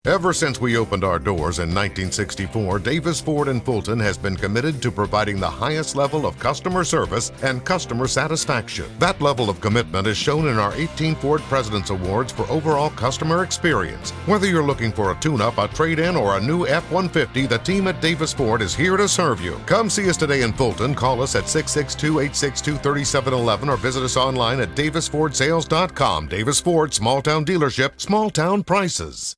Ever since we opened our doors in 1964, Davis Ford in Fulton has been committed to providing the highest level of customer service and customer satisfaction. That level of commitment is shown in our 18 Ford President's Awards for overall customer experience. Whether you're looking for a tune-up, a trade-in, or a new F-150, the team at Davis Ford is here to serve you. Come see us today in Fulton. Call us at 662-862-3711 or visit us online at davisfordsales.com. Davis Ford, small-town dealership, small-town prices.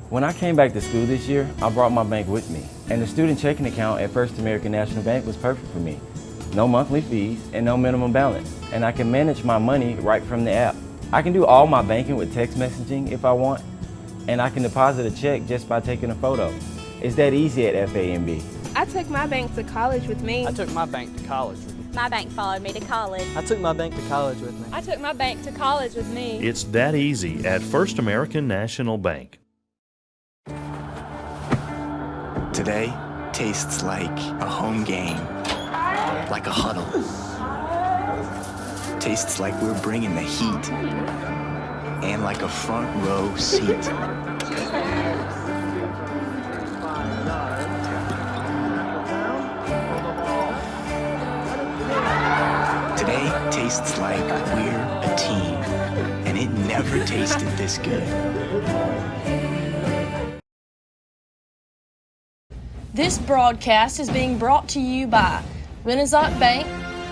When I came back to school this year, I brought my bank with me, and the student checking account at First American National Bank was perfect for me. No monthly fees and no minimum balance, and I can manage my money right from the app. I can do all my banking with text messaging if I want, and I can deposit a check just by taking a photo. It's that easy at FAMB. I took my bank to college with me. I took my bank to college with me. My bank followed me to college. I took my bank to college with me. I took my bank to college with me. It's that easy at First American National Bank. Today tastes like a home game, like a huddle. Tastes like we're bringing the heat, and like a front row seat. Today tastes like we're a team, and it never tasted this good. This broadcast is being brought to you by Renaissance Bank,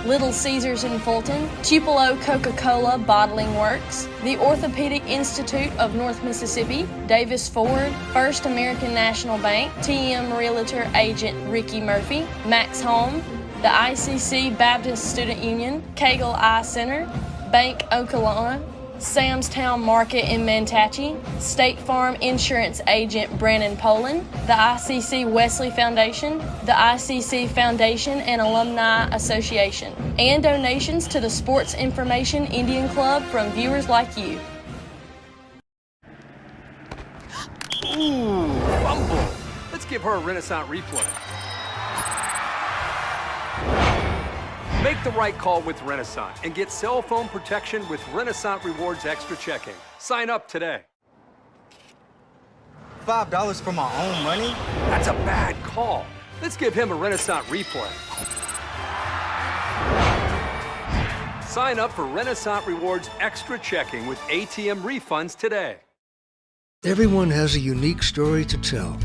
Little Caesars in Fulton, Tupelo Coca-Cola Bottling Works, the Orthopedic Institute of North Mississippi, Davis Ford, First American National Bank, TM Realtor Agent Ricky Murphy, Max Home, the ICC Baptist Student Union, Cagle Eye Center, Bank Okolona, Sam's Town Market in Mantachie, State Farm Insurance Agent Brandon Poland, the ICC Wesley Foundation, the ICC Foundation and Alumni Association, and donations to the Sports Information Indian Club from viewers like you. Ooh, fumble. Let's give her a Renaissance replay. Make the right call with Renaissance and get cell phone protection with Renaissance Rewards Extra Checking. Sign up today. $5 for my own money? That's a bad call. Let's give him a Renaissance replay. Sign up for Renaissance Rewards Extra Checking with ATM refunds today. Everyone has a unique story to tell.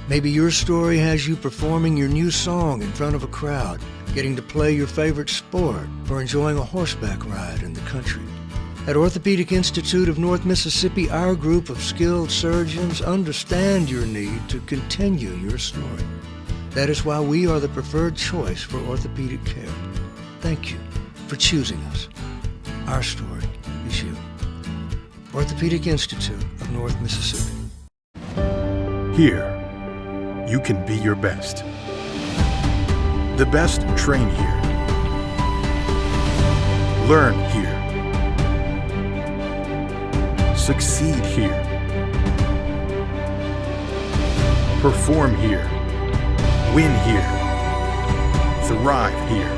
Maybe your story has you performing your new song in front of a crowd, getting to play your favorite sport, or enjoying a horseback ride in the country. At Orthopedic Institute of North Mississippi, our group of skilled surgeons understand your need to continue your story. That is why we are the preferred choice for orthopedic care. Thank you for choosing us. Our story is you. Orthopedic Institute of North Mississippi. Here, you can be your best. The best train here. Learn here. Succeed here. Perform here. Win here. Thrive here.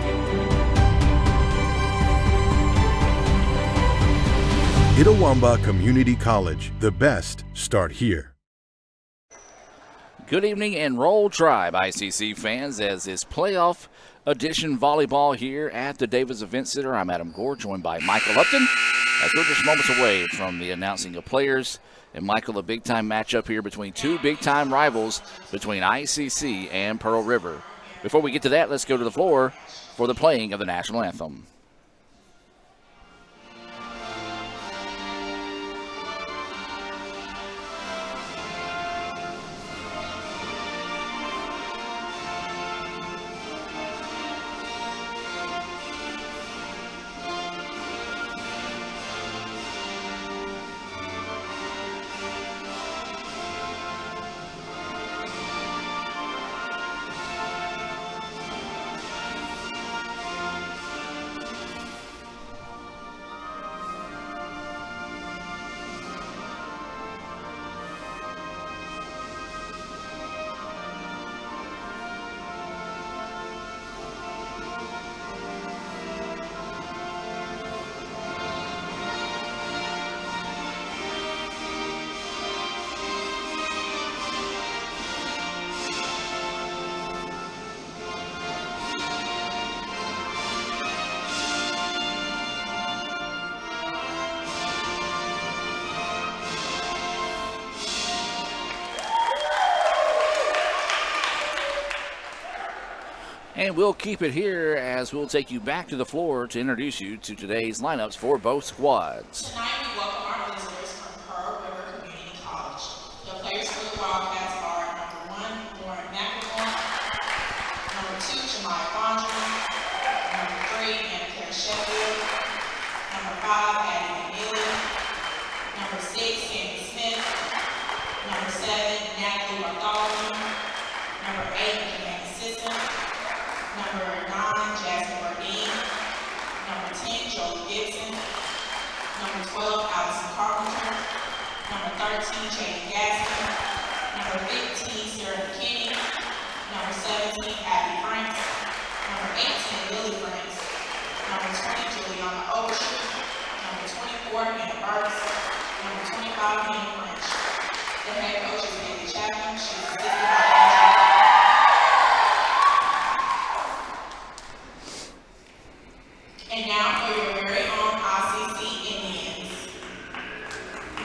Itawamba Community College. The best start here. Good evening and Roll Tribe, ICC fans, as is playoff edition volleyball here at the Davis Event Center. I'm Adam Gore, joined by Michael Upton, as we're just moments away from the announcing of players. And Michael, a big-time matchup here between two big-time rivals between ICC and Pearl River. Before we get to that, let's go to the floor for the playing of the national anthem. And we'll keep it here as we'll take you back to the floor to introduce you to today's lineups for both squads. Tonight we welcome our visitors from Pearl River Community College. The players for the Wildcats are number 1, Lauren McElroy, number 2, Jemiah Fondren, number 3, Anna Claire Sheffield, number 5, Addie McNeely, number 6, Sandy Smith, number 7, Natalie Bartholomew, number 8, Amanda Sisson, number 9, Jasmine Burdine, number 10, Jolie Gibson, number 12, Allison Carpenter, number 13, Jane Gaston, number 15, Sarah McKinney, number 17, Abby Franks, number 18, Lily Franks, number 20, Juliana Overstreet, number 24, Hannah Burks, number 25, Hannah French. The head coach is Haley Chapman. She's assisted by And now for your very own ICC Indians.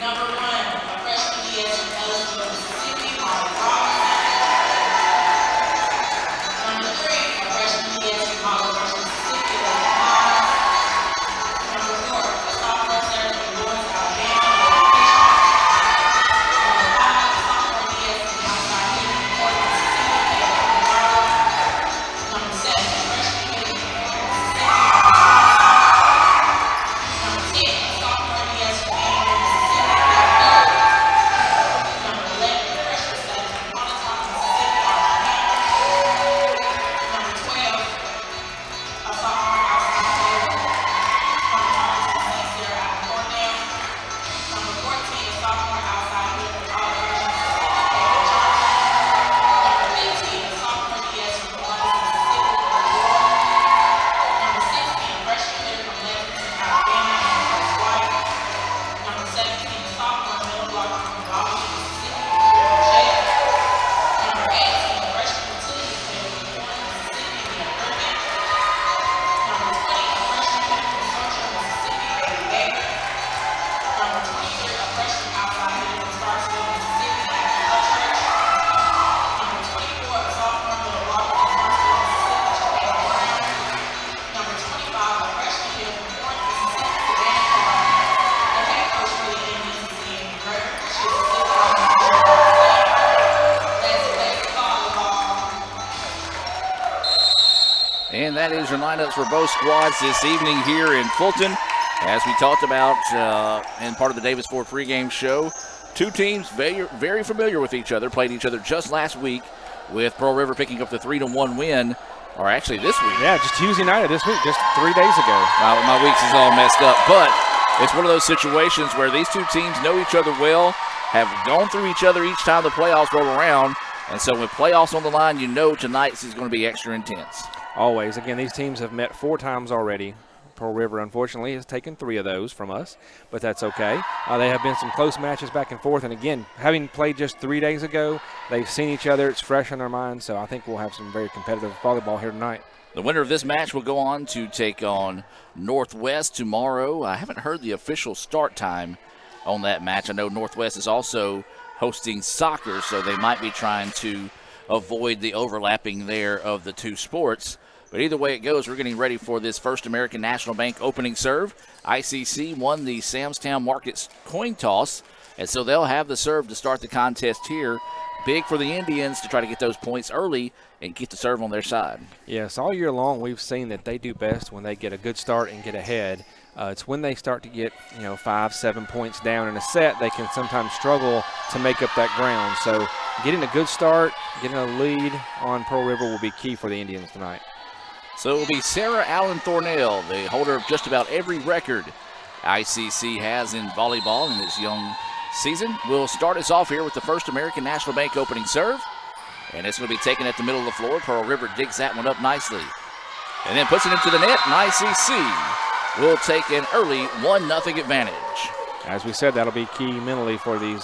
Number 1, a freshman DS from Ellisville, Mississippi, Molly Robinson. Number 3, a freshman DS from Molly Robinson, Mississippi, Lady Miles. Number 4, a sophomore serve from Lawrence, Alabama, Lady Bishop. Number 5, a sophomore DS from outside hitter from Fort Mississippi, Kayla Navarro. Number 7, a freshman hitter from Fort Mississippi. Number 10, a sophomore DS from Antwerp, Mississippi, Black Gold. Number 11, a freshman study from Pontotoc, Mississippi, Arthur Hammer. Number 12, a sophomore outside player from Thompson, St. Sarah, out of Cornell. Number 14, a sophomore outside hitter from Olive Branch, Mississippi, Taylor Johnson. Number 15, a sophomore DS from Columbus, Mississippi, Lily Ward. Number 16, a freshman hitter from Lexington, Alabama, Ambrose White. Number 17, a sophomore middle blocker from Boston, Mississippi, Karen Jett. Number 18, a freshman utility player from Warren, Mississippi, Mia Irvin. Number 20, a freshman hitter from Central, Mississippi, Bailey Baker. Number 23, a freshman outside hitter from Starksville, Mississippi, Abby Upchurch. Number 24, a sophomore middle blocker from Starksville, Mississippi, Jacqueline Brown. Number 25, a freshman hitter from Corinth, Mississippi, Savannah Carr. The head coach for the Indians is Ian McGregor. She is assisted by Nicole Smith. Let's play volleyball. And that is your lineups for both squads this evening here in Fulton. As we talked about in part of the Davis Ford pregame show, two teams very familiar with each other, played each other just last week, with Pearl River picking up the 3-1 win, or actually this week. Yeah, just Tuesday night of this week, just 3 days ago. My weeks is all messed up, but it's one of those situations where these two teams know each other well, have gone through each other each time the playoffs roll around, and so with playoffs on the line, you know tonight's is going to be extra intense. Always. Again, these teams have met 4 times already. Pearl River, unfortunately, has taken 3 of those from us, but that's okay. There have been some close matches back and forth, and again, having played just 3 days ago, they've seen each other. It's fresh in their minds, so I think we'll have some very competitive volleyball here tonight. The winner of this match will go on to take on Northwest tomorrow. I haven't heard the official start time on that match. I know Northwest is also hosting soccer, so they might be trying to avoid the overlapping there of the two sports. But either way it goes, we're getting ready for this First American National Bank opening serve. ICC won the Samstown Markets coin toss, and so they'll have the serve to start the contest here. Big for the Indians to try to get those points early and get the serve on their side. Yes, all year long we've seen that they do best when they get a good start and get ahead. It's when they start to get 5-7 points down in a set, they can sometimes struggle to make up that ground. So getting a good start, getting a lead on Pearl River will be key for the Indians tonight. So it will be Sarah Allen Thornell, the holder of just about every record ICC has in volleyball in this young season, will start us off here with the First American National Bank opening serve. And it's going to be taken at the middle of the floor. Pearl River digs that one up nicely. And then puts it into the net, and ICC will take an early 1-0 advantage. As we said, that'll be key mentally for these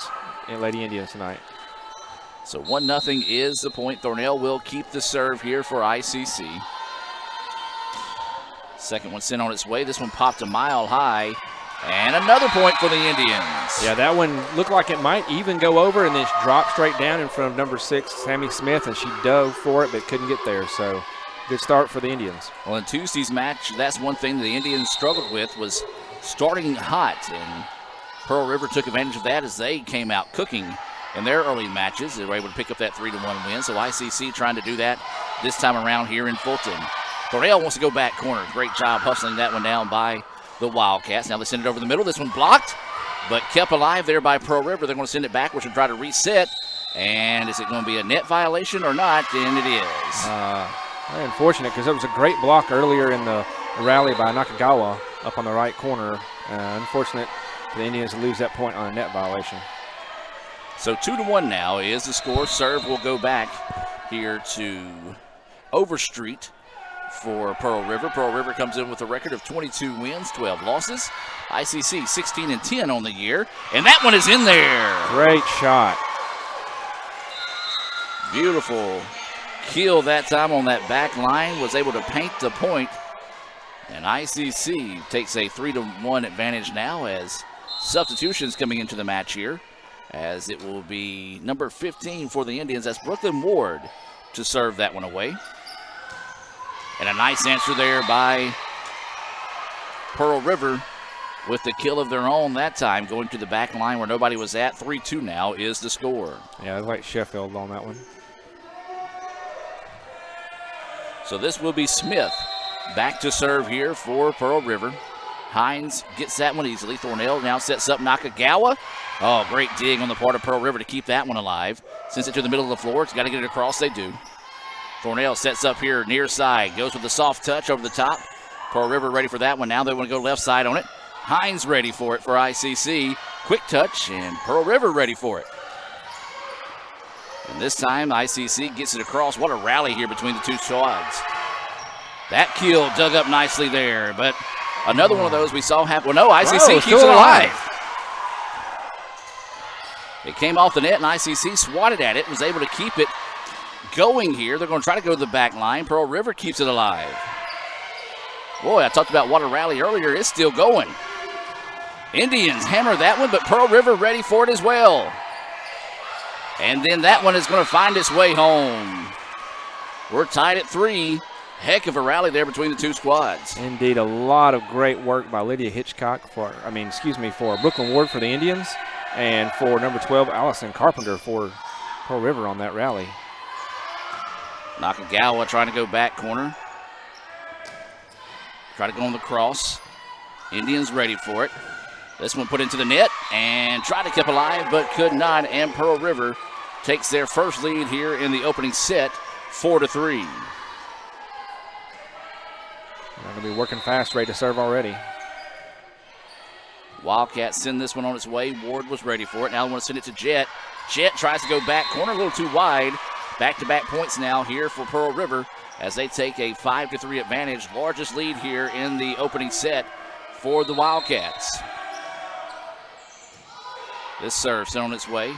Lady Indians tonight. So 1-0 is the point. Thornell will keep the serve here for ICC. Second one sent on its way. This one popped a mile high. And another point for the Indians. Yeah, that one looked like it might even go over, and then dropped straight down in front of number 6, Sammy Smith, and she dove for it but couldn't get there. So good start for the Indians. Well, in Tuesday's match, that's one thing the Indians struggled with was starting hot, and Pearl River took advantage of that as they came out cooking in their early matches. They were able to pick up that 3-1 win, so ICC trying to do that this time around here in Fulton. Thornell wants to go back corner. Great job hustling that one down by the Wildcats. Now they send it over the middle. This one blocked, but kept alive there by Pearl River. They're going to send it backwards and try to reset. And is it going to be a net violation or not? And it is. Very unfortunate because it was a great block earlier in the rally by Nakagawa up on the right corner. Unfortunate for the Indians to lose that point on a net violation. So 2-1 now is the score. Serve will go back here to Overstreet for Pearl River. Pearl River comes in with a record of 22 wins, 12 losses. ICC 16-10 on the year. And that one is in there. Great shot. Beautiful kill that time on that back line. Was able to paint the point. And ICC takes a 3-1 advantage now as substitutions coming into the match here. As it will be number 15 for the Indians. That's Brooklyn Ward to serve that one away. And a nice answer there by Pearl River with the kill of their own that time, going to the back line where nobody was at. 3-2 now is the score. Yeah, I like Sheffield on that one. So this will be Smith back to serve here for Pearl River. Hines gets that one easily. Thornell now sets up Nakagawa. Oh, great dig on the part of Pearl River to keep that one alive. Sends it to the middle of the floor. It's got to get it across. They do. Thornell sets up here near side. Goes with a soft touch over the top. Pearl River ready for that one. Now they want to go left side on it. Hines ready for it for ICC. Quick touch, and Pearl River ready for it. And this time, ICC gets it across. What a rally here between the two squads. That kill dug up nicely there, but another one of those we saw happen. Well, no, ICC keeps it alive. It came off the net, and ICC swatted at it, was able to keep it going here. They're going to try to go to the back line. Pearl River keeps it alive. Boy, I talked about what a rally earlier. It's still going. Indians hammer that one, but Pearl River ready for it as well. And then that one is going to find its way home. We're tied at 3. Heck of a rally there between the two squads. Indeed, a lot of great work by Lydia Hitchcock for Brooklyn Ward for the Indians, and for number 12, Allison Carpenter for Pearl River on that rally. Nakagawa trying to go back corner. Try to go on the cross. Indians ready for it. This one put into the net and tried to keep alive, but could not. And Pearl River takes their first lead here in the opening set, 4-3. They're going to be working fast, ready to serve already. Wildcats send this one on its way. Ward was ready for it. Now they want to send it to Jet. Jet tries to go back corner, a little too wide. Back-to-back points now here for Pearl River as they take a 5-3 advantage. Largest lead here in the opening set for the Wildcats. This serve sent on its way.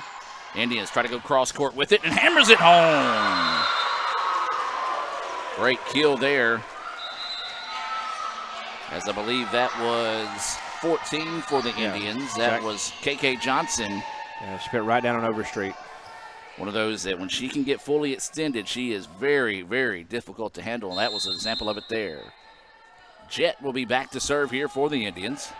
Indians try to go cross court with it and hammers it home. Great kill there. As I believe that was 14 for the Indians. That was KK Johnson. Yeah, she put it right down on Overstreet. One of those that when she can get fully extended, she is very, very difficult to handle. And that was an example of it there. Jet will be back to serve here for the Indians.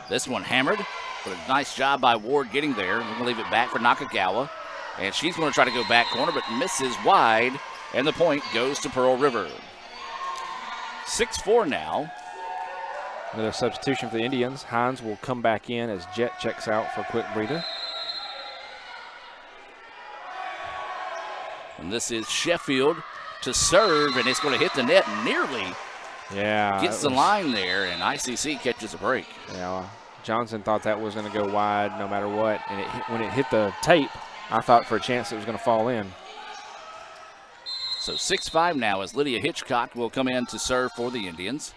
This one hammered, but a nice job by Ward getting there. We're going to leave it back for Nakagawa. And she's going to try to go back corner, but misses wide. And the point goes to Pearl River. 6-4 now. Another substitution for the Indians. Hines will come back in as Jet checks out for a quick breather. And this is Sheffield to serve, and it's going to hit the net nearly. Yeah. Gets the line there, and ICC catches a break. Yeah, Johnson thought that was going to go wide no matter what, and when it hit the tape, I thought for a chance it was going to fall in. So 6-5 now as Lydia Hitchcock will come in to serve for the Indians.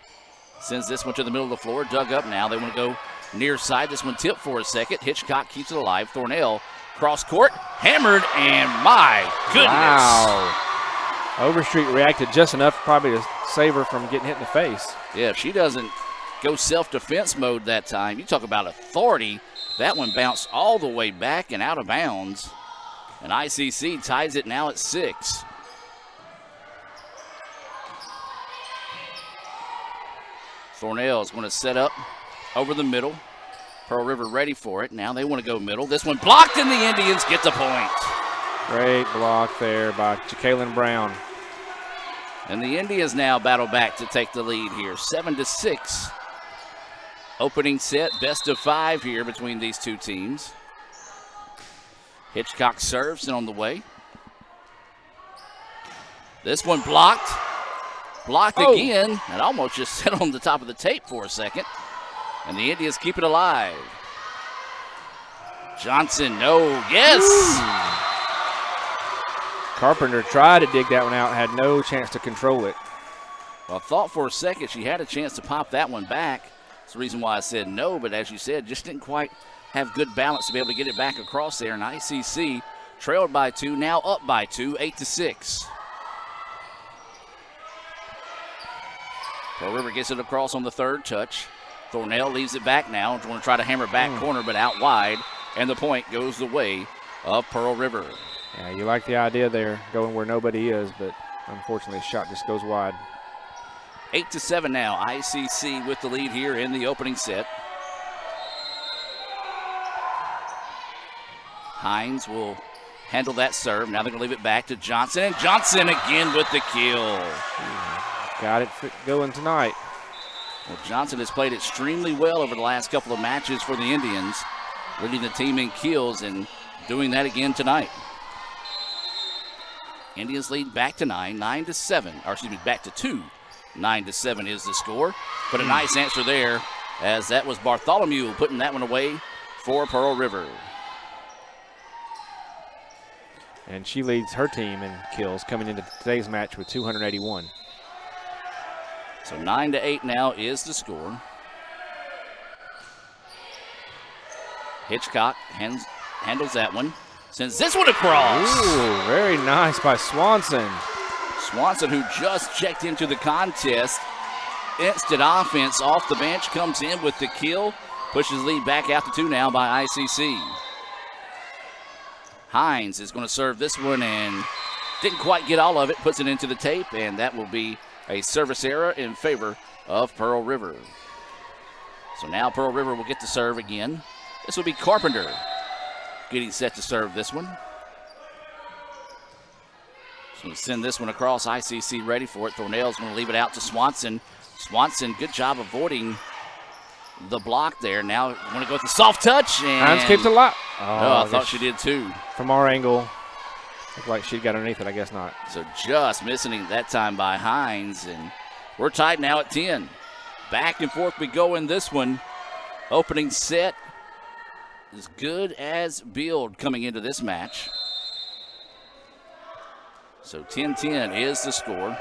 Sends this one to the middle of the floor, dug up now. They want to go near side. This one tipped for a second. Hitchcock keeps it alive. Thornell cross court, hammered, and my goodness. Wow. Overstreet reacted just enough probably to save her from getting hit in the face. Yeah, if she doesn't go self-defense mode that time, you talk about authority. That one bounced all the way back and out of bounds. And ICC ties it now at 6. Thornell's going to set up over the middle. Pearl River ready for it. Now they want to go middle. This one blocked, and the Indians get the point. Great block there by Jacqueline Brown. And the Indians now battle back to take the lead here, 7-6. Opening set, best of 5 here between these two teams. Hitchcock serves and on the way. This one blocked. Blocked again. It almost just sat on the top of the tape for a second. And the Indians keep it alive. Johnson, no, yes! Ooh. Carpenter tried to dig that one out, had no chance to control it. Well, I thought for a second she had a chance to pop that one back. That's the reason why I said no, but as you said, just didn't quite have good balance to be able to get it back across there. And ICC trailed by 2, now up by 2, 8-6. Pearl River gets it across on the third touch. Thornell leaves it back now. Want to try to hammer back corner, but out wide. And the point goes the way of Pearl River. Yeah, you like the idea there, going where nobody is, but unfortunately the shot just goes wide. 8-7 now. ICC with the lead here in the opening set. Hines will handle that serve. Now they're going to leave it back to Johnson. And Johnson again with the kill. Got it going tonight. Well, Johnson has played extremely well over the last couple of matches for the Indians, leading the team in kills and doing that again tonight. Indians lead back to 9-7, or excuse me, back to 2. 9-7 is the score. But a nice answer there, as that was Bartholomew putting that one away for Pearl River. And she leads her team in kills coming into today's match with 281. So 9-8 now is the score. Hitchcock handles that one. Sends this one across. Ooh, very nice by Swanson. Swanson, who just checked into the contest. Instant offense off the bench, comes in with the kill. Pushes lead back out to 2 now by ICC. Hines is going to serve this one and didn't quite get all of it. Puts it into the tape, and that will be a service error in favor of Pearl River. So now Pearl River will get to serve again. This will be Carpenter getting set to serve this one. So we'll send this one across. ICC ready for it. Thornell's going to leave it out to Swanson. Swanson, good job avoiding the block there. Now want to go with the soft touch. And Hines keeps it alive. Oh, I thought she did too. From our angle, looked like she got underneath it. I guess not. So just missing it that time by Hines. And we're tied now at 10. Back and forth we go in this one. Opening set as good as build coming into this match. So 10-10 is the score.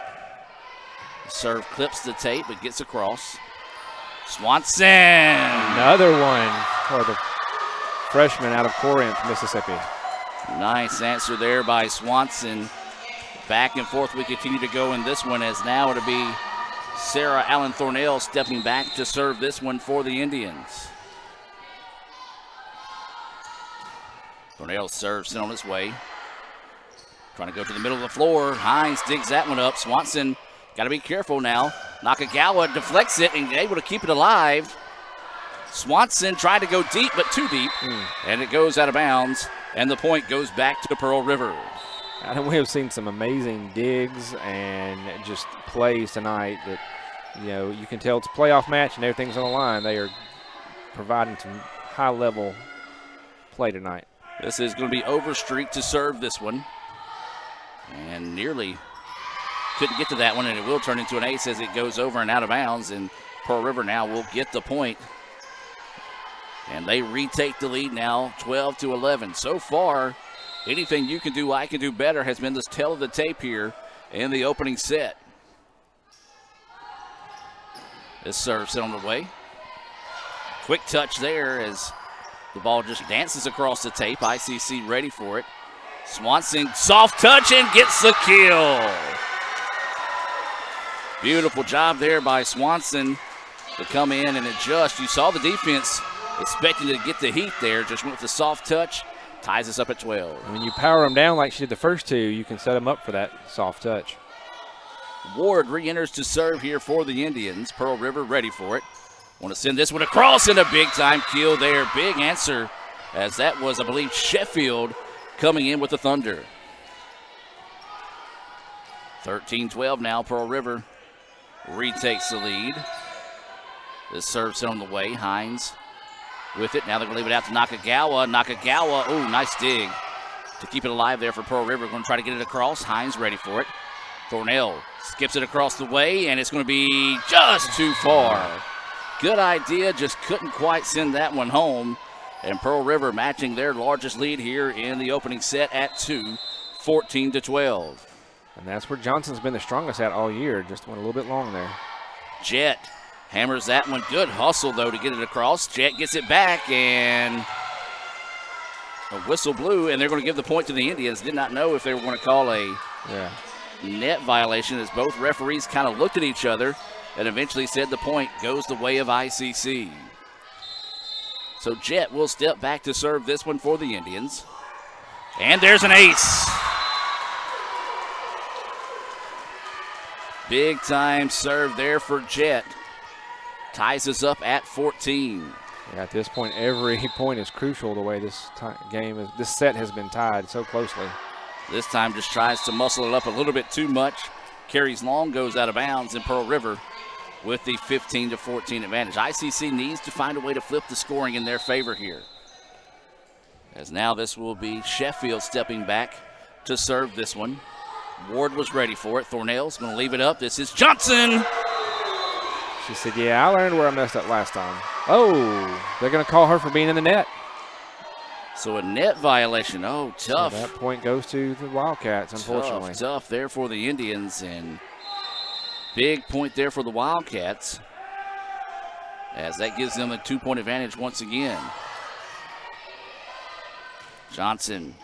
The serve clips the tape, but gets across. Swanson. Another one for the freshman out of Corinth, Mississippi. Nice answer there by Swanson. Back and forth we continue to go in this one, as now it'll be Sarah Allen Thornell stepping back to serve this one for the Indians. Thornell serves it on his way. Trying to go to the middle of the floor. Hines digs that one up. Swanson got to be careful now. Nakagawa deflects it and able to keep it alive. Swanson tried to go deep, but too deep. And it goes out of bounds. And the point goes back to Pearl River. And we have seen some amazing digs and just plays tonight that, you know, you can tell it's a playoff match and everything's on the line. They are providing some high-level play tonight. This is going to be Overstreet to serve this one. And nearly couldn't get to that one, and it will turn into an ace as it goes over and out of bounds. And Pearl River now will get the point. And they retake the lead now, 12-11. So far, anything you can do, I can do better has been the tail of the tape here in the opening set. This serve set on the way. Quick touch there as the ball just dances across the tape. ICC ready for it. Swanson, soft touch and gets the kill. Beautiful job there by Swanson to come in and adjust. You saw the defense expecting to get the heat there. Just went with the soft touch ties us up at 12. And when you power them down like she did the first two, you can set them up for that soft touch. Ward re-enters to serve here for the Indians. Pearl River ready for it. Want to send this one across, and a big-time kill there. Big answer, as that was, I believe, Sheffield coming in with the Thunder. 13-12 now. Pearl River retakes the lead. This serve sent on the way. Hines with it. Now they're going to leave it out to Nakagawa. Nakagawa, oh, nice dig to keep it alive there for Pearl River. Going to try to get it across. Hines ready for it. Thornell skips it across the way, and it's going to be just too far. Good idea, just couldn't quite send that one home. And Pearl River matching their largest lead here in the opening set at 2, 14-12. And that's where Johnson's been the strongest at all year. Just went a little bit long there. Jet hammers that one. Good hustle, though, to get it across. Jet gets it back, and a whistle blew, and they're going to give the point to the Indians. Did not know if they were going to call a net violation, as both referees kind of looked at each other and eventually said the point goes the way of ICC. So Jet will step back to serve this one for the Indians. And there's an ace. Big time serve there for Jet. Ties us up at 14. Yeah, at this point, every point is crucial the way this this set has been tied so closely. This time just tries to muscle it up a little bit too much. Carries long, goes out of bounds, and Pearl River with the 15-14 advantage. ICC needs to find a way to flip the scoring in their favor here. As now this will be Sheffield stepping back to serve this one. Ward was ready for it. Thornell's going to leave it up. This is Johnson. She said, yeah, I learned where I messed up last time. Oh, they're going to call her for being in the net. So a net violation. Oh, tough. So that point goes to the Wildcats, unfortunately. Tough there for the Indians, and big point there for the Wildcats, as that gives them a 2-point advantage once again. Johnson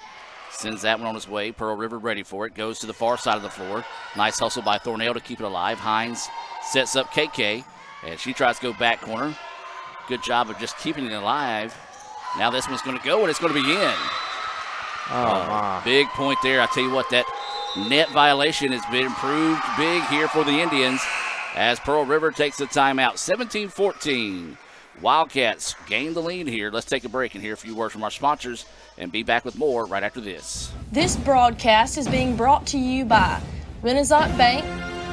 sends that one on his way. Pearl River ready for it. Goes to the far side of the floor. Nice hustle by Thornell to keep it alive. Hines sets up KK, and she tries to go back corner. Good job of just keeping it alive. Now this one's going to go, and it's going to be in. Oh, big point there. I tell you what, that net violation has been improved big here for the Indians as Pearl River takes the timeout. 17-14. Wildcats gain the lead here. Let's take a break and hear a few words from our sponsors and be back with more right after this. This broadcast is being brought to you by Renaissance Bank,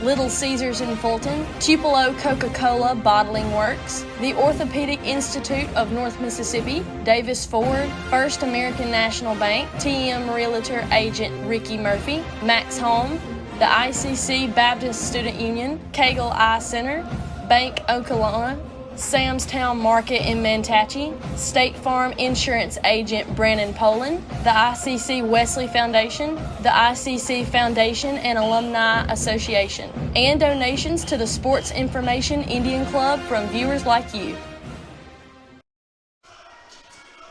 Little Caesars in Fulton, Tupelo Coca-Cola Bottling Works, the Orthopedic Institute of North Mississippi, Davis Ford, First American National Bank, TM Realtor Agent Ricky Murphy, Max Home, the ICC Baptist Student Union, Cagle Eye Center, Bank Okolona, Sam's Town Market in Manatee, State Farm Insurance Agent Brandon Poland, the ICC Wesley Foundation, the ICC Foundation and Alumni Association, and donations to the Sports Information Indian Club from viewers like you.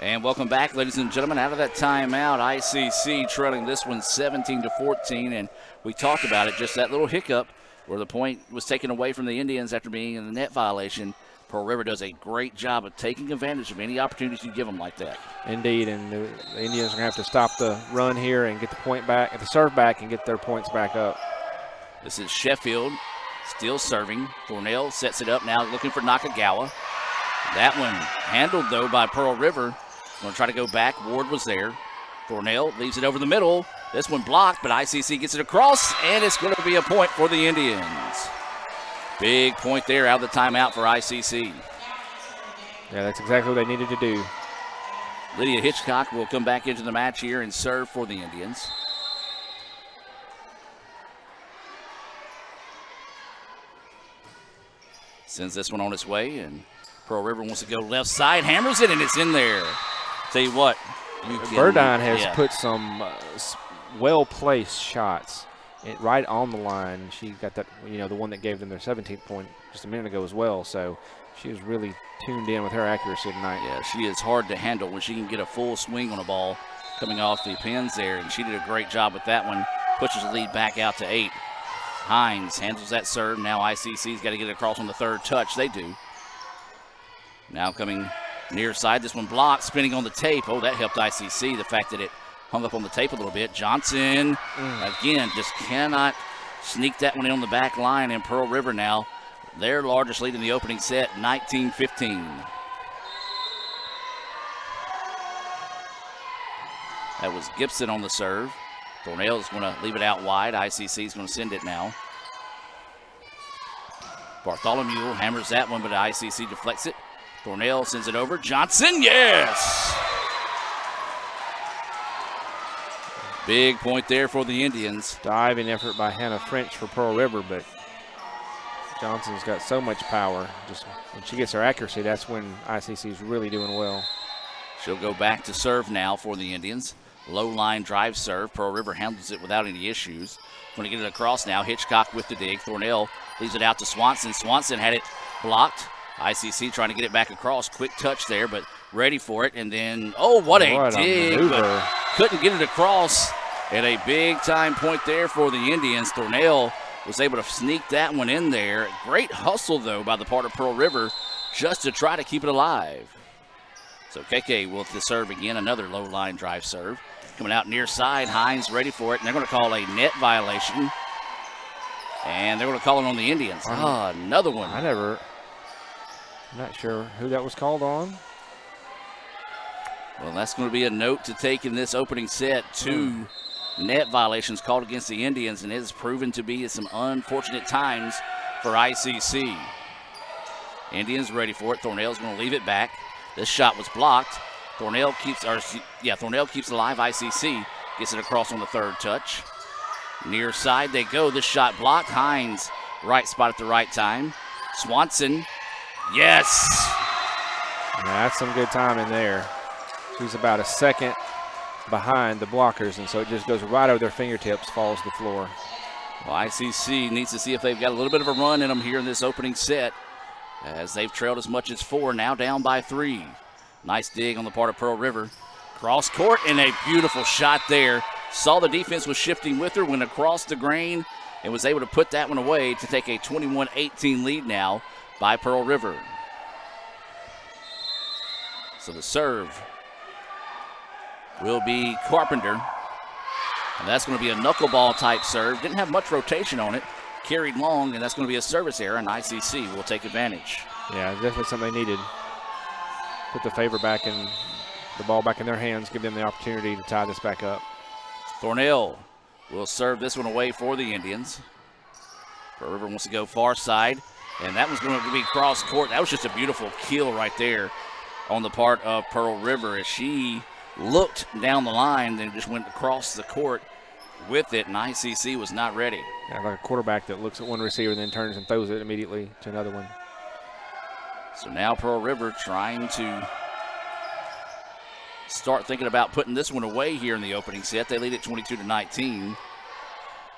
And welcome back, ladies and gentlemen. Out of that timeout, ICC trailing this one 17-14, and we talked about it, just that little hiccup where the point was taken away from the Indians after being in the net violation. Pearl River does a great job of taking advantage of any opportunities you give them like that. Indeed, and the Indians are going to have to stop the run here and get the point back, the serve back, and get their points back up. This is Sheffield still serving. Thornell sets it up now, looking for Nakagawa. That one handled, though, by Pearl River. Going to try to go back. Ward was there. Thornell leaves it over the middle. This one blocked, but ICC gets it across, and it's going to be a point for the Indians. Big point there out of the timeout for ICC. Yeah, that's exactly what they needed to do. Lydia Hitchcock will come back into the match here and serve for the Indians. Sends this one on its way, and Pearl River wants to go left side, hammers it, and it's in there. Tell you what. Burdine has put some well-placed shots right on the line. She got that, the one that gave them their 17th point just a minute ago as well. So she was really tuned in with her accuracy tonight. Yeah, she is hard to handle when she can get a full swing on a ball coming off the pins there, and she did a great job with that one. Pushes the lead back out to 8. Hines handles that serve. Now ICC's got to get it across on the third touch. They do. Now coming Near side, this one blocked, spinning on the tape. Oh, that helped ICC, the fact that it hung up on the tape a little bit. Johnson, again, just cannot sneak that one in on the back line, and Pearl River now, their largest lead in the opening set, 19-15. That was Gibson on the serve. Thornell is going to leave it out wide. ICC is going to send it now. Bartholomew hammers that one, but ICC deflects it. Thornell sends it over. Johnson, yes! Big point there for the Indians. Diving effort by Hannah French for Pearl River, but Johnson's got so much power. Just when she gets her accuracy, that's when ICC is really doing well. She'll go back to serve now for the Indians. Low line drive serve. Pearl River handles it without any issues. Going to get it across now. Hitchcock with the dig. Thornell leaves it out to Swanson. Swanson had it blocked. ICC trying to get it back across. Quick touch there, but ready for it. And then, oh, what a dig. But couldn't get it across. And a big-time point there for the Indians. Thornell was able to sneak that one in there. Great hustle, though, by the part of Pearl River just to try to keep it alive. So KK will serve again, another low-line drive serve. Coming out near side, Hines ready for it, and they're going to call a net violation. And they're going to call it on the Indians. Another one. I'm not sure who that was called on. Well, that's going to be a note to take in this opening set. 2 net violations called against the Indians, and it has proven to be some unfortunate times for ICC. Indians ready for it. Thornell's going to leave it back. This shot was blocked. Thornell keeps alive. ICC gets it across on the third touch. Near side they go. This shot blocked. Hines, right spot at the right time. Swanson, yes. Yeah, that's some good time in there. She's about a second behind the blockers, and so it just goes right over their fingertips, falls to the floor. Well, ICC needs to see if they've got a little bit of a run in them here in this opening set, as they've trailed as much as 4, now down by 3. Nice dig on the part of Pearl River. Cross court, and a beautiful shot there. Saw the defense was shifting with her, went across the grain, and was able to put that one away to take a 21-18 lead now by Pearl River. So the serve will be Carpenter. And that's going to be a knuckleball type serve. Didn't have much rotation on it. Carried long, and that's going to be a service error, and ICC will take advantage. Yeah, definitely something they needed. Put the favor back and the ball back in their hands, give them the opportunity to tie this back up. Thornell will serve this one away for the Indians. Pearl River wants to go far side, and that was going to be cross court. That was just a beautiful kill right there on the part of Pearl River as she looked down the line, then just went across the court with it, and ICC was not ready. Yeah, like a quarterback that looks at one receiver and then turns and throws it immediately to another one. So now Pearl River trying to start thinking about putting this one away here in the opening set. They lead at 22-19.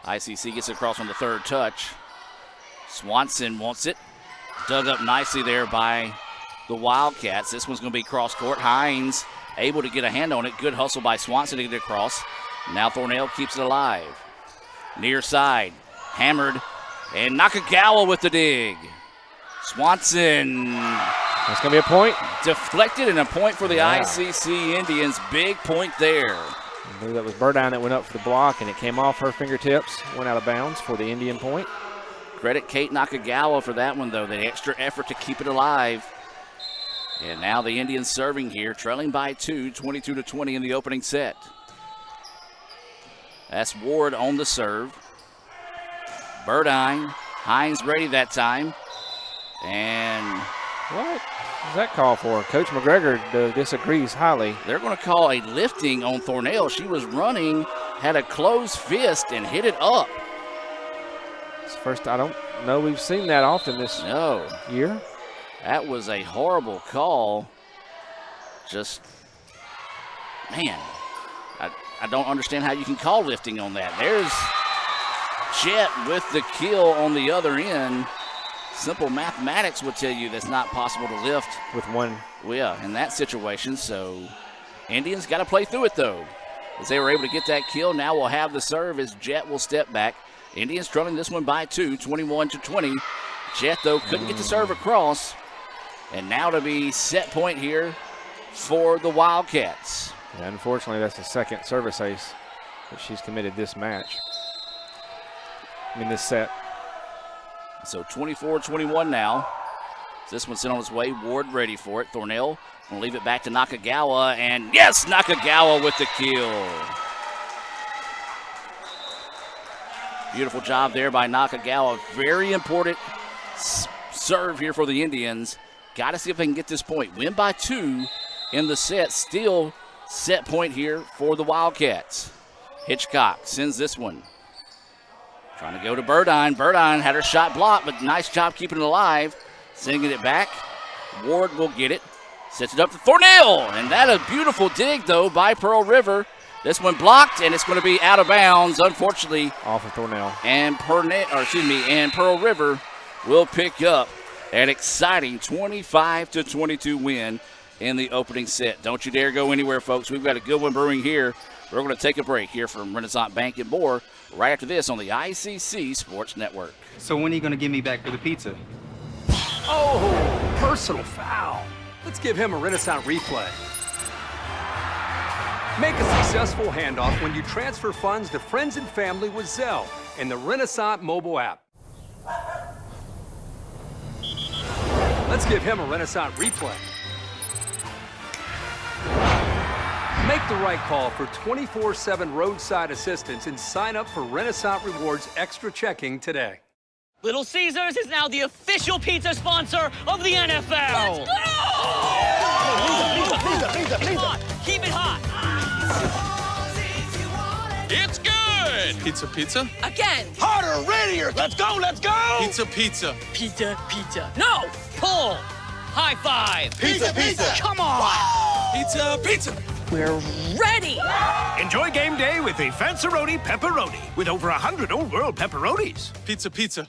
ICC gets it across on the third touch. Swanson wants it. Dug up nicely there by the Wildcats. This one's going to be cross court. Hines able to get a hand on it. Good hustle by Swanson to get it across. Now Thornell keeps it alive. Near side. Hammered. And Nakagawa with the dig. Swanson. That's going to be a point. Deflected, and a point for the ICC Indians. Big point there. I believe that was Burdine that went up for the block, and it came off her fingertips. Went out of bounds for the Indian point. Credit Kate Nakagawa for that one, though. The extra effort to keep it alive. And now the Indians serving here, trailing by 2, 22-20 in the opening set. That's Ward on the serve. Burdine. Hines ready that time. And what does that call for? Coach McGregor disagrees highly. They're going to call a lifting on Thornell. She was running, had a closed fist, and hit it up. It's first, I don't know we've seen that often this year. That was a horrible call. Just, man, I don't understand how you can call lifting on that. There's Jet with the kill on the other end. Simple mathematics would tell you that's not possible to lift with one. Well, yeah, in that situation. So Indians got to play through it, though. As they were able to get that kill, now we'll have the serve as Jet will step back. Indians trailing this one by 2, 21-20. Jet, though, couldn't get the serve across. And now to be set point here for the Wildcats. Yeah, unfortunately, that's the second service ace that she's committed this match. This set. So 24-21 now. This one's sent on its way. Ward ready for it. Thornell going to leave it back to Nakagawa. And yes, Nakagawa with the kill. Beautiful job there by Nakagawa. Very important serve here for the Indians. Got to see if they can get this point. Win by 2 in the set. Still set point here for the Wildcats. Hitchcock sends this one. Trying to go to Burdine. Burdine had her shot blocked, but nice job keeping it alive. Sending it back. Ward will get it. Sets it up to Thornell. And that a beautiful dig, though, by Pearl River. This one blocked, and it's going to be out of bounds, unfortunately. Off of Thornell. And Pearl River will pick up an exciting 25-22 win in the opening set. Don't you dare go anywhere, folks. We've got a good one brewing here. We're going to take a break here from Renaissance Bank and more right after this on the ICC Sports Network. So when are you going to give me back for the pizza? Oh, personal foul. Let's give him a Renaissance replay. Make a successful handoff when you transfer funds to friends and family with Zelle and the Renaissance mobile app. Let's give him a Renaissance replay. Make the right call for 24/7 roadside assistance and sign up for Renaissance Rewards Extra Checking today. Little Caesars is now the official pizza sponsor of the NFL. Let's go! Come on, keep it hot. It's good! Pizza, pizza? Again! Harder, readier! Let's go, let's go! Pizza, pizza. Pizza, pizza. No! Pull! High five! Pizza, pizza! Come on! Wow. Pizza, pizza! We're ready! Enjoy game day with a Fanceroni Pepperoni with over 100 Old World pepperonis. Pizza, pizza.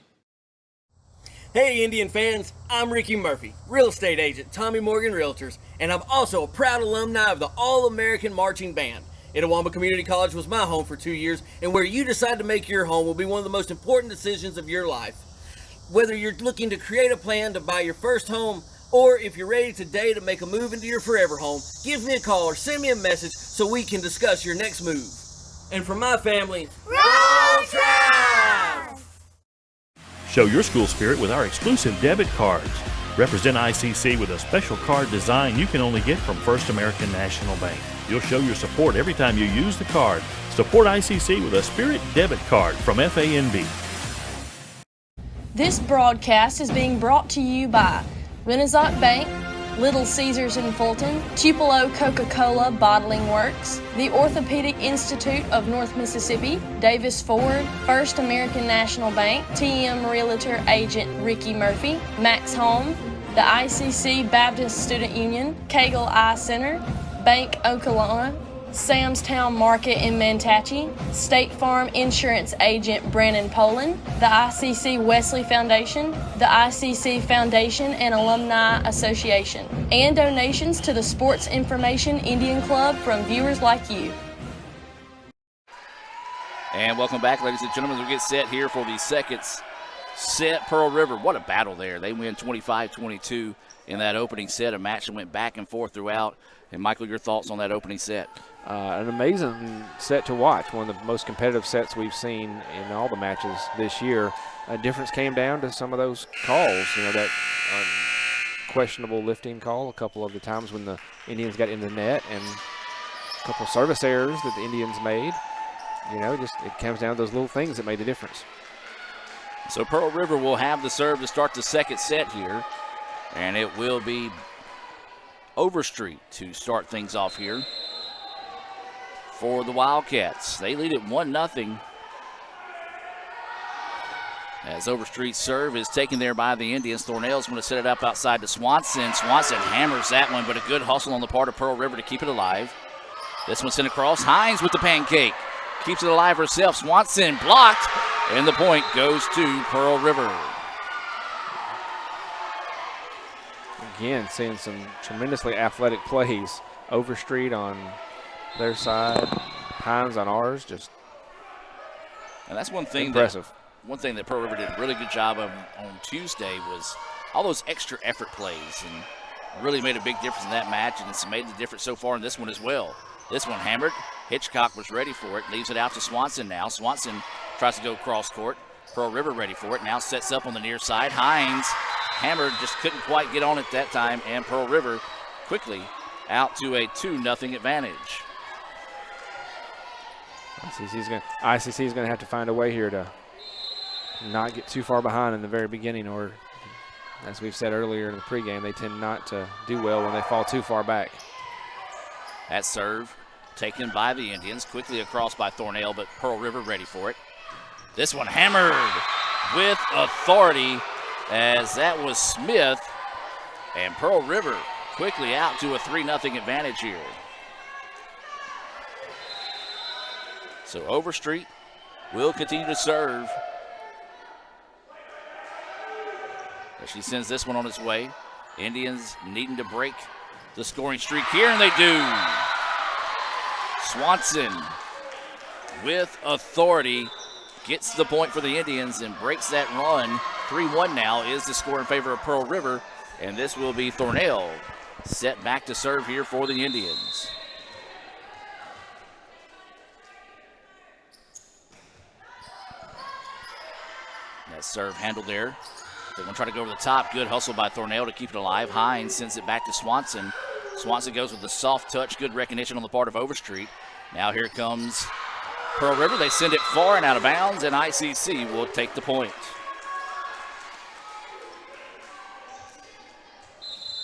Hey Indian fans, I'm Ricky Murphy, real estate agent, Tommy Morgan Realtors, and I'm also a proud alumni of the All-American Marching Band. Itawamba Community College was my home for 2 years, and where you decide to make your home will be one of the most important decisions of your life. Whether you're looking to create a plan to buy your first home, or if you're ready today to make a move into your forever home, give me a call or send me a message so we can discuss your next move. And for my family, roll Tribe! Show your school spirit with our exclusive debit cards. Represent ICC with a special card design you can only get from First American National Bank. You'll show your support every time you use the card. Support ICC with a Spirit debit card from FANB. This broadcast is being brought to you by Renaissance Bank, Little Caesars in Fulton, Tupelo Coca-Cola Bottling Works, the Orthopedic Institute of North Mississippi, Davis Ford, First American National Bank, TM Realtor Agent Ricky Murphy, Max Home, the ICC Baptist Student Union, Cagle Eye Center, Bank Okolona, Sam's Town Market in Manatee, State Farm Insurance Agent Brandon Poland, the ICC Wesley Foundation, the ICC Foundation and Alumni Association, and donations to the Sports Information Indian Club from viewers like you. And welcome back, ladies and gentlemen, as we get set here for the second set. Pearl River, what a battle there. They win 25-22 in that opening set. A match that went back and forth throughout. And Michael, your thoughts on that opening set? An amazing set to watch, one of the most competitive sets we've seen in all the matches this year. A difference came down to some of those calls, that questionable lifting call a couple of the times when the Indians got in the net, and a couple of service errors that the Indians made. It comes down to those little things that made the difference. So Pearl River will have the serve to start the second set here, and it will be Overstreet to start things off here for the Wildcats. They lead it 1-0. As Overstreet's serve is taken there by the Indians. Thornell's going to set it up outside to Swanson. Swanson hammers that one, but a good hustle on the part of Pearl River to keep it alive. This one sent across. Hines with the pancake. Keeps it alive herself. Swanson blocked, and the point goes to Pearl River. Again, seeing some tremendously athletic plays. Overstreet on their side, Hines on ours, just and that's one thing impressive. One thing that Pearl River did a really good job of on Tuesday was all those extra effort plays, and really made a big difference in that match, and it's made the difference so far in this one as well. This one hammered. Hitchcock was ready for it. Leaves it out to Swanson now. Swanson tries to go cross court. Pearl River ready for it. Now sets up on the near side. Hines hammered, just couldn't quite get on it that time, and Pearl River quickly out to a 2-0 advantage. ICC is going to have to find a way here to not get too far behind in the very beginning, or as we've said earlier in the pregame, they tend not to do well when they fall too far back. That serve taken by the Indians, quickly across by Thornell, but Pearl River ready for it. This one hammered with authority, as that was Smith, and Pearl River quickly out to a 3-0 advantage here. So Overstreet will continue to serve. As she sends this one on its way. Indians needing to break the scoring streak here, and they do. Swanson with authority gets the point for the Indians and breaks that run. 3-1 now is the score in favor of Pearl River, and this will be Thornell set back to serve here for the Indians. That serve handled there. They're going to try to go over the top. Good hustle by Thornell to keep it alive. Hines sends it back to Swanson. Swanson goes with the soft touch. Good recognition on the part of Overstreet. Now here comes Pearl River. They send it far and out of bounds, and ICC will take the point.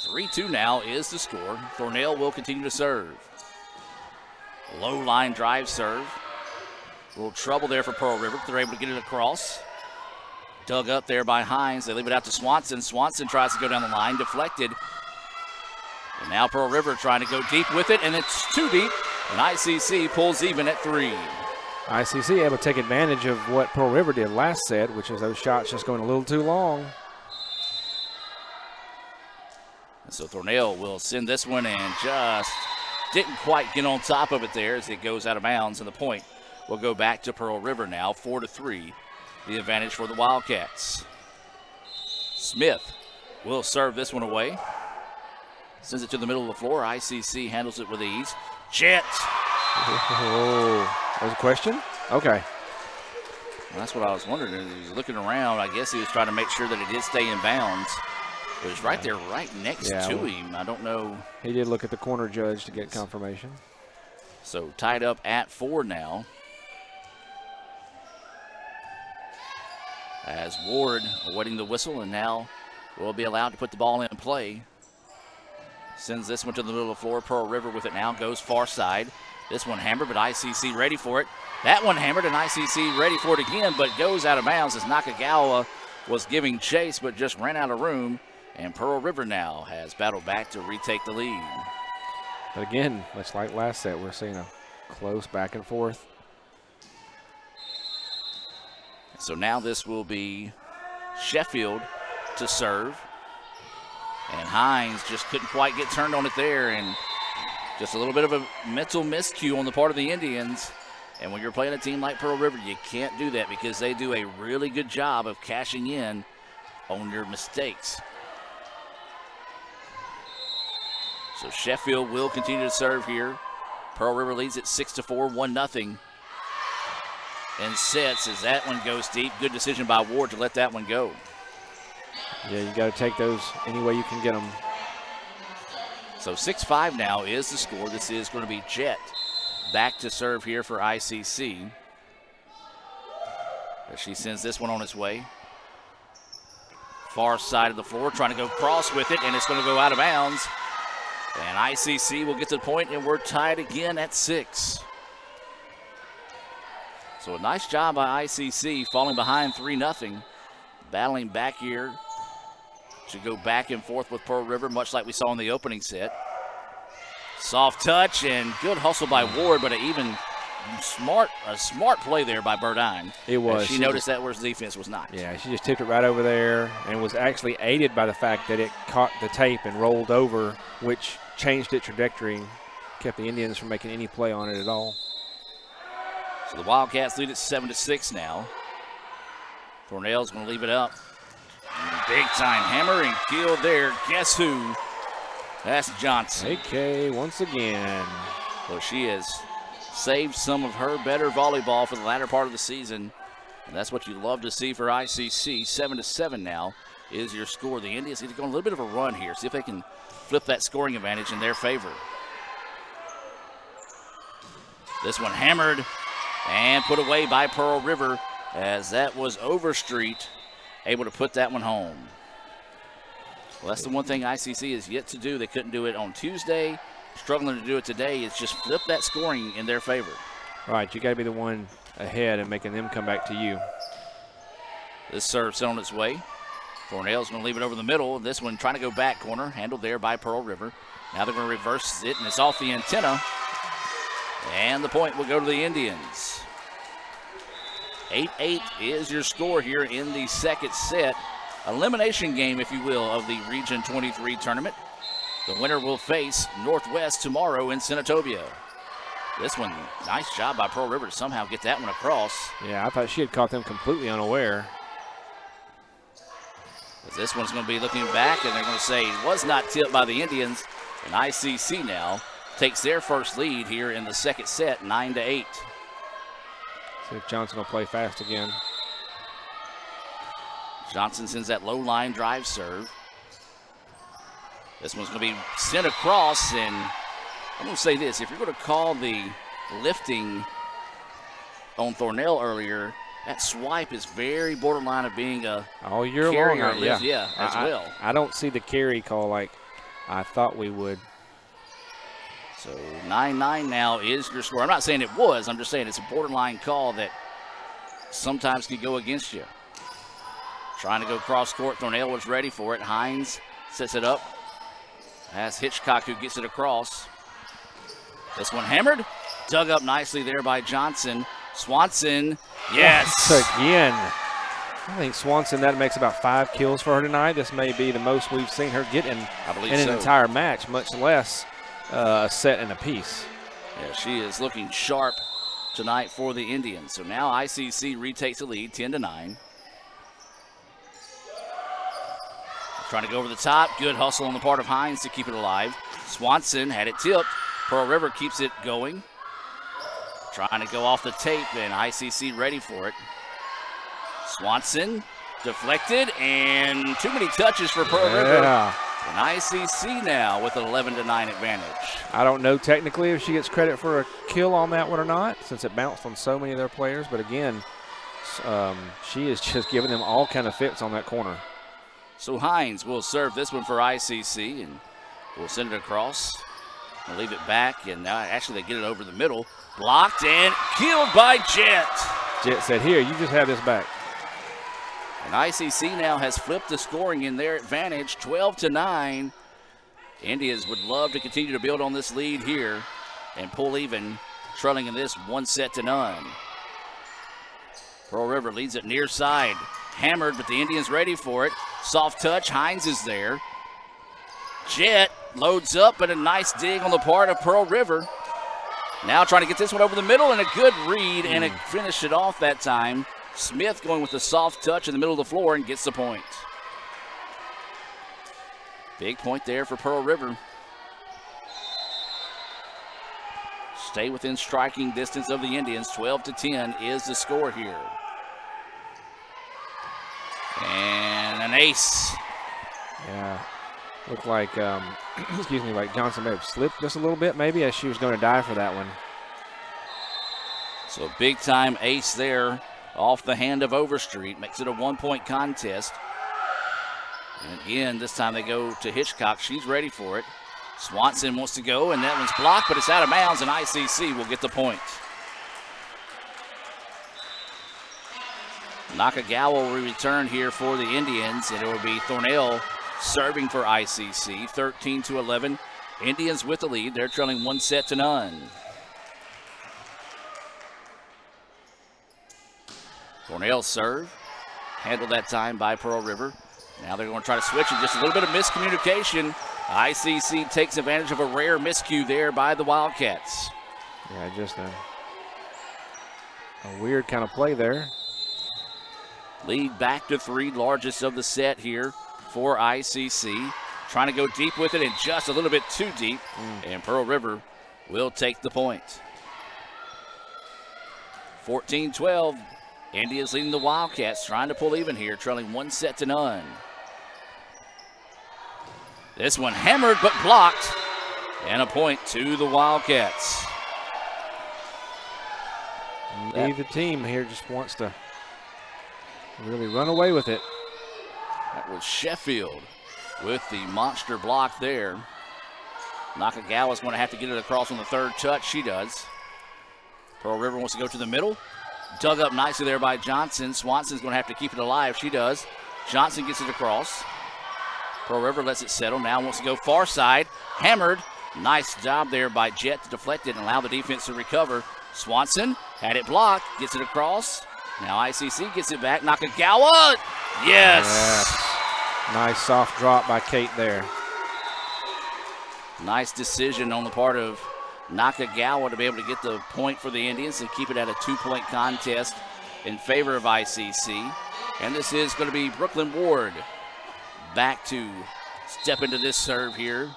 3-2 now is the score. Thornell will continue to serve. Low line drive serve. A little trouble there for Pearl River, but they're able to get it across. Dug up there by Hines. They leave it out to Swanson. Swanson tries to go down the line, deflected. And now Pearl River trying to go deep with it, and it's too deep. And ICC pulls even at 3. ICC able to take advantage of what Pearl River did last set, which is those shots just going a little too long. And so Thornell will send this one and just didn't quite get on top of it there as it goes out of bounds, and the point will go back to Pearl River now, 4-3. The advantage for the Wildcats. Smith will serve this one away. Sends it to the middle of the floor. ICC handles it with ease. Jet. Oh, that was a question? Okay. Well, that's what I was wondering. He was looking around. I guess he was trying to make sure that it did stay in bounds. It was right there, right next to him. I don't know. He did look at the corner judge to get confirmation. So tied up at 4 now. As Ward awaiting the whistle, and now will be allowed to put the ball in play. Sends this one to the middle of the floor. Pearl River with it now, goes far side. This one hammered, but ICC ready for it. That one hammered, and ICC ready for it again, but goes out of bounds as Nakagawa was giving chase, but just ran out of room. And Pearl River now has battled back to retake the lead. But again, much like last set, we're seeing a close back and forth. So now this will be Sheffield to serve. And Hines just couldn't quite get turned on it there, and just a little bit of a mental miscue on the part of the Indians. And when you're playing a team like Pearl River, you can't do that because they do a really good job of cashing in on your mistakes. So Sheffield will continue to serve here. Pearl River leads it 6-4, 1-0. And sets as that one goes deep. Good decision by Ward to let that one go. Yeah, you got to take those any way you can get them. So 6-5 now is the score. This is going to be Jet back to serve here for ICC. As she sends this one on its way. Far side of the floor, trying to go cross with it, and it's going to go out of bounds. And ICC will get to the point, and we're tied again at 6. So a nice job by ICC, falling behind 3-0. Battling back here to go back and forth with Pearl River, much like we saw in the opening set. Soft touch and good hustle by Ward, but a smart play there by Burdine. It was. She noticed that where his defense was not. Yeah, she just tipped it right over there and was actually aided by the fact that it caught the tape and rolled over, which changed its trajectory and kept the Indians from making any play on it at all. So the Wildcats lead at 7-6 now. Thornell's going to leave it up. Big time hammer and kill there. Guess who? That's Johnson. AK once again. Well, she has saved some of her better volleyball for the latter part of the season. And that's what you love to see for ICC. 7-7 now is your score. The Indians need to go on a little bit of a run here. See if they can flip that scoring advantage in their favor. This one hammered and put away by Pearl River as that was Overstreet able to put that one home. Well, that's the one thing ICC has yet to do. They couldn't do it on Tuesday. Struggling to do it today is just flip that scoring in their favor. Right, you got to be the one ahead and making them come back to you. This serve's on its way. Thornell's going to leave it over the middle. This one trying to go back corner, handled there by Pearl River. Now they're going to reverse it, and it's off the antenna. And the point will go to the Indians. 8-8 is your score here in the second set. Elimination game, if you will, of the Region 23 tournament. The winner will face Northwest tomorrow in Senatobia. This one, nice job by Pearl River to somehow get that one across. Yeah, I thought she had caught them completely unaware. This one's going to be looking back, and they're going to say it was not tipped by the Indians. And ICC now takes their first lead here in the second set, 9-8. See if Johnson will play fast again. Johnson sends that low line drive serve. This one's going to be sent across, and I'm going to say this. If you're going to call the lifting on Thornell earlier, that swipe is very borderline of being a all year carry long. or lift, yeah, as well. I don't see the carry call like I thought we would. So 9-9 now is your score. I'm not saying it was. I'm just saying it's a borderline call that sometimes can go against you. Trying to go cross court. Thornell was ready for it. Hines sets it up. That's Hitchcock who gets it across. This one hammered. Dug up nicely there by Johnson. Swanson, yes. Again. I think Swanson, that makes about 5 kills for her tonight. This may be the most we've seen her get in an entire match, much less a set and a piece. Yeah, she is looking sharp tonight for the Indians. So now ICC retakes the lead, 10-9. Trying to go over the top. Good hustle on the part of Hines to keep it alive. Swanson had it tipped. Pearl River keeps it going. Trying to go off the tape, and ICC ready for it. Swanson deflected, and too many touches for Pearl River. And ICC now with an 11-9 advantage. I don't know technically if she gets credit for a kill on that one or not, since it bounced on so many of their players. But again, she is just giving them all kind of fits on that corner. So Hines will serve this one for ICC, and we'll send it across. We'll leave it back, and now actually they get it over the middle. Blocked and killed by Jet. Jet said, here, you just have this back. And ICC now has flipped the scoring in their advantage, 12-9. Indians would love to continue to build on this lead here and pull even, trailing in this 1-0. Pearl River leads it near side. Hammered, but the Indians ready for it. Soft touch, Hines is there. Jet loads up, but a nice dig on the part of Pearl River. Now trying to get this one over the middle, and a good read, and it finished it off that time. Smith going with the soft touch in the middle of the floor and gets the point. Big point there for Pearl River. Stay within striking distance of the Indians. 12-10 is the score here. And an ace. Yeah. Looked like, excuse me, like Johnson may have slipped just a little bit maybe as she was going to dive for that one. So big time ace there off the hand of Overstreet. Makes it a 1-point contest. And again, this time they go to Hitchcock. She's ready for it. Swanson wants to go, and that one's blocked, but it's out of bounds, and ICC will get the point. Nakagawa will return here for the Indians, and it will be Thornell serving for ICC, 13-11. Indians with the lead. They're trailing 1-0. Thornell serve. Handled that time by Pearl River. Now they're going to try to switch it. Just a little bit of miscommunication. ICC takes advantage of a rare miscue there by the Wildcats. Yeah, just a weird kind of play there. Lead back to 3, largest of the set here for ICC. Trying to go deep with it and just a little bit too deep. And Pearl River will take the point. 14-12. India's leading the Wildcats, trying to pull even here, trailing 1-0. This one hammered but blocked. And a point to the Wildcats. Neither team here just wants to really run away with it. That was Sheffield with the monster block there. Nakagawa's going to have to get it across on the third touch. She does. Pearl River wants to go to the middle. Dug up nicely there by Johnson. Swanson's going to have to keep it alive. She does. Johnson gets it across. Pearl River lets it settle. Now wants to go far side. Hammered. Nice job there by Jet to deflect it and allow the defense to recover. Swanson had it blocked. Gets it across. Now ICC gets it back. Nakagawa. Yes. Nice soft drop by Kate there. Nice decision on the part of Nakagawa to be able to get the point for the Indians and keep it at a 2-point contest in favor of ICC. And this is going to be Brooklyn Ward back to step into this serve here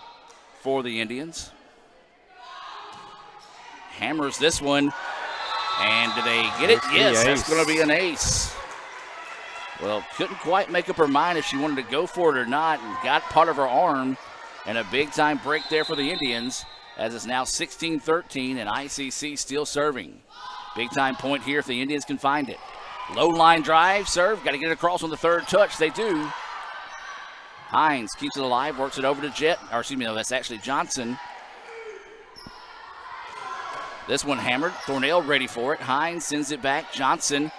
for the Indians. Hammers this one. And do they get it? Yes, that's going to be an ace. Well, couldn't quite make up her mind if she wanted to go for it or not, and got part of her arm. And a big-time break there for the Indians, as it's now 16-13, and ICC still serving. Big-time point here if the Indians can find it. Low line drive, serve, got to get it across on the third touch. They do. Hines keeps it alive, works it over to Jet, or excuse me, no, that's actually Johnson. This one hammered. Thornell ready for it. Hines sends it back. Johnson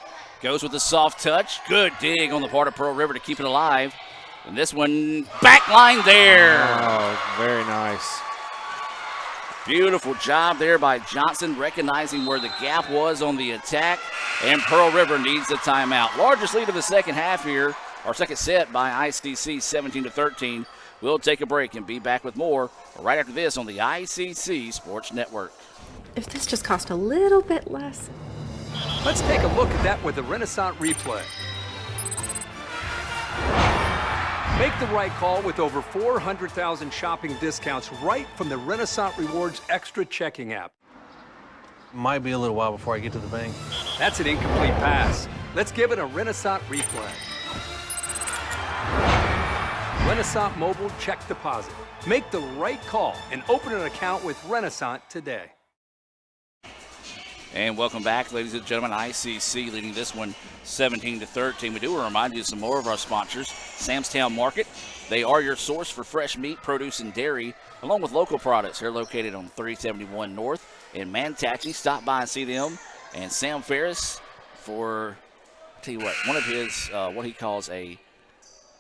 goes with a soft touch. Good dig on the part of Pearl River to keep it alive. And this one, back line there. Oh, very nice. Beautiful job there by Johnson, recognizing where the gap was on the attack. And Pearl River needs a timeout. Largest lead of the second half here, or second set by ICC, 17-13. We'll take a break and be back with more right after this on the ICC Sports Network. If this just cost a little bit less. Let's take a look at that with the Renaissance replay. Make the right call with over 400,000 shopping discounts right from the Renaissance Rewards Extra Checking app. Might be a little while before I get to the bank. That's an incomplete pass. Let's give it a Renaissance replay. Renaissance Mobile Check Deposit. Make the right call and open an account with Renaissance today. And welcome back, ladies and gentlemen. ICC leading this one 17-13. We do want to remind you of some more of our sponsors. Samstown Market. They are your source for fresh meat, produce, and dairy, along with local products. They're located on 371 North in Manatee. Stop by and see them. And Sam Ferris for, I'll tell you what, one of his, what he calls a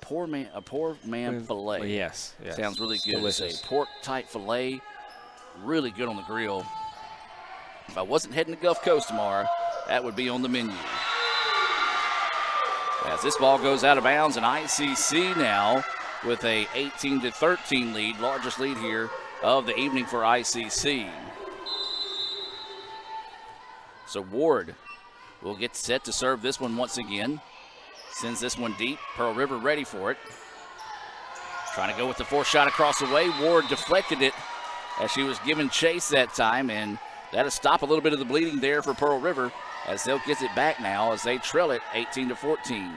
poor man filet. Yes. Sounds really good. Delicious. It's a pork-type filet. Really good on the grill. If I wasn't heading to Gulf Coast tomorrow, that would be on the menu. As this ball goes out of bounds, and ICC now with a 18-13 lead, largest lead here of the evening for ICC. So Ward will get set to serve this one once again. Sends this one deep. Pearl River ready for it. Trying to go with the fourth shot across the way. Ward deflected it as she was given chase that time, and that'll stop a little bit of the bleeding there for Pearl River as they'll get it back now as they trail it 18-14.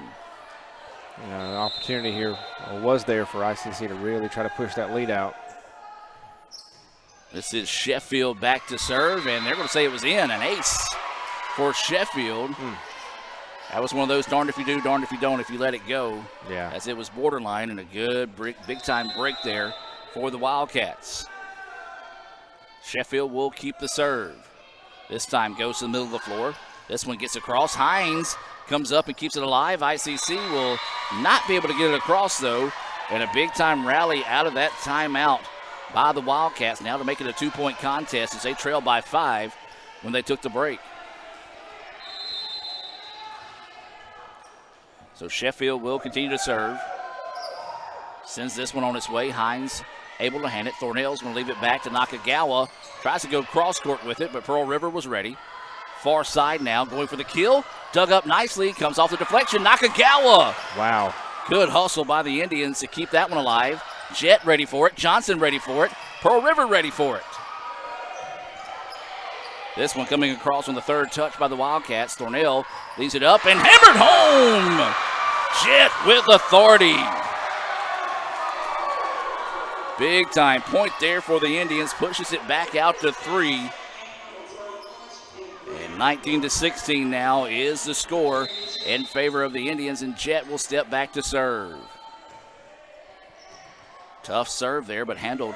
An opportunity here was there for ICC to really try to push that lead out. This is Sheffield back to serve, and they're going to say it was in, an ace for Sheffield. That was one of those darned if you do, darned if you don't if you let it go. Yeah. As it was borderline, and a good big-time break there for the Wildcats. Sheffield will keep the serve. This time goes to the middle of the floor. This one gets across. Hines comes up and keeps it alive. ICC will not be able to get it across, though. And a big-time rally out of that timeout by the Wildcats now to make it a 2-point contest as they trail by 5 when they took the break. So Sheffield will continue to serve. Sends this one on its way. Hines able to hand it. Thornell's going to leave it back to Nakagawa. Tries to go cross court with it, but Pearl River was ready. Far side now, going for the kill. Dug up nicely, comes off the deflection. Nakagawa. Wow. Good hustle by the Indians to keep that one alive. Jet ready for it. Johnson ready for it. Pearl River ready for it. This one coming across on the third touch by the Wildcats. Thornell leaves it up and hammered home. Jet with authority. Big time point there for the Indians. Pushes it back out to 3. And 19-16 now is the score in favor of the Indians, and Jet will step back to serve. Tough serve there, but handled.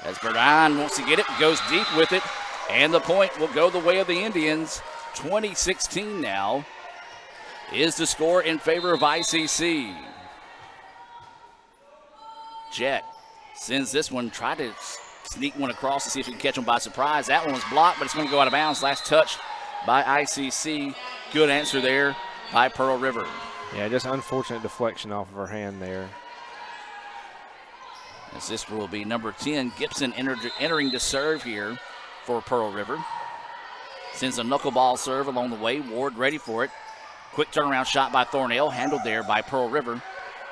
As Berdine wants to get it, goes deep with it, and the point will go the way of the Indians. 20-16 now is the score in favor of ICC. Jet sends this one, tried to sneak one across to see if he can catch him by surprise. That one was blocked, but it's going to go out of bounds. Last touch by ICC. Good answer there by Pearl River. Yeah, just unfortunate deflection off of her hand there. As this will be number 10, Gibson entering to serve here for Pearl River. Sends a knuckleball serve along the way. Ward ready for it. Quick turnaround shot by Thornell, handled there by Pearl River.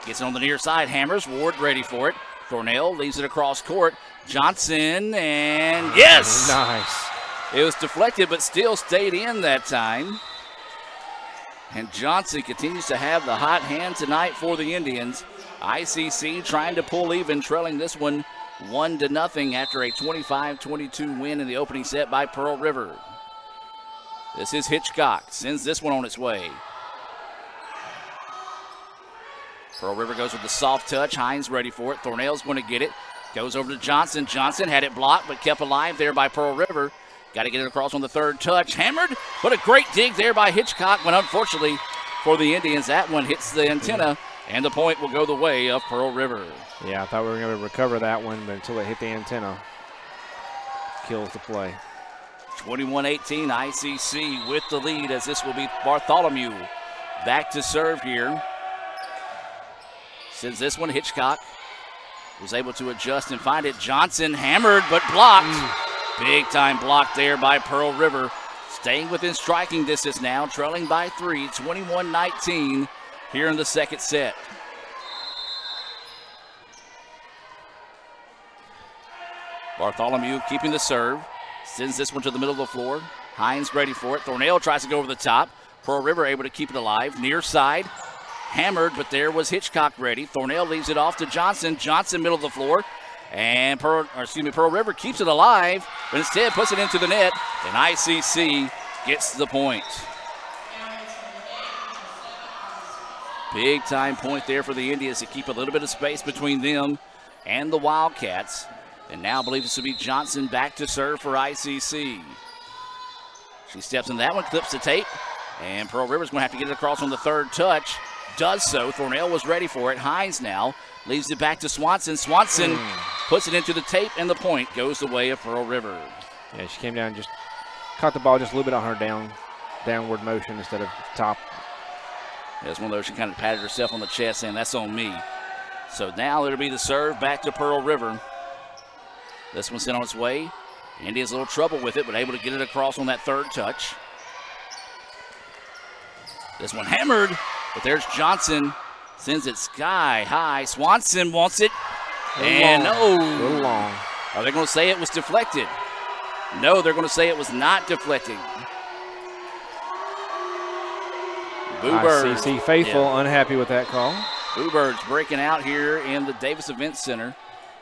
Gets it on the near side, hammers. Ward ready for it. Thornell leaves it across court. Johnson, and yes! Nice. It was deflected, but still stayed in that time. And Johnson continues to have the hot hand tonight for the Indians. ICC trying to pull even, trailing this one 1-0 after a 25-22 win in the opening set by Pearl River. This is Hitchcock, sends this one on its way. Pearl River goes with the soft touch. Hines ready for it. Thornell's going to get it. Goes over to Johnson. Johnson had it blocked, but kept alive there by Pearl River. Got to get it across on the third touch. Hammered, but a great dig there by Hitchcock. But unfortunately for the Indians, that one hits the antenna, and the point will go the way of Pearl River. Yeah, I thought we were going to recover that one, but until it hit the antenna, kills the play. 21-18, ICC with the lead, as this will be Bartholomew back to serve here. Sends this one, Hitchcock was able to adjust and find it. Johnson hammered but blocked. Big time block there by Pearl River. Staying within striking distance now, trailing by 3, 21-19 here in the second set. Bartholomew keeping the serve. Sends this one to the middle of the floor. Hines ready for it. Thornell tries to go over the top. Pearl River able to keep it alive. Near side. Hammered, but there was Hitchcock ready. Thornell leaves it off to Johnson. Johnson, middle of the floor. And Pearl River keeps it alive, but instead puts it into the net, and ICC gets the point. Big time point there for the Indians to keep a little bit of space between them and the Wildcats. And now I believe this will be Johnson back to serve for ICC. She steps in that one, clips the tape, and Pearl River's going to have to get it across on the third touch. Does so. Thornell was ready for it. Hines now leaves it back to Swanson. Swanson puts it into the tape, and the point goes the way of Pearl River. Yeah, she came down, just caught the ball just a little bit on her downward motion instead of top. Yeah, it's one of those, she kind of patted herself on the chest saying, that's on me. So now it'll be the serve back to Pearl River. This one sent on its way. Indians a little trouble with it, but able to get it across on that third touch. This one hammered, but there's Johnson. Sends it sky high. Swanson wants it. And no. A little long. Are they going to say it was deflected? No, they're going to say it was not deflecting. Boo Birds. ICC faithful, unhappy with that call. Boo Birds breaking out here in the Davis Event Center.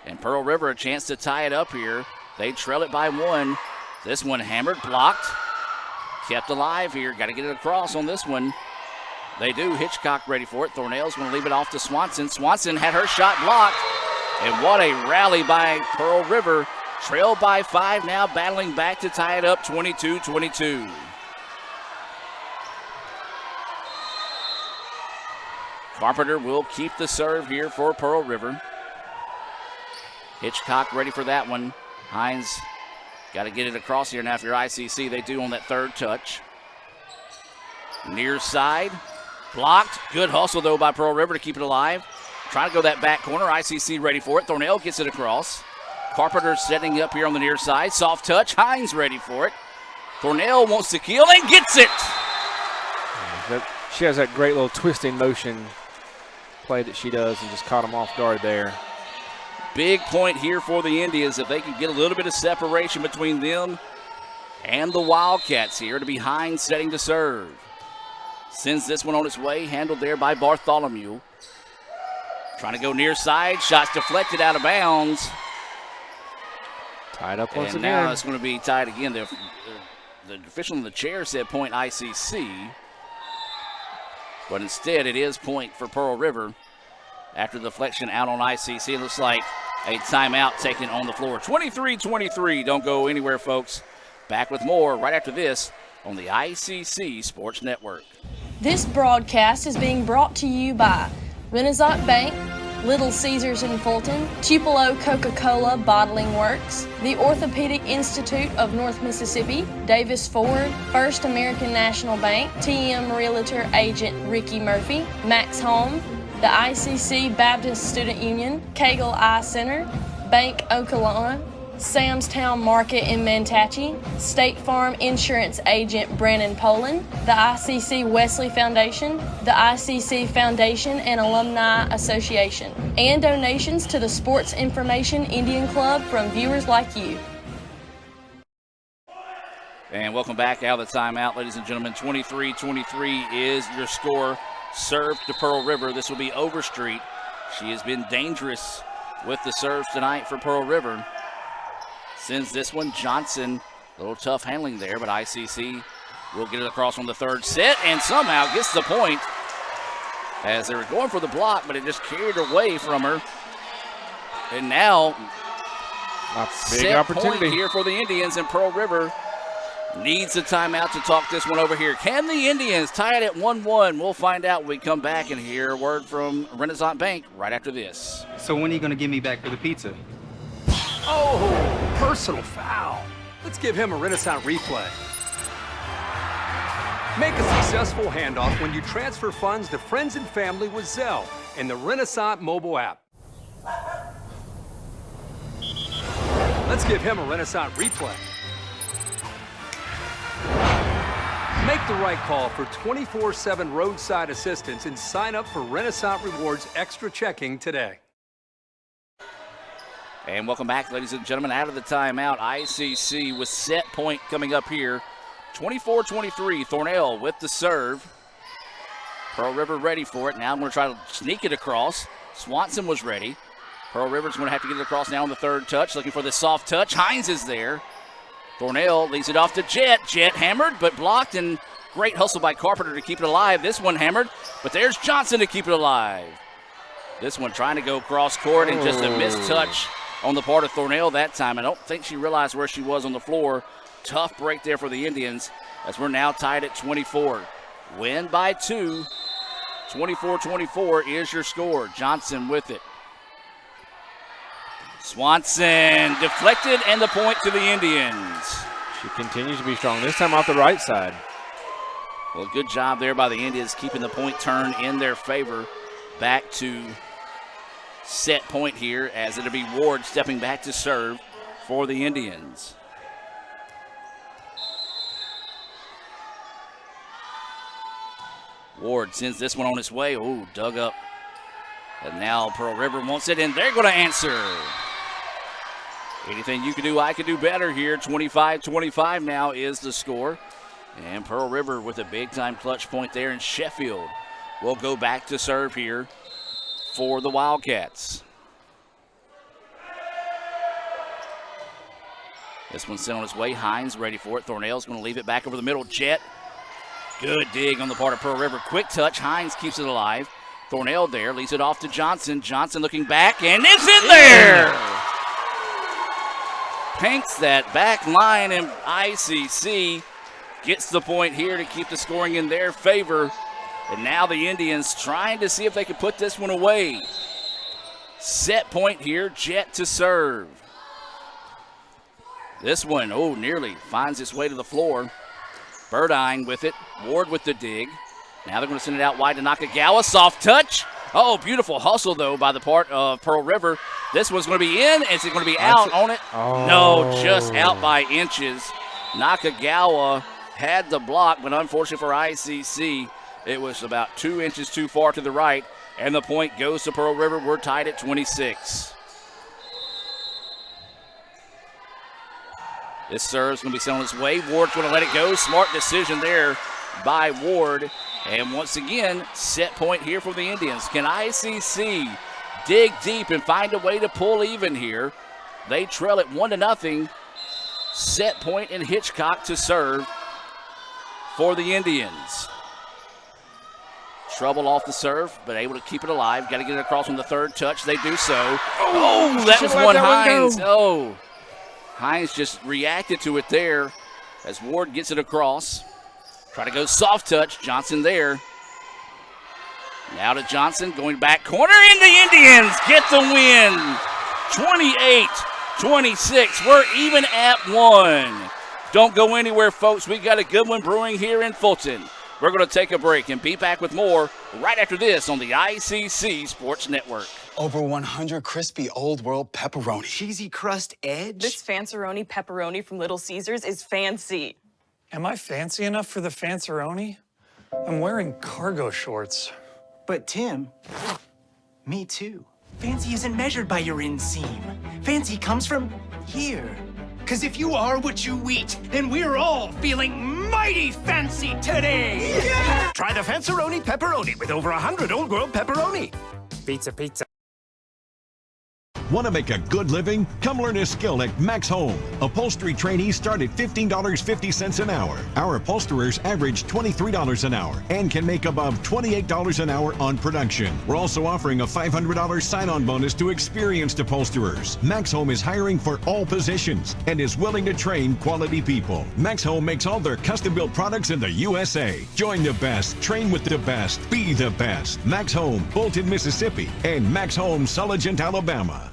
And Pearl River a chance to tie it up here. They trail it by 1. This one hammered, blocked. Kept alive here. Got to get it across on this one. They do. Hitchcock ready for it. Thornell's going to leave it off to Swanson. Swanson had her shot blocked. And what a rally by Pearl River. Trailed by 5 now, battling back to tie it up 22-22. Carpenter will keep the serve here for Pearl River. Hitchcock ready for that one. Hines got to get it across here now for your ICC. They do on that third touch. Near side. Blocked. Good hustle, though, by Pearl River to keep it alive. Trying to go that back corner. ICC ready for it. Thornell gets it across. Carpenter setting up here on the near side. Soft touch. Hines ready for it. Thornell wants to kill and gets it. She has that great little twisting motion play that she does and just caught him off guard there. Big point here for the Indians. If they can get a little bit of separation between them and the Wildcats here to be Hines setting to serve. Sends this one on its way, handled there by Bartholomew. Trying to go near side, shots deflected out of bounds. Tied up once again. And now it's going to be tied again. The official in the chair said point ICC, but instead it is point for Pearl River after the deflection out on ICC. It looks like a timeout taken on the floor. 23-23. Don't go anywhere, folks. Back with more right after this on the ICC Sports Network. This broadcast is being brought to you by Renaissance Bank, Little Caesars in Fulton, Tupelo Coca-Cola Bottling Works, the Orthopedic Institute of North Mississippi, Davis Ford, First American National Bank, TM Realtor Agent Ricky Murphy, Max Home, the ICC Baptist Student Union, Cagle Eye Center, Bank Okolona, Sam's Town Market in Mantachie, State Farm Insurance Agent Brandon Poland, the ICC Wesley Foundation, the ICC Foundation and Alumni Association, and donations to the Sports Information Indian Club from viewers like you. And welcome back out of the timeout, ladies and gentlemen. 23-23 is your score. Serve to Pearl River. This will be Overstreet. She has been dangerous with the serves tonight for Pearl River. Sends this one, Johnson, a little tough handling there, but ICC will get it across on the third set and somehow gets the point as they were going for the block, but it just carried away from her. And now, a big set opportunity point here for the Indians, and Pearl River needs a timeout to talk this one over here. Can the Indians tie it at 1-1? We'll find out when we come back and hear a word from Renaissance Bank right after this. So when are you going to give me back for the pizza? Oh, personal foul. Let's give him a Renaissance replay. Make a successful handoff when you transfer funds to friends and family with Zelle and the Renaissance mobile app. Let's give him a Renaissance replay. Make the right call for 24/7 roadside assistance and sign up for Renaissance Rewards Extra Checking today. And welcome back, ladies and gentlemen, out of the timeout. ICC with set point coming up here. 24-23, Thornell with the serve. Pearl River ready for it. Now I'm going to try to sneak it across. Swanson was ready. Pearl River's going to have to get it across now on the third touch, looking for the soft touch. Hines is there. Thornell leads it off to Jet. Jet hammered, but blocked, and great hustle by Carpenter to keep it alive. This one hammered, but there's Johnson to keep it alive. This one trying to go cross court and just a missed touch on the part of Thornell that time. I don't think she realized where she was on the floor. Tough break there for the Indians as we're now tied at 24. Win by 2. 24-24 is your score. Johnson with it. Swanson deflected and the point to the Indians. She continues to be strong, this time off the right side. Well, good job there by the Indians keeping the point turn in their favor. Back to set point here as it'll be Ward stepping back to serve for the Indians. Ward sends this one on its way. Ooh, dug up. And now Pearl River wants it, and they're going to answer. Anything you can do, I can do better here. 25-25 now is the score. And Pearl River with a big-time clutch point there, and Sheffield will go back to serve here for the Wildcats. This one's sent on its way. Hines ready for it. Thornell's going to leave it back over the middle. Jet. Good dig on the part of Pearl River. Quick touch. Hines keeps it alive. Thornell there. Leads it off to Johnson. Johnson looking back, and it's in there! Panks that back line, and ICC gets the point here to keep the scoring in their favor. And now the Indians trying to see if they can put this one away. Set point here, Jet to serve. This one, oh, nearly finds its way to the floor. Burdine with it, Ward with the dig. Now they're going to send it out wide to Nakagawa. Soft touch. Oh, beautiful hustle, though, by the part of Pearl River. This one's going to be in. Is it going to be out on it? Oh. No, just out by inches. Nakagawa had the block, but unfortunately for ICC, it was about 2 inches too far to the right, and the point goes to Pearl River. We're tied at 26. This serve's going to be sent on its way. Ward's going to let it go. Smart decision there by Ward. And once again, set point here for the Indians. Can ICC dig deep and find a way to pull even here? They trail it 1-0. Set point in Hitchcock to serve for the Indians. Trouble off the serve, but able to keep it alive. Got to get it across on the third touch. They do so. Oh, that was one Hines. Oh, Hines just reacted to it there as Ward gets it across. Try to go soft touch. Johnson there. Now to Johnson, going back corner, and the Indians get the win. 28-26. We're even at 1. Don't go anywhere, folks. We got a good one brewing here in Fulton. We're going to take a break and be back with more right after this on the ICC Sports Network. Over 100 crispy Old World pepperoni. Cheesy crust edge. This Fanceroni pepperoni from Little Caesars is fancy. Am I fancy enough for the Fanceroni? I'm wearing cargo shorts. But Tim, me too. Fancy isn't measured by your inseam. Fancy comes from here. 'Cause if you are what you eat, then we're all feeling mighty fancy today. Yeah! Try the Fanceroni pepperoni with over 100 Old World pepperoni. Pizza, pizza. Want to make a good living? Come learn a skill at Max Home. Upholstery trainees start at $15.50 an hour. Our upholsterers average $23 an hour and can make above $28 an hour on production. We're also offering a $500 sign-on bonus to experienced upholsterers. Max Home is hiring for all positions and is willing to train quality people. Max Home makes all their custom-built products in the USA. Join the best, train with the best, be the best. Max Home, Bolton, Mississippi, and Max Home, Sulligent, Alabama.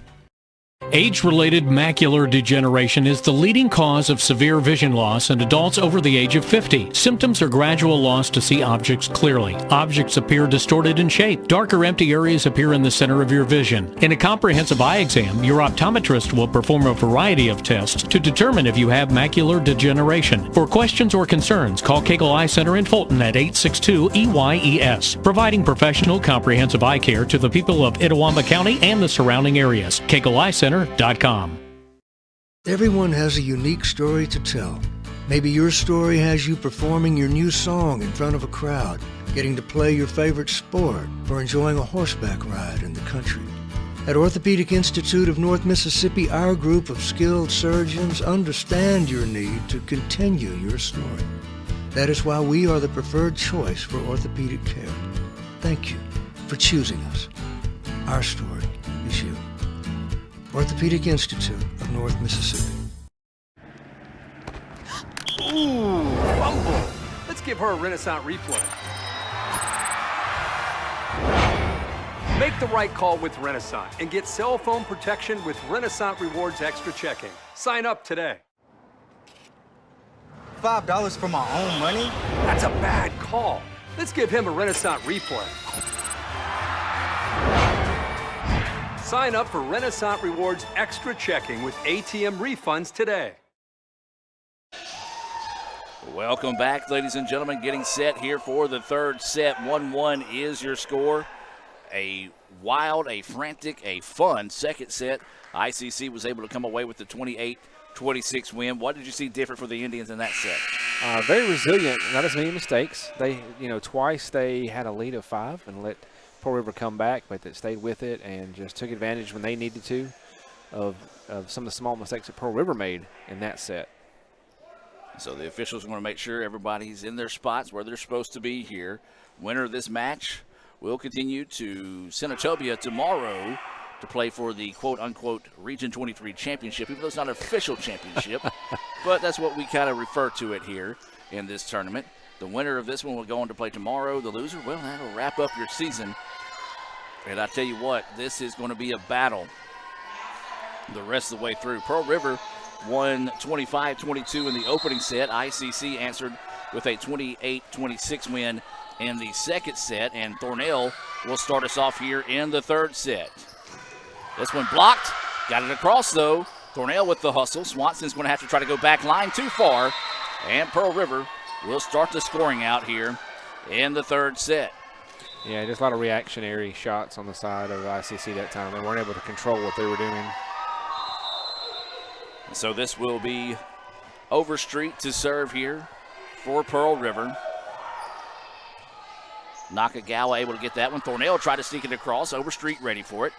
Age-related macular degeneration is the leading cause of severe vision loss in adults over the age of 50. Symptoms are gradual loss to see objects clearly. Objects appear distorted in shape. Darker empty areas appear in the center of your vision. In a comprehensive eye exam, your optometrist will perform a variety of tests to determine if you have macular degeneration. For questions or concerns, call Cagle Eye Center in Fulton at 862-EYES, providing professional comprehensive eye care to the people of Itawamba County and the surrounding areas. Cagle Eye Center. Everyone has a unique story to tell. Maybe your story has you performing your new song in front of a crowd, getting to play your favorite sport, or enjoying a horseback ride in the country. At Orthopedic Institute of North Mississippi, our group of skilled surgeons understand your need to continue your story. That is why we are the preferred choice for orthopedic care. Thank you for choosing us. Our story is you. Orthopedic Institute of North Mississippi. Ooh, fumble. Let's give her a Renaissance replay. Make the right call with Renaissance and get cell phone protection with Renaissance Rewards Extra Checking. Sign up today. $5 for my own money? That's a bad call. Let's give him a Renaissance replay. Sign up for Renaissance Rewards Extra Checking with ATM refunds today. Welcome back, ladies and gentlemen. Getting set here for the third set. 1-1 is your score. A wild, a frantic, a fun second set. ICC was able to come away with the 28-26 win. What did you see different for the Indians in that set? Very resilient, not as many mistakes. They, twice they had a lead of 5 and let Pearl River come back, but they stayed with it and just took advantage when they needed to of some of the small mistakes that Pearl River made in that set. So the officials want to make sure everybody's in their spots where they're supposed to be here. Winner of this match will continue to Senatobia tomorrow to play for the quote-unquote Region 23 championship, even though it's not an official championship, but that's what we kind of refer to it here in this tournament. The winner of this one will go on to play tomorrow. The loser, well, that'll wrap up your season. And I tell you what, this is going to be a battle the rest of the way through. Pearl River won 25-22 in the opening set. ICC answered with a 28-26 win in the second set. And Thornell will start us off here in the third set. This one blocked. Got it across, though. Thornell with the hustle. Swanson's going to have to try to go back line too far. And Pearl River will start the scoring out here in the third set. Yeah, just a lot of reactionary shots on the side of ICC that time. They weren't able to control what they were doing. So this will be Overstreet to serve here for Pearl River. Nakagawa able to get that one. Thornell tried to sneak it across. Overstreet ready for it.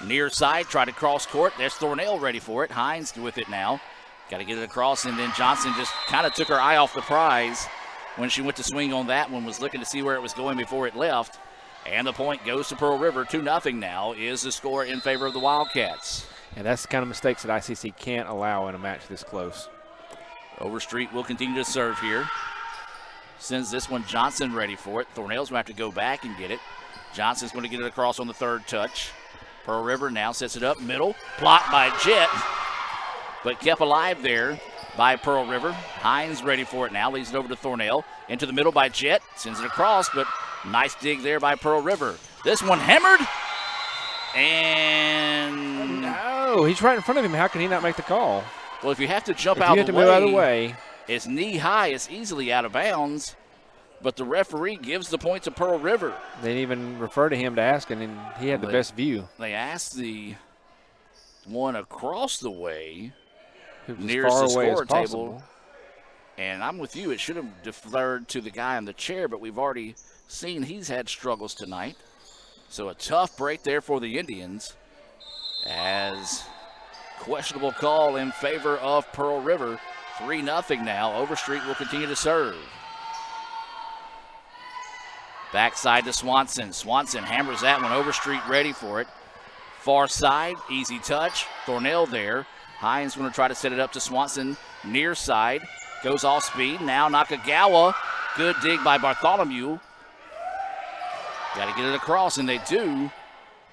Near side, tried to cross court. There's Thornell ready for it. Hines with it now. Got to get it across, and then Johnson just kind of took her eye off the prize when she went to swing on that one, was looking to see where it was going before it left. And the point goes to Pearl River. 2-0 now is the score in favor of the Wildcats. And that's the kind of mistakes that ICC can't allow in a match this close. Overstreet will continue to serve here. Sends this one Johnson ready for it. Thornell's going to have to go back and get it. Johnson's going to get it across on the third touch. Pearl River now sets it up middle. Blocked by Jet, but kept alive there by Pearl River. Hines ready for it now. Leads it over to Thornell. Into the middle by Jet. Sends it across, but nice dig there by Pearl River. This one hammered. And no, he's right in front of him. How can he not make the call? Well, if you have to jump if out you of the have to way, move out of the way, it's knee high. It's easily out of bounds. But the referee gives the point to Pearl River. They didn't even refer to him to ask, and he had the best view. They asked the one across the way, as nearest far the away as score table. possible. And I'm with you. It should have deferred to the guy in the chair, but we've already seen he's had struggles tonight. So a tough break there for the Indians, as questionable call in favor of Pearl River. 3-0 now. Overstreet will continue to serve. Backside to Swanson. Swanson hammers that one. Overstreet ready for it. Far side, easy touch. Thornell there. Hines going to try to set it up to Swanson. Near side, goes off speed. Now Nakagawa. Good dig by Bartholomew. Got to get it across, and they do.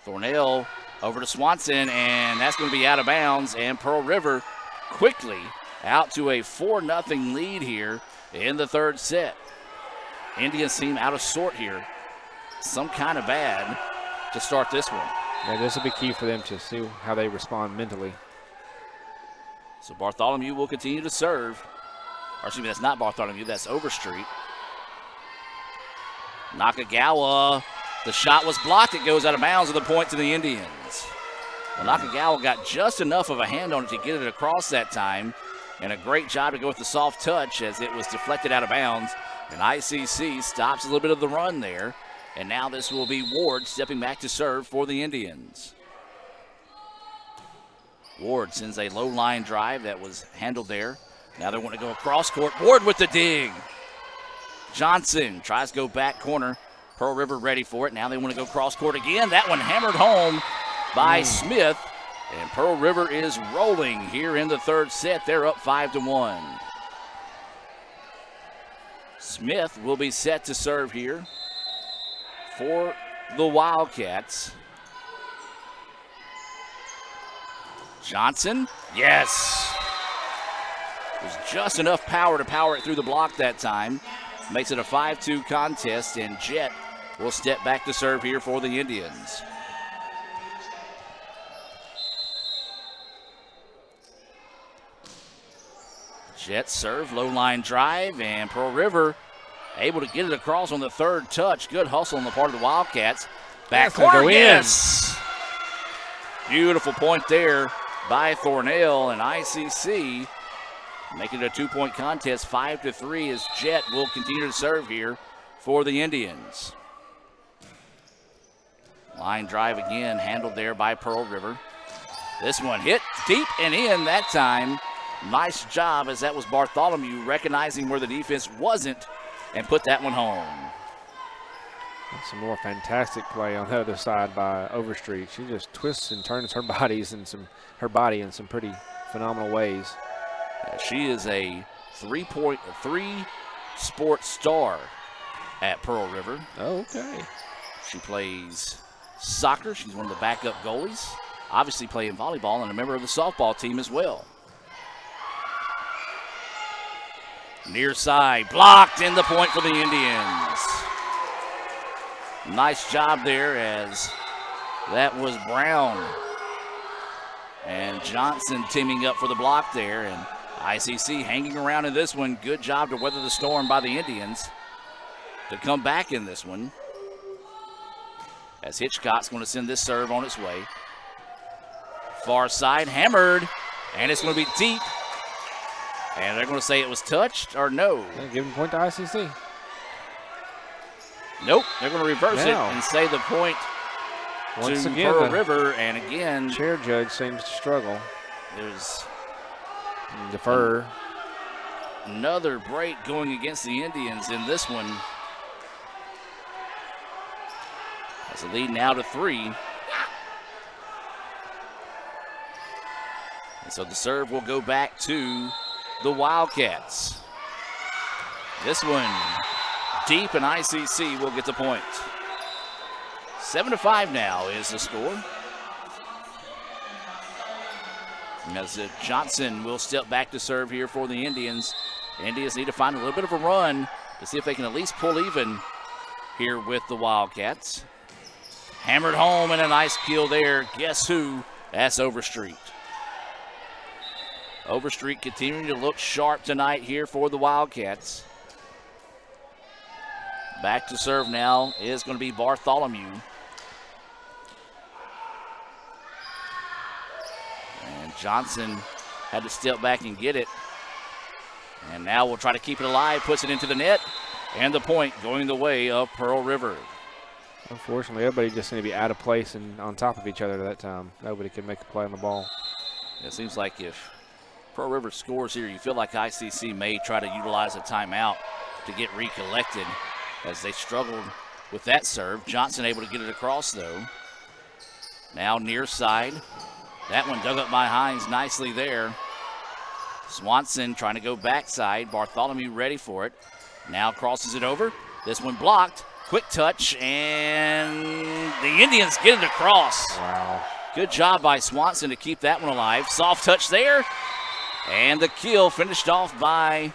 Thornell over to Swanson, and that's going to be out of bounds. And Pearl River quickly out to a 4-0 lead here in the third set. Indians seem out of sort here. Some kind of bad to start this one. Yeah, this will be key for them to see how they respond mentally. So Bartholomew will continue to serve. Or excuse me, that's not Bartholomew, that's Overstreet. Nakagawa, the shot was blocked. It goes out of bounds with a point to the Indians. Well, Nakagawa got just enough of a hand on it to get it across that time. And a great job to go with the soft touch as it was deflected out of bounds. And ICC stops a little bit of the run there. And now this will be Ward stepping back to serve for the Indians. Ward sends a low line drive that was handled there. Now they want to go across court. Ward with the dig. Johnson tries to go back corner. Pearl River ready for it. Now they want to go cross court again. That one hammered home by Smith. And Pearl River is rolling here in the third set. They're up 5-1. Smith will be set to serve here for the Wildcats. Johnson, yes. There's just enough power to power it through the block that time. Makes it a 5-2 contest, and Jet will step back to serve here for the Indians. Jet serve, low line drive, and Pearl River able to get it across on the third touch. Good hustle on the part of the Wildcats. Back corner, yes. Beautiful point there by Thornell, and ICC making it a 2-point contest, 5-3, as Jet will continue to serve here for the Indians. Line drive again, handled there by Pearl River. This one hit deep and in that time. Nice job, as that was Bartholomew recognizing where the defense wasn't and put that one home. That's some more fantastic play on the other side by Overstreet. She just twists and turns her body in some pretty phenomenal ways. She is a 3-sport star at Pearl River. Oh, okay. She plays soccer. She's one of the backup goalies. Obviously playing volleyball and a member of the softball team as well. Near side, blocked, in the point for the Indians. Nice job there, as that was Brown. And Johnson teaming up for the block there, and ICC hanging around in this one. Good job to weather the storm by the Indians to come back in this one. As Hitchcock's going to send this serve on its way. Far side, hammered, and it's going to be deep. And they're going to say it was touched or no. Give him a point to ICC. Nope, they're going to reverse it and say the point once to again, Pearl River. And again, chair judge seems to struggle. There's defer. Another break going against the Indians in this one. That's a lead now to 3. And so the serve will go back to the Wildcats. This one deep, and ICC will get the point. 7-5 now is the score. As Johnson will step back to serve here for the Indians. Indians need to find a little bit of a run to see if they can at least pull even here with the Wildcats. Hammered home and a nice kill there. Guess who? That's Overstreet. Overstreet continuing to look sharp tonight here for the Wildcats. Back to serve now is going to be Bartholomew. And Johnson had to step back and get it. And now we'll try to keep it alive, puts it into the net, and the point going the way of Pearl River. Unfortunately, everybody just seemed to be out of place and on top of each other at that time. Nobody could make a play on the ball. It seems like if Pearl River scores here, you feel like ICC may try to utilize a timeout to get recollected as they struggled with that serve. Johnson able to get it across, though. Now near side. That one dug up by Hines nicely there. Swanson trying to go backside. Bartholomew ready for it. Now crosses it over. This one blocked. Quick touch, and the Indians get it across. Wow. Good job by Swanson to keep that one alive. Soft touch there. And the kill finished off by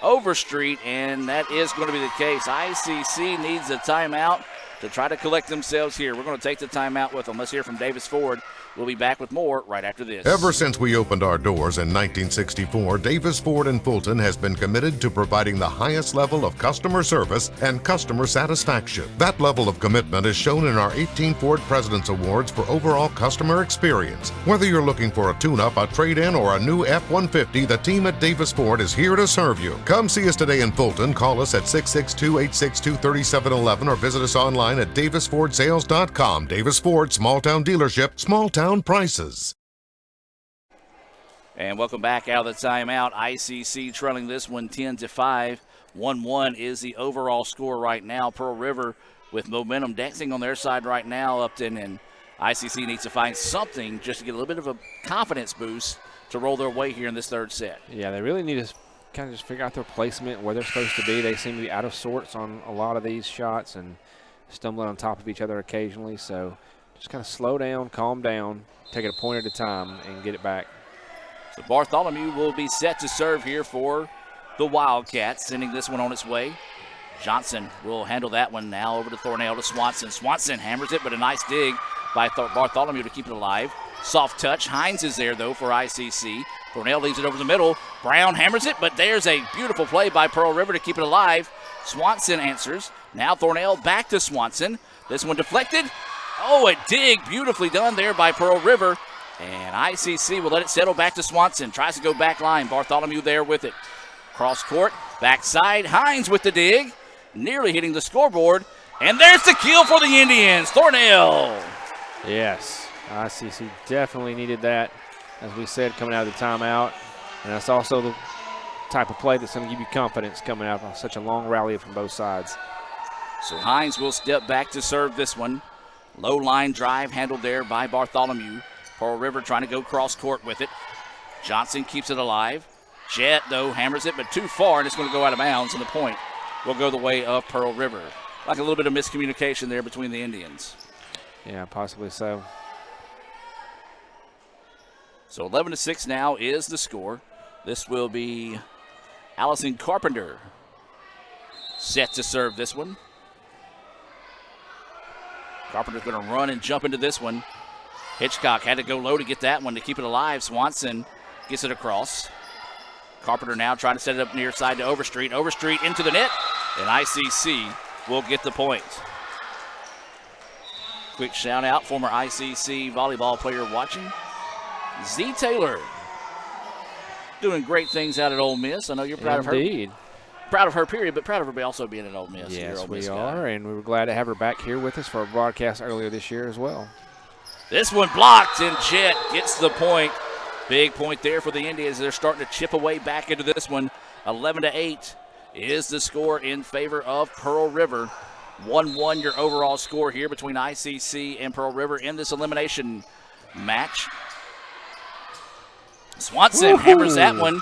Overstreet, and that is going to be the case. ICC needs a timeout to try to collect themselves here. We're going to take the timeout with them. Let's hear from Davis Ford. We'll be back with more right after this. Ever since we opened our doors in 1964, Davis Ford in Fulton has been committed to providing the highest level of customer service and customer satisfaction. That level of commitment is shown in our 18 Ford President's Awards for overall customer experience. Whether you're looking for a tune-up, a trade-in, or a new F-150, the team at Davis Ford is here to serve you. Come see us today in Fulton. Call us at 662-862-3711 or visit us online at davisfordsales.com. Davis Ford, small-town dealership, small-town prices. And welcome back out of the timeout. ICC trailing this one 10-5. 1-1 is the overall score right now. Pearl River with momentum dancing on their side right now. Upton and ICC needs to find something just to get a little bit of a confidence boost to roll their way here in this third set. Yeah, they really need to kind of just figure out their placement, where they're supposed to be. They seem to be out of sorts on a lot of these shots and stumbling on top of each other occasionally. So just kind of slow down, calm down, take it a point at a time, and get it back. So Bartholomew will be set to serve here for the Wildcats, sending this one on its way. Johnson will handle that one now over to Thornell to Swanson. Swanson hammers it, but a nice dig by Bartholomew to keep it alive. Soft touch. Hines is there, though, for ICC. Thornell leaves it over the middle. Brown hammers it, but there's a beautiful play by Pearl River to keep it alive. Swanson answers. Now Thornell back to Swanson. This one deflected. Oh, a dig beautifully done there by Pearl River. And ICC will let it settle back to Swanson. Tries to go back line. Bartholomew there with it. Cross court, backside. Hines with the dig. Nearly hitting the scoreboard. And there's the kill for the Indians. Thornell. Yes, ICC definitely needed that, as we said, coming out of the timeout. And that's also the type of play that's going to give you confidence coming out of such a long rally from both sides. So Hines will step back to serve this one. Low line drive handled there by Bartholomew. Pearl River trying to go cross court with it. Johnson keeps it alive. Jet, though, hammers it, but too far, and it's going to go out of bounds, and the point will go the way of Pearl River. Like a little bit of miscommunication there between the Indians. Yeah, possibly so. So 11-6 now is the score. This will be Allison Carpenter set to serve this one. Carpenter's going to run and jump into this one. Hitchcock had to go low to get that one to keep it alive. Swanson gets it across. Carpenter now trying to set it up near side to Overstreet. Overstreet into the net, and ICC will get the point. Quick shout out, former ICC volleyball player watching. Z Taylor doing great things out at Ole Miss. I know you're proud of her. Indeed. Proud of her, period, but proud of her also being at Ole Miss. Yes, we are, and we were glad to have her back here with us for a broadcast earlier this year as well. This one blocked, and Jet gets the point. Big point there for the Indians. They're starting to chip away back into this one. 11-8 is the score in favor of Pearl River. 1-1 your overall score here between ICC and Pearl River in this elimination match. Swanson hammers that one,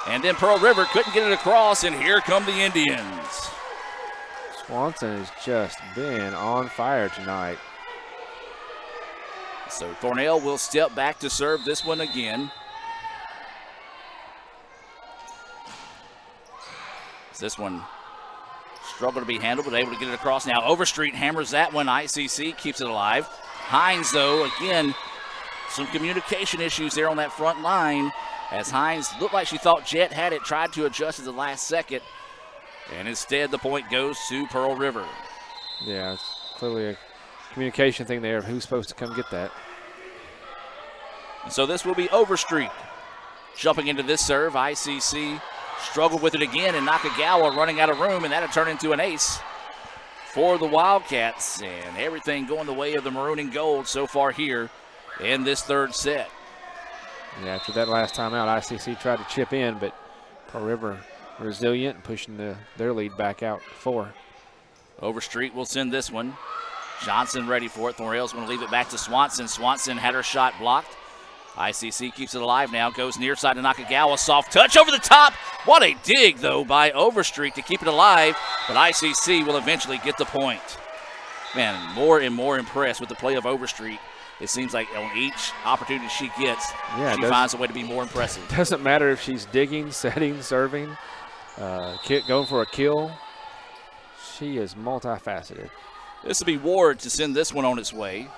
and then Pearl River couldn't get it across, and here come the Indians. Swanson has just been on fire tonight. So Thornell will step back to serve this one again. This one struggled to be handled, but able to get it across. Now Overstreet hammers that one. ICC keeps it alive. Hines, though, again, some communication issues there on that front line, as Hines looked like she thought Jet had it, tried to adjust at the last second, and instead the point goes to Pearl River. Yeah, it's clearly a communication thing there of who's supposed to come get that. And so this will be Overstreet jumping into this serve. ICC struggled with it again, and Nakagawa running out of room, and that'll turn into an ace for the Wildcats, and everything going the way of the maroon and gold so far here in this third set. Yeah, after that last time out, ICC tried to chip in, but Pearl River resilient and pushing their lead back out 4. Overstreet will send this one. Johnson ready for it. Thornell's going to leave it back to Swanson. Swanson had her shot blocked. ICC keeps it alive now. Goes near side to Nakagawa. Soft touch over the top. What a dig, though, by Overstreet to keep it alive. But ICC will eventually get the point. Man, more and more impressed with the play of Overstreet. It seems like on each opportunity she gets, she finds a way to be more impressive. Doesn't matter if she's digging, setting, serving, going for a kill. She is multifaceted. This will be Ward to send this one on its way.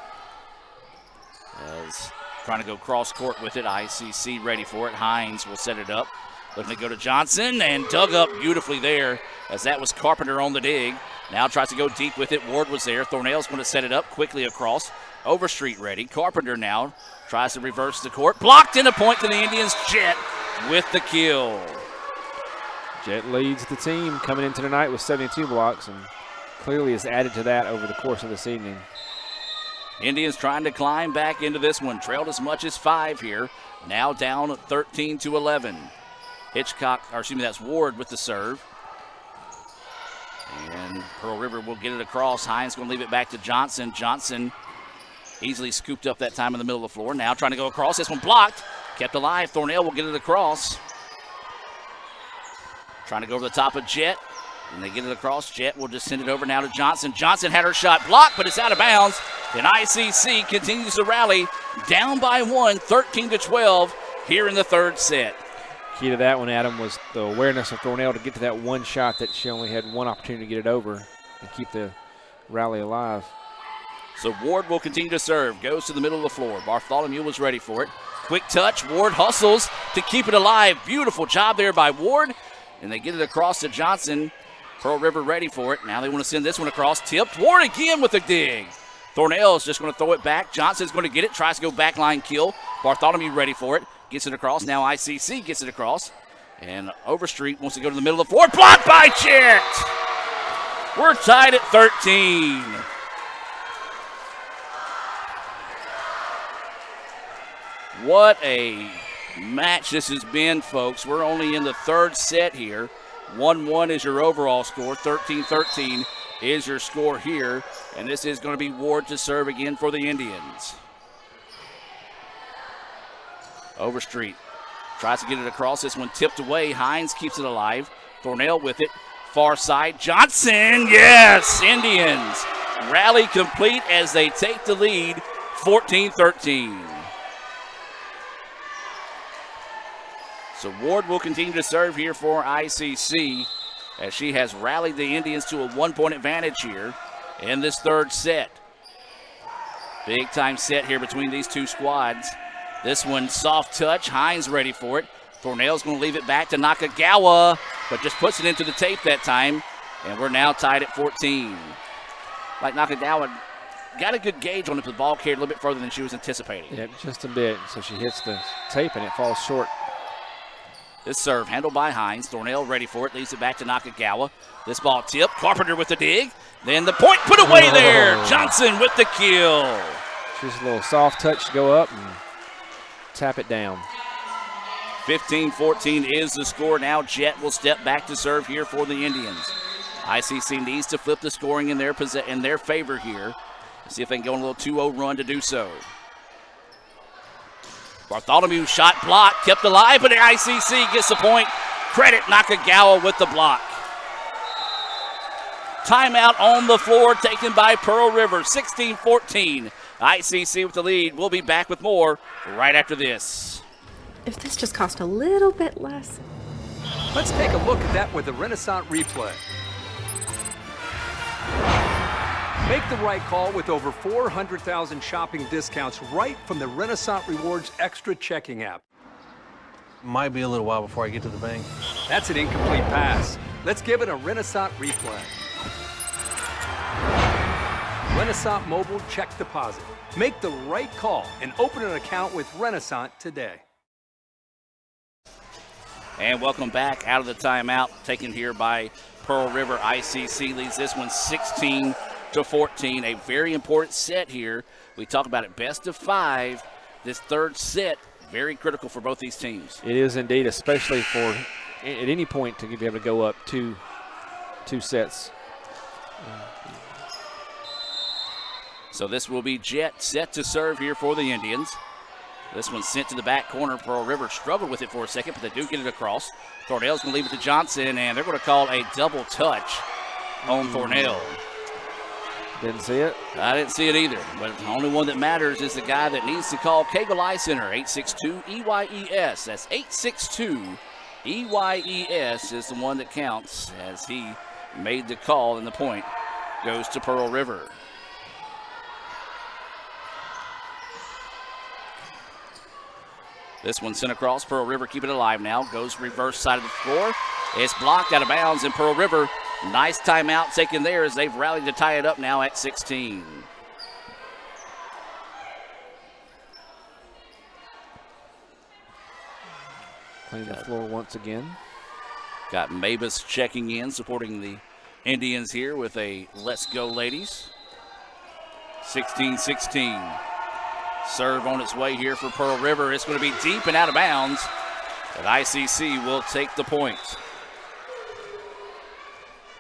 As trying to go cross court with it. ICC ready for it. Hines will set it up. Looking to go to Johnson, and dug up beautifully there, as that was Carpenter on the dig. Now tries to go deep with it. Ward was there. Thornell's going to set it up quickly across. Overstreet ready. Carpenter now tries to reverse the court. Blocked in a point to the Indians. Jet with the kill. Jet leads the team coming into tonight with 72 blocks, and clearly has added to that over the course of this evening. Indians trying to climb back into this one. Trailed as much as 5 here. Now down 13-11. That's Ward with the serve. And Pearl River will get it across. Hines going to leave it back to Johnson. Johnson easily scooped up that time in the middle of the floor. Now trying to go across. This one blocked. Kept alive. Thornell will get it across. Trying to go over the top of Jet. And they get it across. Jet will just send it over now to Johnson. Johnson had her shot blocked, but it's out of bounds. And ICC continues to rally. Down by 1, 13-12 here in the third set. Key to that one, Adam, was the awareness of Thornell to get to that one shot that she only had one opportunity to get it over and keep the rally alive. So Ward will continue to serve. Goes to the middle of the floor. Bartholomew was ready for it. Quick touch. Ward hustles to keep it alive. Beautiful job there by Ward. And they get it across to Johnson. Pearl River ready for it. Now they want to send this one across. Tipped. Ward again with a dig. Thornell's just going to throw it back. Johnson's going to get it. Tries to go backline kill. Bartholomew ready for it. Gets it across. Now ICC gets it across. And Overstreet wants to go to the middle of the floor. Blocked by Jet. We're tied at 13. What a match this has been, folks. We're only in the third set here. 1-1 is your overall score. 13-13 is your score here. And this is going to be Ward to serve again for the Indians. Overstreet tries to get it across. This one tipped away. Hines keeps it alive. Thornell with it. Far side. Johnson. Yes, Indians. Rally complete as they take the lead. 14-13. So Ward will continue to serve here for ICC as she has rallied the Indians to a 1-point advantage here in this third set. Big time set here between these two squads. This one soft touch. Hines ready for it. Thornell's going to leave it back to Nakagawa, but just puts it into the tape that time. And we're now tied at 14. Like Nakagawa got a good gauge on it, but the ball carried a little bit further than she was anticipating. Yeah, just a bit. So she hits the tape and it falls short. This serve handled by Hines. Thornell ready for it. Leaves it back to Nakagawa. This ball tipped. Carpenter with the dig. Then the point put away there. Johnson with the kill. Just a little soft touch to go up and tap it down. 15-14 is the score. Now Jet will step back to serve here for the Indians. ICC needs to flip the scoring in their favor here. See if they can go on a little 2-0 run to do so. Bartholomew shot blocked, kept alive, but the ICC gets the point. Credit Nakagawa with the block. Timeout on the floor taken by Pearl River, 16-14. ICC with the lead. We'll be back with more right after this. If this just cost a little bit less. Let's take a look at that with the Renaissance replay. Make the right call with over 400,000 shopping discounts right from the Renaissance Rewards Extra Checking app. Might be a little while before I get to the bank. That's an incomplete pass. Let's give it a Renaissance replay. Renaissance Mobile Check Deposit. Make the right call and open an account with Renaissance today. And welcome back out of the timeout taken here by Pearl River. ICC leads this one 16-14. A very important set here. We talk about it, best of 5. This third set, very critical for both these teams. It is indeed, especially for at any point to be able to go up two sets. So this will be Jet set to serve here for the Indians. This one's sent to the back corner. Pearl River struggled with it for a second, but they do get it across. Thornell's going to leave it to Johnson, and they're going to call a double touch on Thornell. Didn't see it? I didn't see it either, but the only one that matters is the guy that needs to call Cagle Eye Center, 862-EYES. That's 862-EYES is the one that counts as he made the call, and the point goes to Pearl River. This one sent across. Pearl River keep it alive now. Goes reverse side of the floor. It's blocked out of bounds, and Pearl River, nice timeout taken there as they've rallied to tie it up now at 16. Clean the floor once again. Got Mavis checking in, supporting the Indians here with a let's go, ladies. 16-16. Serve on its way here for Pearl River. It's going to be deep and out of bounds, but ICC will take the point.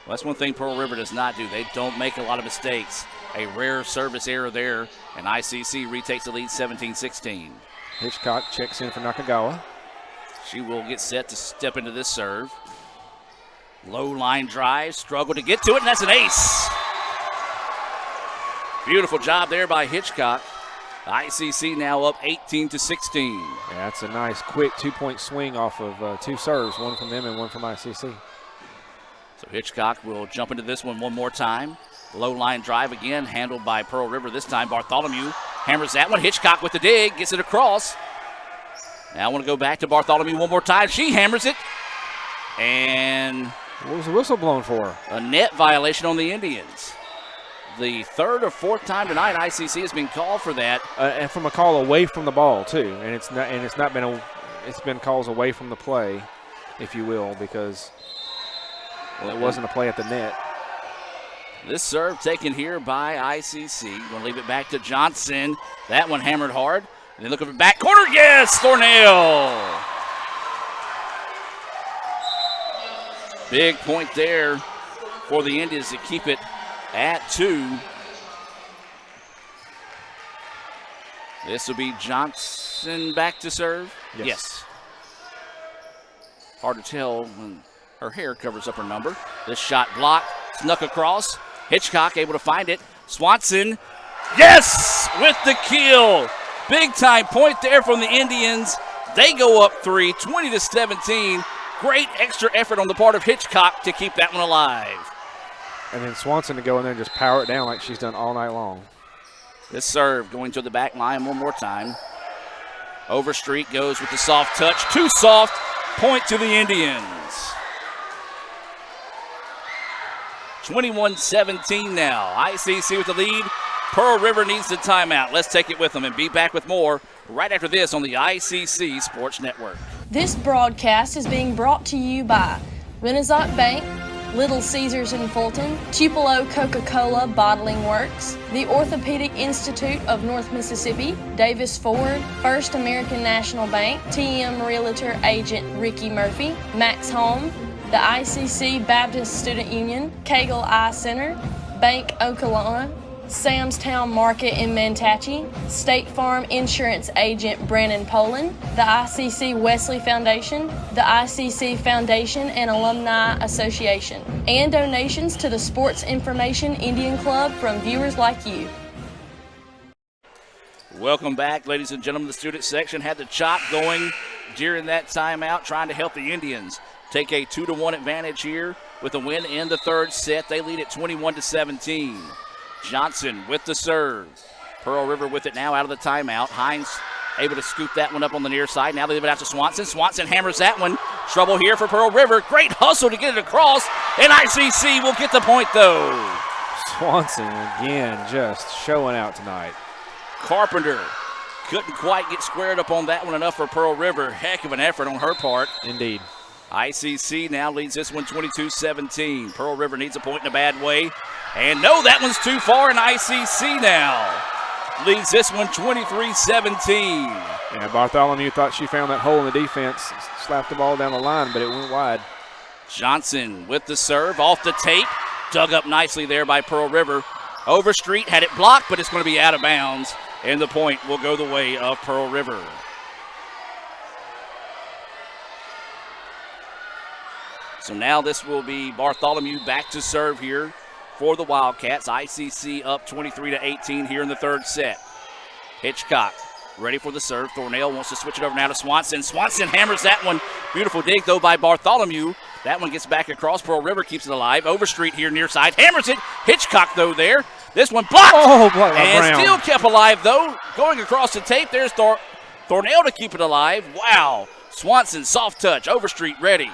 Well, that's one thing Pearl River does not do. They don't make a lot of mistakes. A rare service error there, and ICC retakes the lead 17-16. Hitchcock checks in for Nakagawa. She will get set to step into this serve. Low line drive, struggle to get to it, and that's an ace. Beautiful job there by Hitchcock. ICC now up 18-16. Yeah, that's a nice, quick 2-point swing off of 2 serves, one from them and one from ICC. So Hitchcock will jump into this one more time. Low line drive again, handled by Pearl River. This time Bartholomew hammers that one. Hitchcock with the dig, gets it across. Now I want to go back to Bartholomew one more time. She hammers it. And what was the whistle blown for? A net violation on the Indians. The third or fourth time tonight ICC has been called for that, and from a call away from the ball too. And it's been calls away from the play, if you will, because it wasn't a play at the net. This serve taken here by ICC. Going to leave it back to Johnson. That one hammered hard. And then look at the back corner. Yes, Thornell. Big point there for the Indians to keep it at 2. This will be Johnson back to serve. Yes. Hard to tell when her hair covers up her number. This shot blocked, snuck across. Hitchcock able to find it. Swanson, yes, with the kill. Big time point there from the Indians. They go up 3, 20-17. Great extra effort on the part of Hitchcock to keep that one alive. And then Swanson to go in there and just power it down like she's done all night long. This serve going to the back line one more time. Overstreet goes with the soft touch. Too soft. Point to the Indians. 21-17 now. ICC with the lead. Pearl River needs the timeout. Let's take it with them and be back with more right after this on the ICC Sports Network. This broadcast is being brought to you by Renaissance Bank, Little Caesars in Fulton, Tupelo Coca-Cola Bottling Works, the Orthopedic Institute of North Mississippi, Davis Ford, First American National Bank, TM Realtor Agent Ricky Murphy, Max Home, the ICC Baptist Student Union, Cagle Eye Center, Bank Okolona, Sam's Town Market in Mantachie, State Farm Insurance Agent Brandon Poland, the ICC Wesley Foundation, the ICC Foundation and Alumni Association, and donations to the Sports Information Indian Club from viewers like you. Welcome back, ladies and gentlemen. The student section had the chop going during that timeout, trying to help the Indians take a 2-1 advantage here with a win in the third set. They lead at 21-17. Johnson with the serve. Pearl River with it now out of the timeout. Hines able to scoop that one up on the near side. Now they leave it out to Swanson. Swanson hammers that one. Trouble here for Pearl River. Great hustle to get it across. And ICC will get the point, though. Swanson again just showing out tonight. Carpenter couldn't quite get squared up on that one enough for Pearl River. Heck of an effort on her part. Indeed. ICC now leads this one 22-17. Pearl River needs a point in a bad way. And no, that one's too far, and ICC now leads this one 23-17. Yeah, Bartholomew thought she found that hole in the defense, slapped the ball down the line, but it went wide. Johnson with the serve off the tape, dug up nicely there by Pearl River. Overstreet had it blocked, but it's going to be out of bounds, and the point will go the way of Pearl River. So now this will be Bartholomew back to serve here for the Wildcats. ICC up 23-18 here in the third set. Hitchcock ready for the serve. Thornell wants to switch it over now to Swanson. Swanson hammers that one. Beautiful dig, though, by Bartholomew. That one gets back across. Pearl River keeps it alive. Overstreet here near side. Hammers it. Hitchcock, though, there. This one blocked. Oh, blocked by and Brown. Still kept alive, though. Going across the tape, there's Thornell to keep it alive. Wow. Swanson, soft touch. Overstreet ready.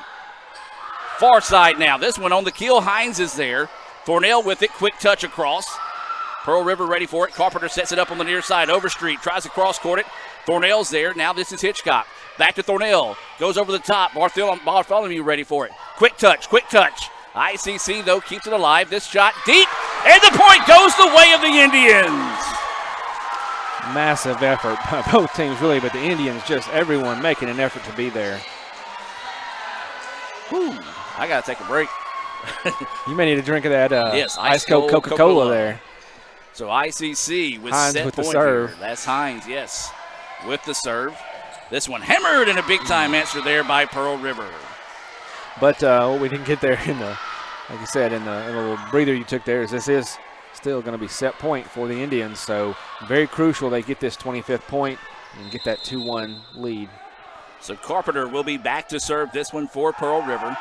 Far side now. This one on the keel. Hines is there. Thornell with it. Quick touch across. Pearl River ready for it. Carpenter sets it up on the near side. Overstreet tries to cross-court it. Thornell's there. Now this is Hitchcock. Back to Thornell. Goes over the top. Bartholomew ready for it. Quick touch. Quick touch. ICC, though, keeps it alive. This shot deep. And the point goes the way of the Indians. Massive effort by both teams, really, but the Indians, just everyone making an effort to be there. Whew. I got to take a break. You may need a drink of that yes, ice cold Coca-Cola there. So ICC with Hines set with the point serve. Here. That's Hines, yes, with the serve. This one hammered and a big-time answer there by Pearl River. But what we didn't get there in the, like you said, in the little breather you took there is this is still going to be set point for the Indians. So very crucial they get this 25th point and get that 2-1 lead. So Carpenter will be back to serve this one for Pearl River.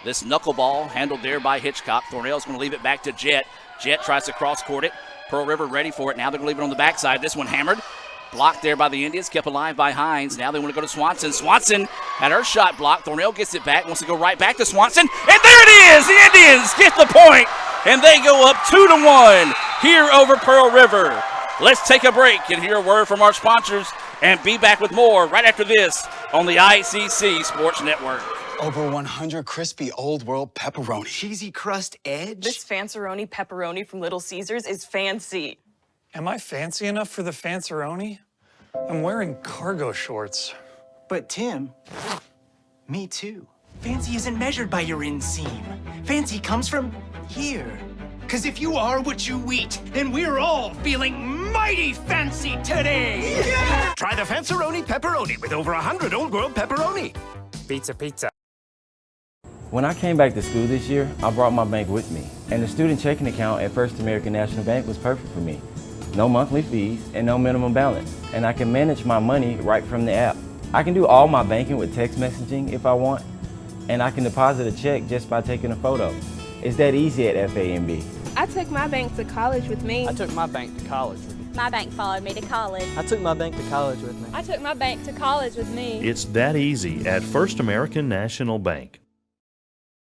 This knuckleball handled there by Hitchcock. Thornell's going to leave it back to Jet. Jet tries to cross-court it. Pearl River ready for it. Now they're going to leave it on the backside. This one hammered. Blocked there by the Indians. Kept alive by Hines. Now they want to go to Swanson. Swanson had her shot blocked. Thornell gets it back. Wants to go right back to Swanson. And there it is! The Indians get the point. And they go up 2-1 here over Pearl River. Let's take a break and hear a word from our sponsors and be back with more right after this on the ICC Sports Network. Over 100 crispy Old World pepperoni. Cheesy crust edge. This Fanceroni pepperoni from Little Caesars is fancy. Am I fancy enough for the Fanceroni? I'm wearing cargo shorts. But Tim, me too. Fancy isn't measured by your inseam. Fancy comes from here. Cause if you are what you eat, then we're all feeling mighty fancy today. Yeah! Try the Fanceroni pepperoni with over 100 Old World pepperoni. Pizza, pizza. When I came back to school this year, I brought my bank with me. And the student checking account at First American National Bank was perfect for me. No monthly fees and no minimum balance. And I can manage my money right from the app. I can do all my banking with text messaging if I want. And I can deposit a check just by taking a photo. It's that easy at FAMB. I took my bank to college with me. I took my bank to college with me. My bank followed me to college. I took my bank to college with me. I took my bank to college with me. It's that easy at First American National Bank.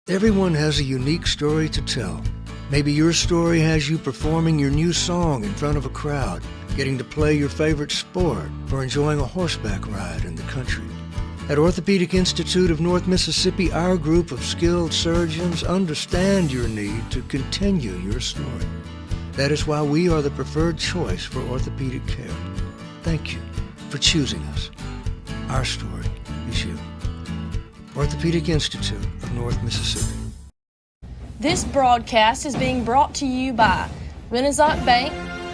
Everyone has a unique story to tell. Maybe your story has you performing your new song in front of a crowd, getting to play your favorite sport, or enjoying a horseback ride in the country. At Orthopedic Institute of North Mississippi, our group of skilled surgeons understand your need to continue your story. That is why we are the preferred choice for orthopedic care. Thank you for choosing us. Our story is you. Orthopedic Institute of North Mississippi. This broadcast is being brought to you by Renaissance Bank,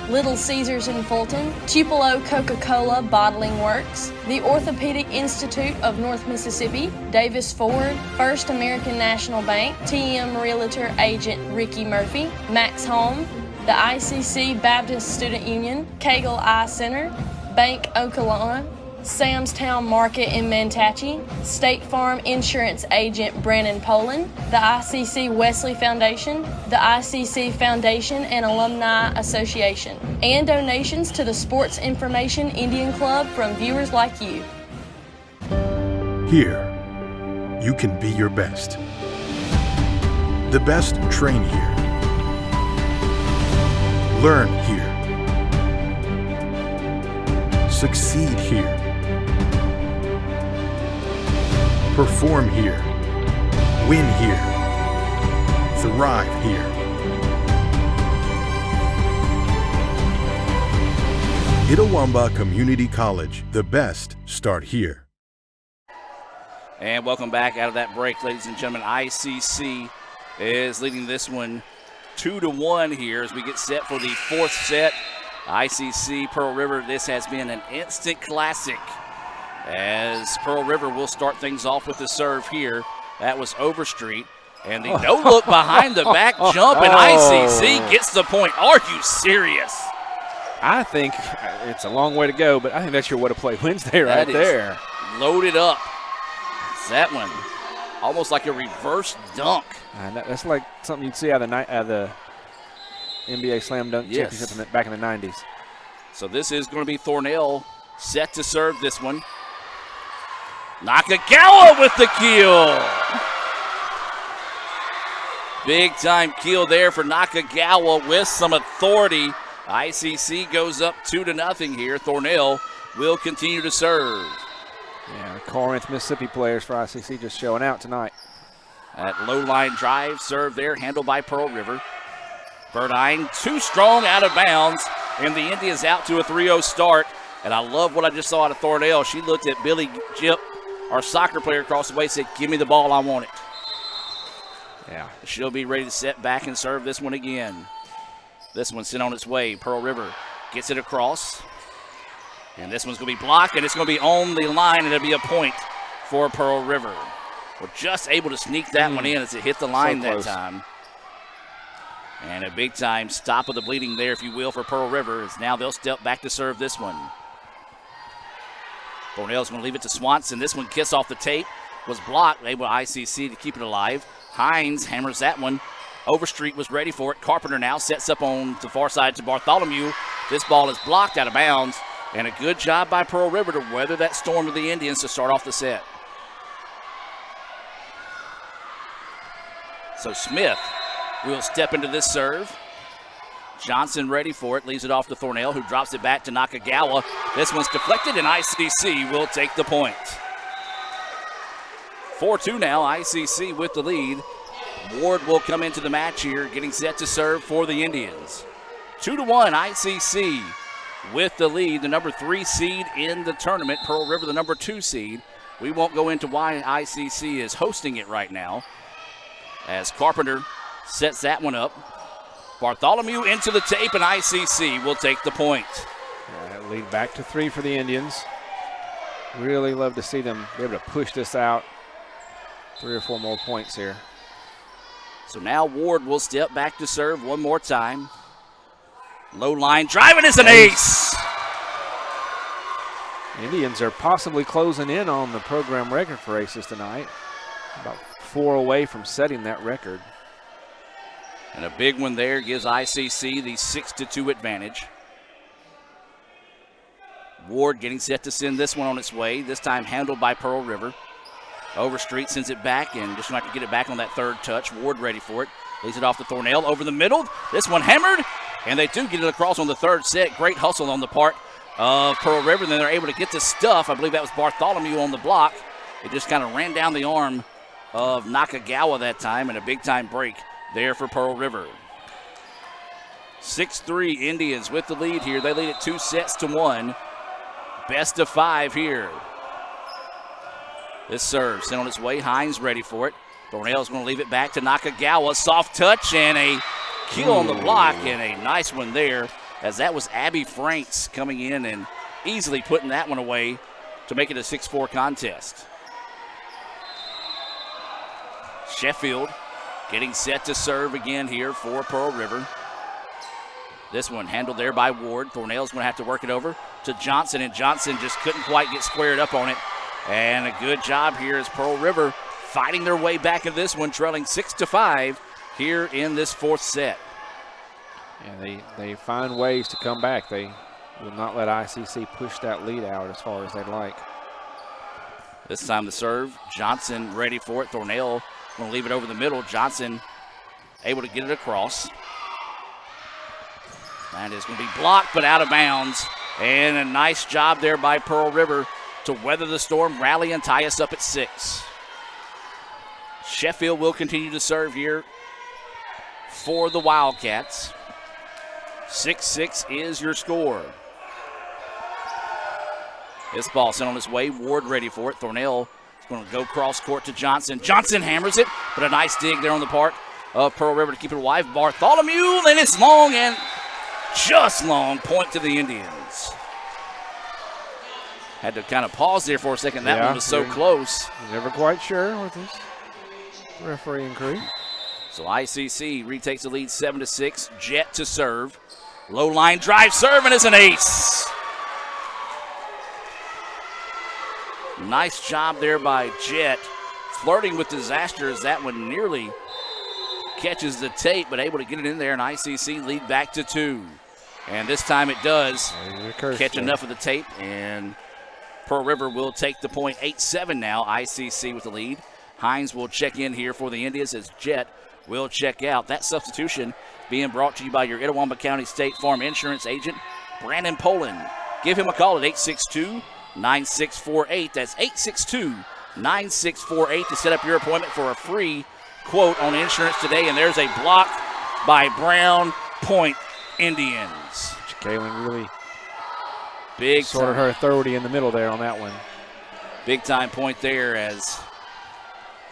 Little Caesars in Fulton, Tupelo Coca-Cola Bottling Works, the Orthopedic Institute of North Mississippi, Davis Ford, First American National Bank, TM Realtor Agent Ricky Murphy, Max Home, the ICC Baptist Student Union, Cagle Eye Center, Bank Okolona, Sam's Town Market in Manatee, State Farm Insurance Agent Brandon Poland, the ICC Wesley Foundation, the ICC Foundation and Alumni Association, and donations to the Sports Information Indian Club from viewers like you. Here, you can be your best. The best train here. Learn here. Succeed here. Perform here. Win here. Thrive here. Itawamba Community College. The best start here. And welcome back out of that break, ladies and gentlemen. ICC is leading this one 2-1 here as we get set for the fourth set. ICC Pearl River, this has been an instant classic as Pearl River will start things off with the serve here. That was Overstreet. And the no-look behind the back jump, and ICC gets the point. Are you serious? I think it's a long way to go, but I think that's your What a Play Wednesday right there. Loaded up. That one, almost like a reverse dunk. That's like something you'd see out of the NBA Slam Dunk Championship back in the 90s. So this is going to be Thornell set to serve this one. Nakagawa with the keel. Big time keel there for Nakagawa with some authority. ICC goes up 2-0 here. Thornell will continue to serve. Yeah, Corinth, Mississippi players for ICC just showing out tonight. That low line drive serve there, handled by Pearl River. Burdine too strong, out of bounds, and the Indians out to a 3-0 start. And I love what I just saw out of Thornell. She looked at Billy Jip, our soccer player across the way, said, "Give me the ball, I want it." Yeah. She'll be ready to set back and serve this one again. This one's sent on its way. Pearl River gets it across. And this one's going to be blocked, and it's going to be on the line, and it'll be a point for Pearl River. We're just able to sneak that one in as it hit the line that time. And a big-time stop of the bleeding there, if you will, for Pearl River, as now they'll step back to serve this one. Thornell's going to leave it to Swanson. This one kiss off the tape, was blocked, able to ICC to keep it alive. Hines hammers that one. Overstreet was ready for it. Carpenter now sets up on the far side to Bartholomew. This ball is blocked out of bounds, and a good job by Pearl River to weather that storm of the Indians to start off the set. So Smith will step into this serve. Johnson ready for it, leaves it off to Thornell, who drops it back to Nakagawa. This one's deflected, and ICC will take the point. 4-2 now, ICC with the lead. Ward will come into the match here, getting set to serve for the Indians. 2-1, ICC with the lead, the number 3 seed in the tournament. Pearl River, the number 2 seed. We won't go into why ICC is hosting it right now, as Carpenter sets that one up. Bartholomew into the tape, and ICC will take the point. Yeah, lead back to 3 for the Indians. Really love to see them be able to push this out. 3 or 4 more points here. So now Ward will step back to serve one more time. Low line driving is an ace. Indians are possibly closing in on the program record for aces tonight. About 4 away from setting that record. And a big one there gives ICC the 6-2 advantage. Ward getting set to send this one on its way, this time handled by Pearl River. Overstreet sends it back and just going to have to get it back on that third touch. Ward ready for it. Leads it off to Thornell over the middle. This one hammered, and they do get it across on the third set. Great hustle on the part of Pearl River. Then they're able to get the stuff. I believe that was Bartholomew on the block. It just kind of ran down the arm of Nakagawa that time, and a big-time break there for Pearl River. 6-3 Indians with the lead here. They lead it 2-1. Best of 5 here. This serve sent on its way. Hines ready for it. Thornell's going to leave it back to Nakagawa. Soft touch and a kill on the block, and a nice one there, as that was Abby Franks coming in and easily putting that one away to make it a 6-4 contest. Sheffield getting set to serve again here for Pearl River. This one handled there by Ward. Thornell's going to have to work it over to Johnson, and Johnson just couldn't quite get squared up on it. And a good job here as Pearl River fighting their way back in this one, trailing 6-5 here in this fourth set. Yeah, they find ways to come back. They will not let ICC push that lead out as far as they'd like. This time the serve. Johnson ready for it. Thornell going to leave it over the middle. Johnson able to get it across. That is going to be blocked, but out of bounds. And a nice job there by Pearl River to weather the storm, rally, and tie us up at 6. Sheffield will continue to serve here for the Wildcats. 6-6 is your score. This ball sent on its way. Ward ready for it. Thornell is going to go cross court to Johnson. Johnson hammers it, but a nice dig there on the part of Pearl River to keep it alive. Bartholomew, and it's long and just long. Point to the Indians. Had to kind of pause there for a second. That one was so close. You're never quite sure with this refereeing crew. So ICC retakes the lead 7-6. Jet to serve. Low line drive serve, and it's an ace. Nice job there by Jet. Flirting with disaster as that one nearly catches the tape, but able to get it in there, and ICC lead back to 2. And this time it does catch enough of the tape, and Pearl River will take the point. 8-7 now, ICC with the lead. Hines will check in here for the Indians as Jet will check out. That substitution being brought to you by your Itawamba County State Farm Insurance agent, Brandon Poland. Give him a call at 862-9648. That's 862-9648 to set up your appointment for a free quote on insurance today. And there's a block by Brown Point Indians. Kaylin really big sorted her authority in the middle there on that one. Big time point there, as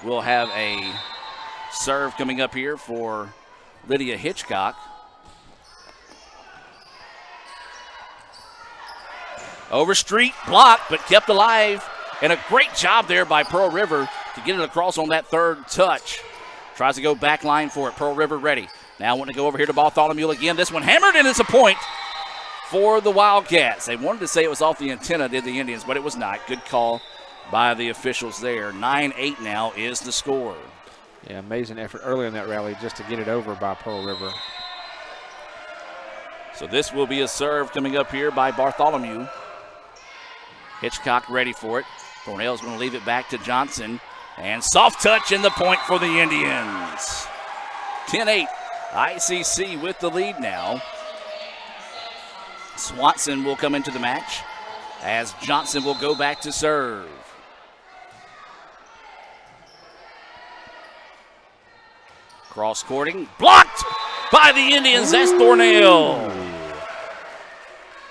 we'll have a serve coming up here for Lydia Hitchcock. Overstreet blocked, but kept alive. And a great job there by Pearl River to get it across on that third touch. Tries to go back line for it. Pearl River ready. Now want to go over here to Bartholomew again. This one hammered, and it's a point for the Wildcats. They wanted to say it was off the antenna, did the Indians, but it was not. Good call by the officials there. 9-8 now is the score. Yeah, amazing effort early in that rally just to get it over by Pearl River. So this will be a serve coming up here by Bartholomew. Hitchcock ready for it. Thornell's going to leave it back to Johnson. And soft touch in the point for the Indians. 10-8, ICC with the lead now. Swanson will come into the match as Johnson will go back to serve. Cross courting, blocked by the Indians. That's Thornell.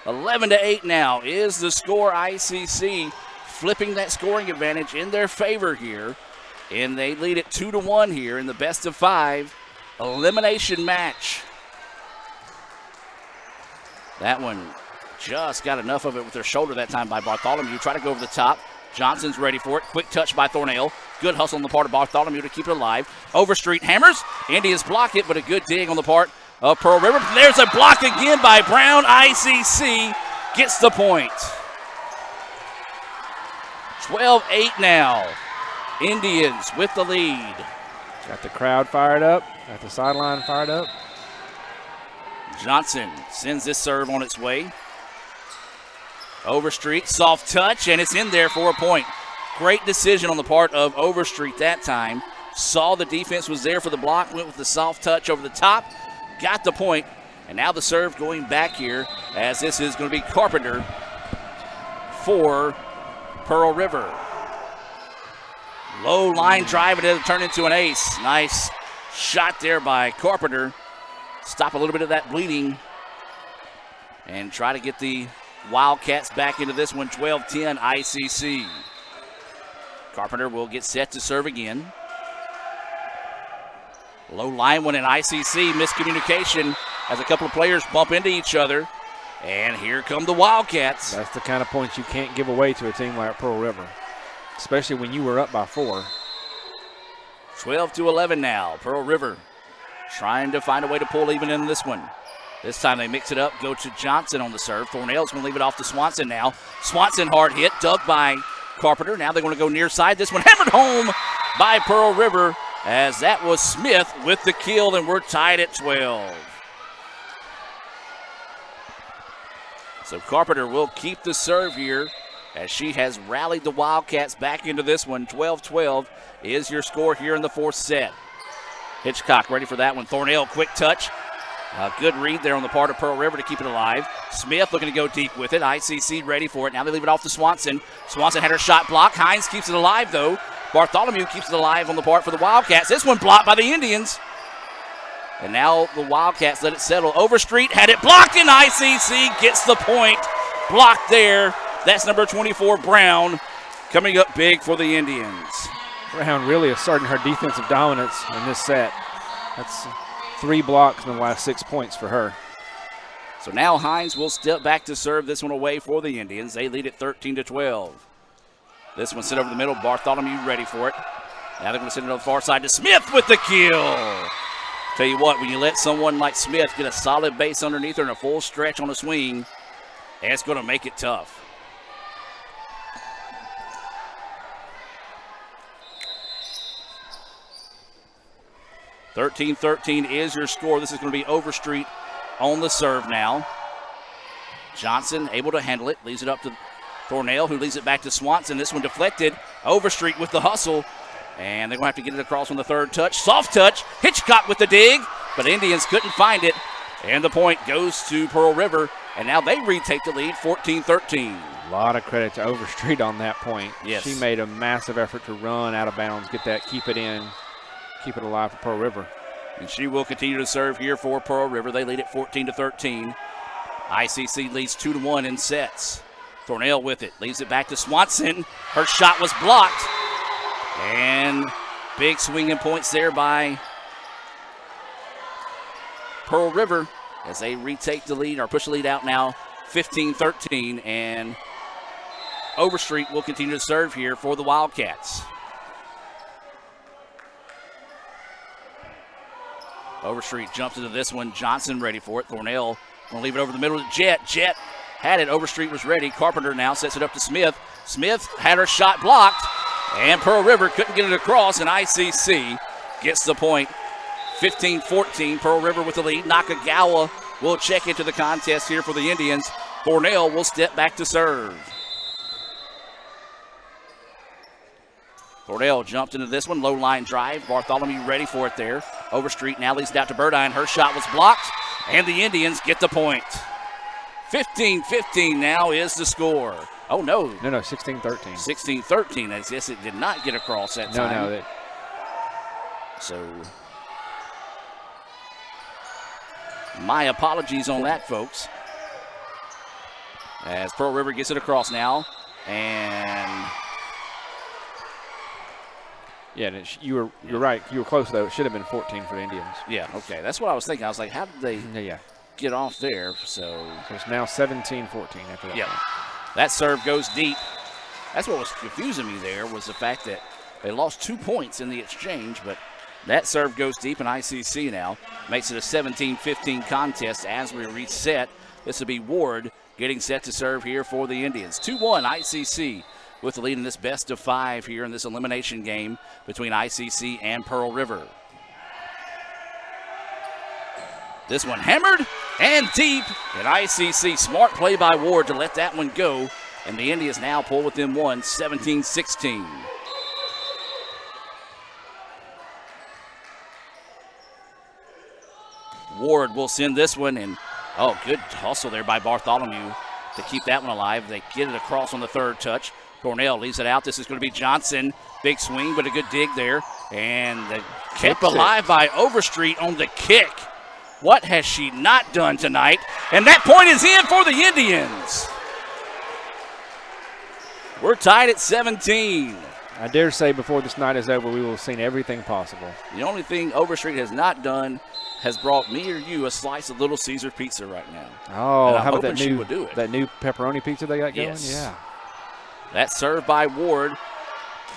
11-8 now is the score. ICC flipping that scoring advantage in their favor here. And they lead it 2-1 here in the best of 5 elimination match. That one just got enough of it with their shoulder that time by Bartholomew. Try to go over the top. Johnson's ready for it. Quick touch by Thornell. Good hustle on the part of Bartholomew to keep it alive. Overstreet hammers. Indians block it, but a good dig on the part of Pearl River. There's a block again by Brown. ICC gets the point. 12-8 now. Indians with the lead. Got the crowd fired up. Got the sideline fired up. Johnson sends this serve on its way. Overstreet, soft touch, and it's in there for a point. Great decision on the part of Overstreet that time. Saw the defense was there for the block, went with the soft touch over the top, got the point, and now the serve going back here as this is going to be Carpenter for Pearl River. Low line drive, and it'll turn into an ace. Nice shot there by Carpenter. Stop a little bit of that bleeding and try to get the Wildcats back into this one, 12-10 ICC. Carpenter will get set to serve again. Low line one in ICC, miscommunication as a couple of players bump into each other. And here come the Wildcats. That's the kind of points you can't give away to a team like Pearl River, especially when you were up by 4. 12-11 now. Pearl River trying to find a way to pull even in this one. This time they mix it up, go to Johnson on the serve. Thornell's going to leave it off to Swanson now. Swanson hard hit, dug by Carpenter. Now they're going to go near side. This one hammered home by Pearl River as that was Smith with the kill, and we're tied at 12. So Carpenter will keep the serve here as she has rallied the Wildcats back into this one. 12-12 is your score here in the 4th set. Hitchcock ready for that one. Thornell, quick touch. A good read there on the part of Pearl River to keep it alive. Smith looking to go deep with it. ICC ready for it. Now they leave it off to Swanson. Swanson had her shot blocked. Hines keeps it alive, though. Bartholomew keeps it alive on the part for the Wildcats. This one blocked by the Indians. And now the Wildcats let it settle. Overstreet had it blocked, and ICC gets the point. Blocked there. That's number 24, Brown, coming up big for the Indians. Brown really asserting her defensive dominance in this set. That's 3 blocks in the last 6 points for her. So now Hines will step back to serve this one away for the Indians. They lead it 13-12. This one sent over the middle. Bartholomew ready for it. Now they're going to send it on the far side to Smith with the kill. Tell you what, when you let someone like Smith get a solid base underneath her and a full stretch on a swing, that's going to make it tough. (13-13) is your score. This is going to be Overstreet on the serve now. Johnson able to handle it, leaves it up to Thornell, who leaves it back to Swanson. This one deflected. Overstreet with the hustle, and they're going to have to get it across on the third touch. Soft touch. Hitchcock with the dig, but Indians couldn't find it, and the point goes to Pearl River, and now they retake the lead, 14-13. A lot of credit to Overstreet on that point. Yes. She made a massive effort to run out of bounds, get that, keep it in, keep it alive for Pearl River. And she will continue to serve here for Pearl River. They lead it 14-13. ICC leads 2-1 in sets. Thornell with it, leaves it back to Swanson. Her shot was blocked. And big swinging points there by Pearl River as they retake the lead, or push the lead out now, 15-13. And Overstreet will continue to serve here for the Wildcats. Overstreet jumps into this one. Johnson ready for it. Thornell going to leave it over the middle to Jet. Jet had it. Overstreet was ready. Carpenter now sets it up to Smith. Smith had her shot blocked, and Pearl River couldn't get it across, and ICC gets the point. 15-14, Pearl River with the lead. Nakagawa will check into the contest here for the Indians. Thornell will step back to serve. Thornell jumped into this one, low line drive. Bartholomew ready for it there. Overstreet now leads it out to Burdine. Her shot was blocked, and the Indians get the point. 15-15 now is the score. Oh, no. No, 16-13. 16-13. I guess it did not get across that time. No. So, my apologies on that, folks. As Pearl River gets it across now, and yeah, you're right. You were close, though. It should have been 14 for the Indians. Yeah, okay. That's what I was thinking. I was like, how did they get off there? So it's now 17-14 after that. Yeah, that serve goes deep. That's what was confusing me there, was the fact that they lost 2 points in the exchange, but that serve goes deep, and ICC now makes it a 17-15 contest as we reset. This will be Ward getting set to serve here for the Indians. 2-1 ICC with the lead in this best of 5 here in this elimination game between ICC and Pearl River. This one hammered and deep. And ICC, smart play by Ward to let that one go. And the Indians now pull within one, 17-16. Ward will send this one, and good hustle there by Bartholomew to keep that one alive. They get it across on the third touch. Cornell leaves it out. This is going to be Johnson. Big swing, but a good dig there. And kept alive by Overstreet on the kick. What has she not done tonight? And that point is in for the Indians. We're tied at 17. I dare say before this night is over, we will have seen everything possible. The only thing Overstreet has not done has brought me or you a slice of Little Caesar pizza right now. Oh, how about that new pepperoni pizza they got going? Yes. Yeah. That serve by Ward.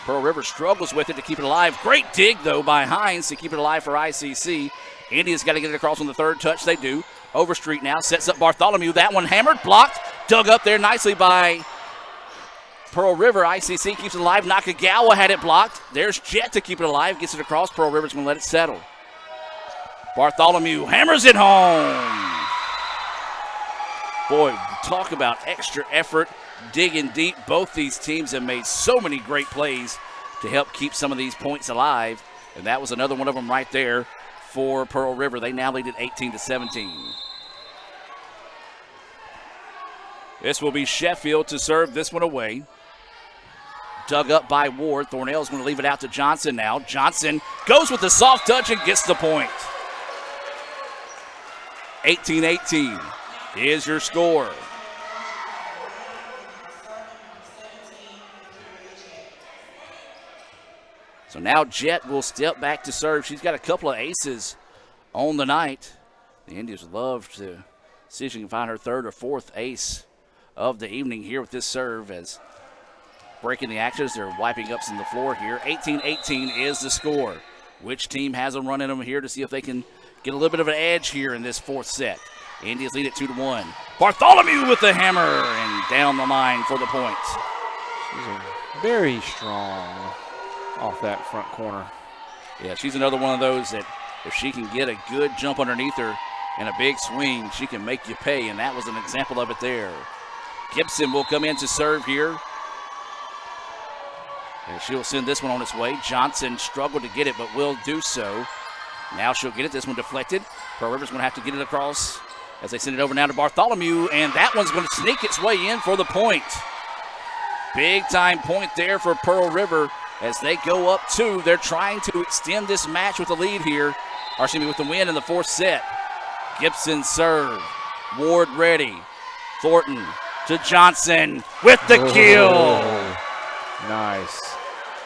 Pearl River struggles with it to keep it alive. Great dig, though, by Hines to keep it alive for ICC. Indians got to get it across on the third touch. They do. Overstreet now sets up Bartholomew. That one hammered, blocked, dug up there nicely by Pearl River. ICC keeps it alive. Nakagawa had it blocked. There's Jet to keep it alive. Gets it across. Pearl River's going to let it settle. Bartholomew hammers it home. Boy, talk about extra effort, digging deep. Both these teams have made so many great plays to help keep some of these points alive. And that was another one of them right there for Pearl River. They now lead at 18-17. This will be Sheffield to serve this one away. Dug up by Ward. Thornell's going to leave it out to Johnson now. Johnson goes with the soft touch and gets the point. 18-18 is your score. So now Jet will step back to serve. She's got a couple of aces on the night. The Indians would love to see if she can find her third or fourth ace of the evening here with this serve, as breaking the actions. They're wiping up some of the floor here. 18-18 is the score. Which team has a run in them here to see if they can get a little bit of an edge here in this fourth set. Indians lead it 2-1. Bartholomew with the hammer and down the line for the point. She's very strong off that front corner. Yeah, she's another one of those that if she can get a good jump underneath her and a big swing, she can make you pay, and that was an example of it there. Gibson will come in to serve here. And she'll send this one on its way. Johnson struggled to get it, but will do so. Now she'll get it. This one deflected. Pearl River's going to have to get it across as they send it over now to Bartholomew, and that one's going to sneak its way in for the point. Big time point there for Pearl River as they go up 2. They're trying to extend this match with the lead here, or excuse me, with the win in the fourth set. Gibson serve. Ward ready. Thornton to Johnson with the kill. Nice.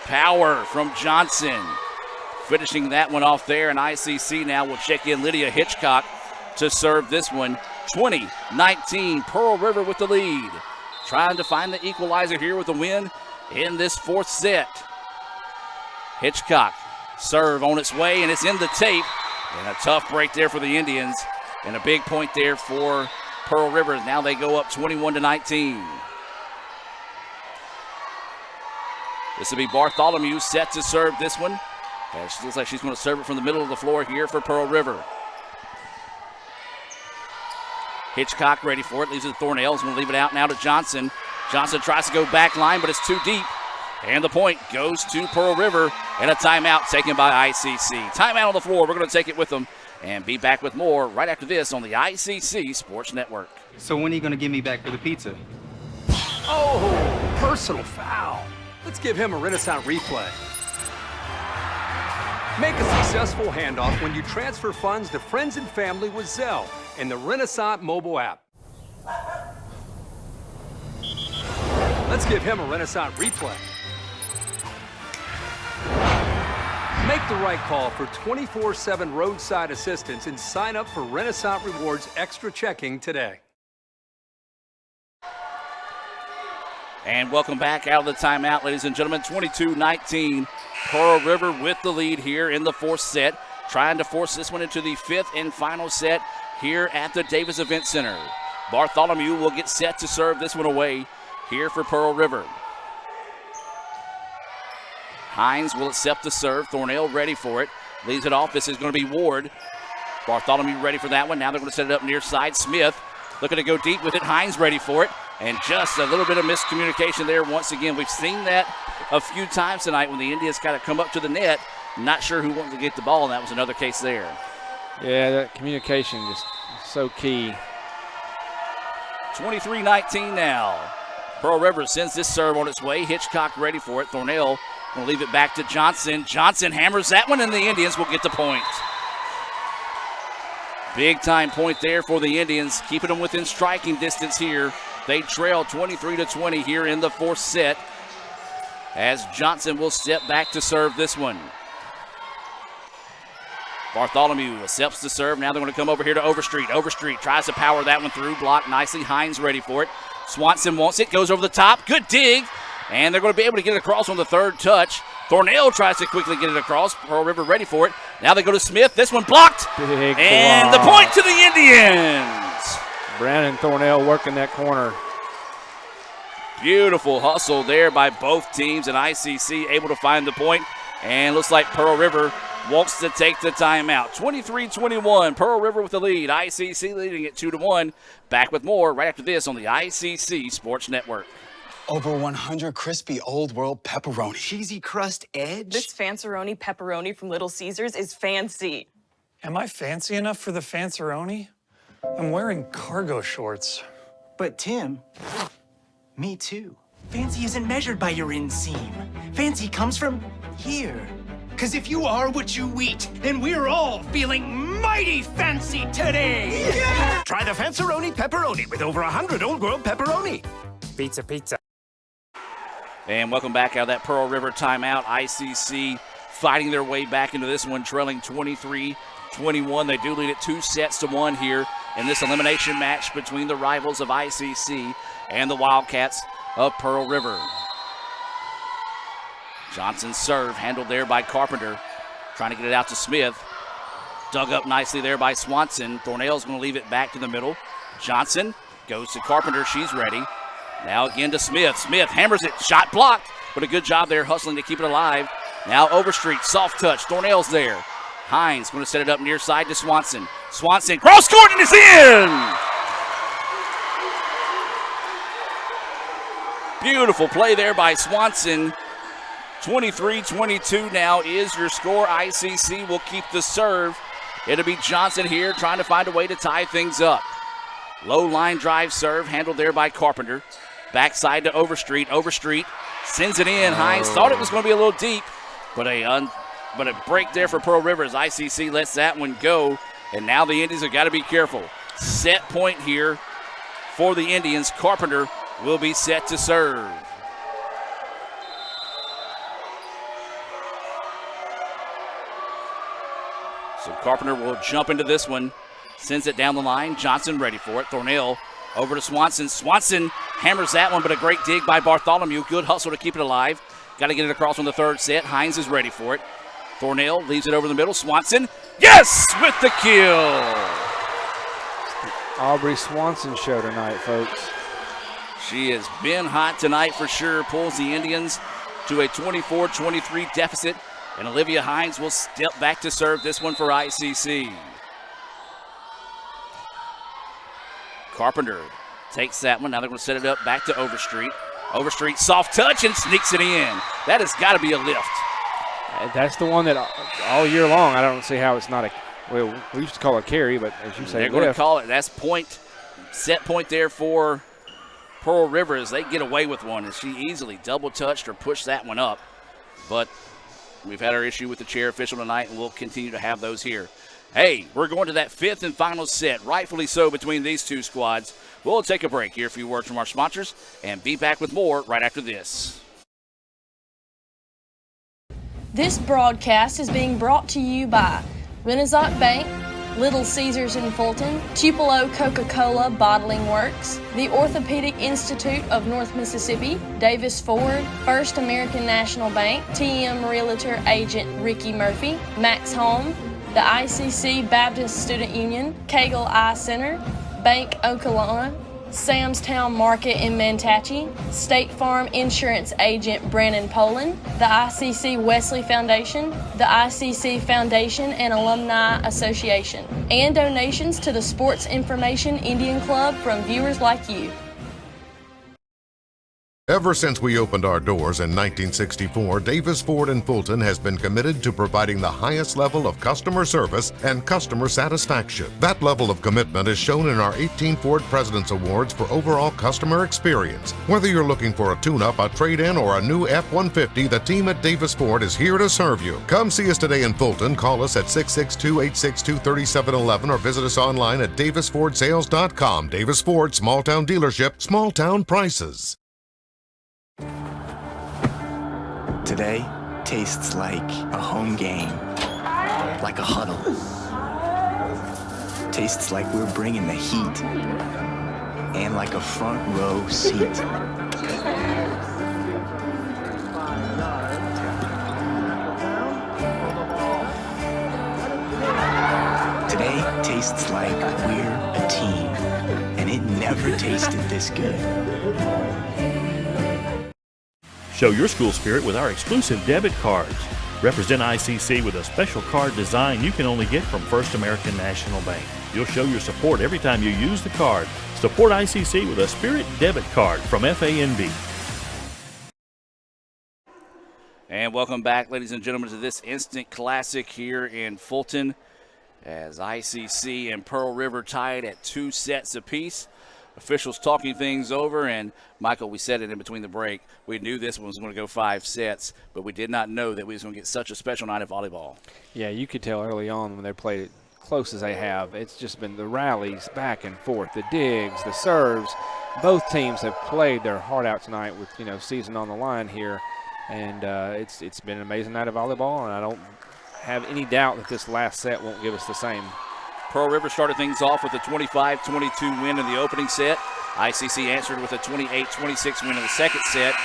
Power from Johnson. Finishing that one off there, and ICC now will check in Lydia Hitchcock to serve this one. 20-19, Pearl River with the lead. Trying to find the equalizer here with a win in this fourth set. Hitchcock, serve on its way, and it's in the tape. And a tough break there for the Indians, and a big point there for Pearl River. Now they go up 21-19. This will be Bartholomew set to serve this one. She looks like she's going to serve it from the middle of the floor here for Pearl River. Hitchcock ready for it. Leaves it to Thornell's going to leave it out now to Johnson. Johnson tries to go back line, but it's too deep. And the point goes to Pearl River, and a timeout taken by ICC. Timeout on the floor. We're going to take it with them and be back with more right after this on the ICC Sports Network. So when are you going to give me back for the pizza? Oh, personal foul. Let's give him a Renaissance replay. Make a successful handoff when you transfer funds to friends and family with Zelle and the Renaissance mobile app. Let's give him a Renaissance replay. Make the right call for 24/7 roadside assistance and sign up for Renaissance Rewards Extra Checking today. And welcome back out of the timeout, ladies and gentlemen. 22-19, Pearl River with the lead here in the fourth set, trying to force this one into the fifth and final set here at the Davis Event Center. Bartholomew will get set to serve this one away here for Pearl River. Hines will accept the serve. Thornell ready for it. Leaves it off. This is going to be Ward. Bartholomew ready for that one. Now they're going to set it up near side. Smith looking to go deep with it. Hines ready for it. And just a little bit of miscommunication there once again. We've seen that a few times tonight when the Indians kind of come up to the net. Not sure who wanted to get the ball, and that was another case there. Yeah, that communication just so key. 23-19 now. Pearl River sends this serve on its way. Hitchcock ready for it. Thornell going to leave it back to Johnson. Johnson hammers that one, and the Indians will get the point. Big time point there for the Indians, keeping them within striking distance here. They trail 23-20 here in the fourth set as Johnson will step back to serve this one. Bartholomew accepts the serve. Now they're going to come over here to Overstreet. Overstreet tries to power that one through. Blocked nicely. Hines ready for it. Swanson wants it. Goes over the top. Good dig. And they're going to be able to get it across on the third touch. Thornell tries to quickly get it across. Pearl River ready for it. Now they go to Smith. This one blocked. Big and block. The point to the Indians. Brandon Thornell working that corner. Beautiful hustle there by both teams, and ICC able to find the point. And looks like Pearl River wants to take the timeout. 23-21, Pearl River with the lead. ICC leading it 2-1. Back with more right after this on the ICC Sports Network. Over 100 crispy Old World pepperoni. Cheesy crust edge. This Fanceroni pepperoni from Little Caesars is fancy. Am I fancy enough for the Fanceroni? I'm wearing cargo shorts. But Tim, me too. Fancy isn't measured by your inseam. Fancy comes from here. Because if you are what you eat, then we're all feeling mighty fancy today. Yeah! Try the Fanceroni pepperoni with over 100 Old World pepperoni. Pizza, pizza. And welcome back out of that Pearl River timeout. ICC fighting their way back into this one, trailing 23-21. They do lead it 2-1 here in this elimination match between the rivals of ICC and the Wildcats of Pearl River. Johnson's serve handled there by Carpenter, trying to get it out to Smith. Dug up nicely there by Swanson. Thornell's going to leave it back to the middle. Johnson goes to Carpenter. She's ready. Now again to Smith. Smith hammers it. Shot blocked, but a good job there hustling to keep it alive. Now Overstreet, soft touch. Thornell's there. Hines going to set it up near side to Swanson. Swanson cross court and it's in! Beautiful play there by Swanson. 23-22 now is your score. ICC will keep the serve. It'll be Johnson here trying to find a way to tie things up. Low line drive serve handled there by Carpenter. Backside to Overstreet. Overstreet sends it in. Hines thought it was going to be a little deep, but a break there for Pearl River as ICC lets that one go. And now the Indians have got to be careful. Set point here for the Indians. Carpenter will be set to serve. So Carpenter will jump into this one. Sends it down the line. Johnson ready for it. Thornell over to Swanson. Swanson hammers that one, but a great dig by Bartholomew. Good hustle to keep it alive. Got to get it across on the third set. Hines is ready for it. Thornell leaves it over the middle. Swanson, yes, with the kill. Aubrey Swanson show tonight, folks. She has been hot tonight for sure. Pulls the Indians to a 24-23 deficit. And Olivia Hines will step back to serve this one for ICC. Carpenter takes that one. Now they're going to set it up back to Overstreet. Overstreet soft touch and sneaks it in. That has got to be a lift. That's the one that all year long, I don't see how it's not a, well, we used to call it a carry, but as you say, they're going to call it. That's point, set point there for Pearl River as they get away with one. And she easily double touched or pushed that one up. But we've had our issue with the chair official tonight, and we'll continue to have those here. Hey, we're going to that fifth and final set, rightfully so, between these two squads. We'll take a break, hear a few words from our sponsors, and be back with more right after this. This broadcast is being brought to you by Renaissance Bank, Little Caesars in Fulton, Tupelo Coca-Cola Bottling Works, the Orthopedic Institute of North Mississippi, Davis Ford, First American National Bank, TM Realtor Agent Ricky Murphy, Max Home, the ICC Baptist Student Union, Cagle Eye Center, Bank Okolona, Sam's Town Market in Mantachie, State Farm Insurance Agent Brandon Poland, the ICC Wesley Foundation, the ICC Foundation and Alumni Association, and donations to the Sports Information Indian Club from viewers like you. Ever since we opened our doors in 1964, Davis Ford in Fulton has been committed to providing the highest level of customer service and customer satisfaction. That level of commitment is shown in our 18 Ford President's Awards for overall customer experience. Whether you're looking for a tune-up, a trade-in, or a new F-150, the team at Davis Ford is here to serve you. Come see us today in Fulton. Call us at 662-862-3711 or visit us online at davisfordsales.com. Davis Ford, small town dealership, small town prices. Today tastes like a home game, like a huddle. Tastes like we're bringing the heat, and like a front row seat. Today tastes like we're a team, and it never tasted this good. Show your school spirit with our exclusive debit cards. Represent ICC with a special card design you can only get from First American National Bank. You'll show your support every time you use the card. Support ICC with a Spirit debit card from FANB. And welcome back, ladies and gentlemen, to this instant classic here in Fulton as ICC and Pearl River tied at 2 sets apiece. Officials talking things over, and Michael, we said it in between the break. We knew this one was going to go 5 sets, but we did not know that we was going to get such a special night of volleyball. Yeah, you could tell early on when they played it close as they have. It's just been the rallies back and forth, the digs, the serves. Both teams have played their heart out tonight with, season on the line here, and it's been an amazing night of volleyball, and I don't have any doubt that this last set won't give us the same. Pearl River started things off with a 25-22 win in the opening set. ICC answered with a 28-26 win in the second set.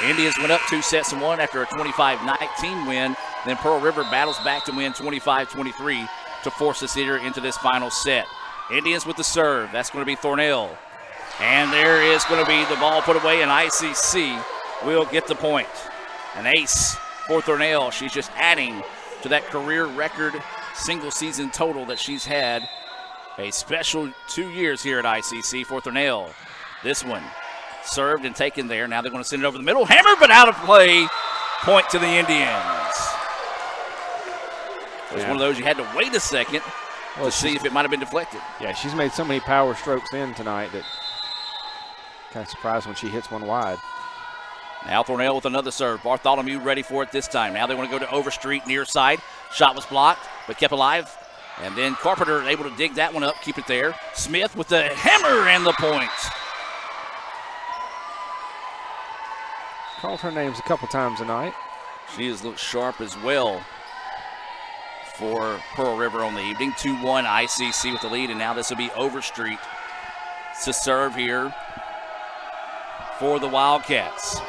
Indians went up 2-1 after a 25-19 win. Then Pearl River battles back to win 25-23 to force the Cedar into this final set. Indians with the serve. That's going to be Thornell. And there is going to be the ball put away, and ICC will get the point. An ace for Thornell. She's just adding to that career record single season total that she's had. A special 2 years here at ICC for Thornell. This one served and taken there. Now they're going to send it over the middle. Hammer, but out of play. Point to the Indians. It was one of those you had to wait a second to see if it might have been deflected. Yeah, she's made so many power strokes in tonight that kind of surprised when she hits one wide. Now Thornell with another serve. Bartholomew ready for it this time. Now they want to go to Overstreet near side. Shot was blocked, but kept alive. And then Carpenter able to dig that one up, keep it there. Smith with the hammer and the point. Called her names a couple times tonight. She has looked sharp as well for Pearl River on the evening. 2-1 ICC with the lead, and now this will be Overstreet to serve here for the Wildcats.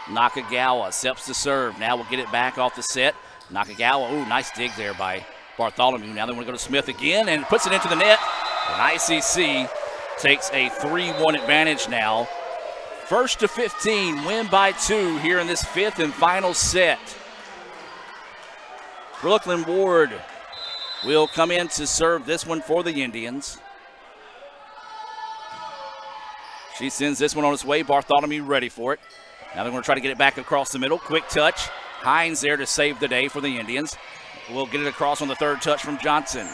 Nakagawa steps to serve. Now we'll get it back off the set. Nakagawa, ooh, nice dig there by Bartholomew. Now they want to go to Smith again and puts it into the net. And ICC takes a 3-1 advantage now. First to 15, win by 2 here in this 5th and final set. Brooklyn Ward will come in to serve this one for the Indians. She sends this one on its way. Bartholomew ready for it. Now they're going to try to get it back across the middle. Quick touch. Hines there to save the day for the Indians. We'll get it across on the third touch from Johnson.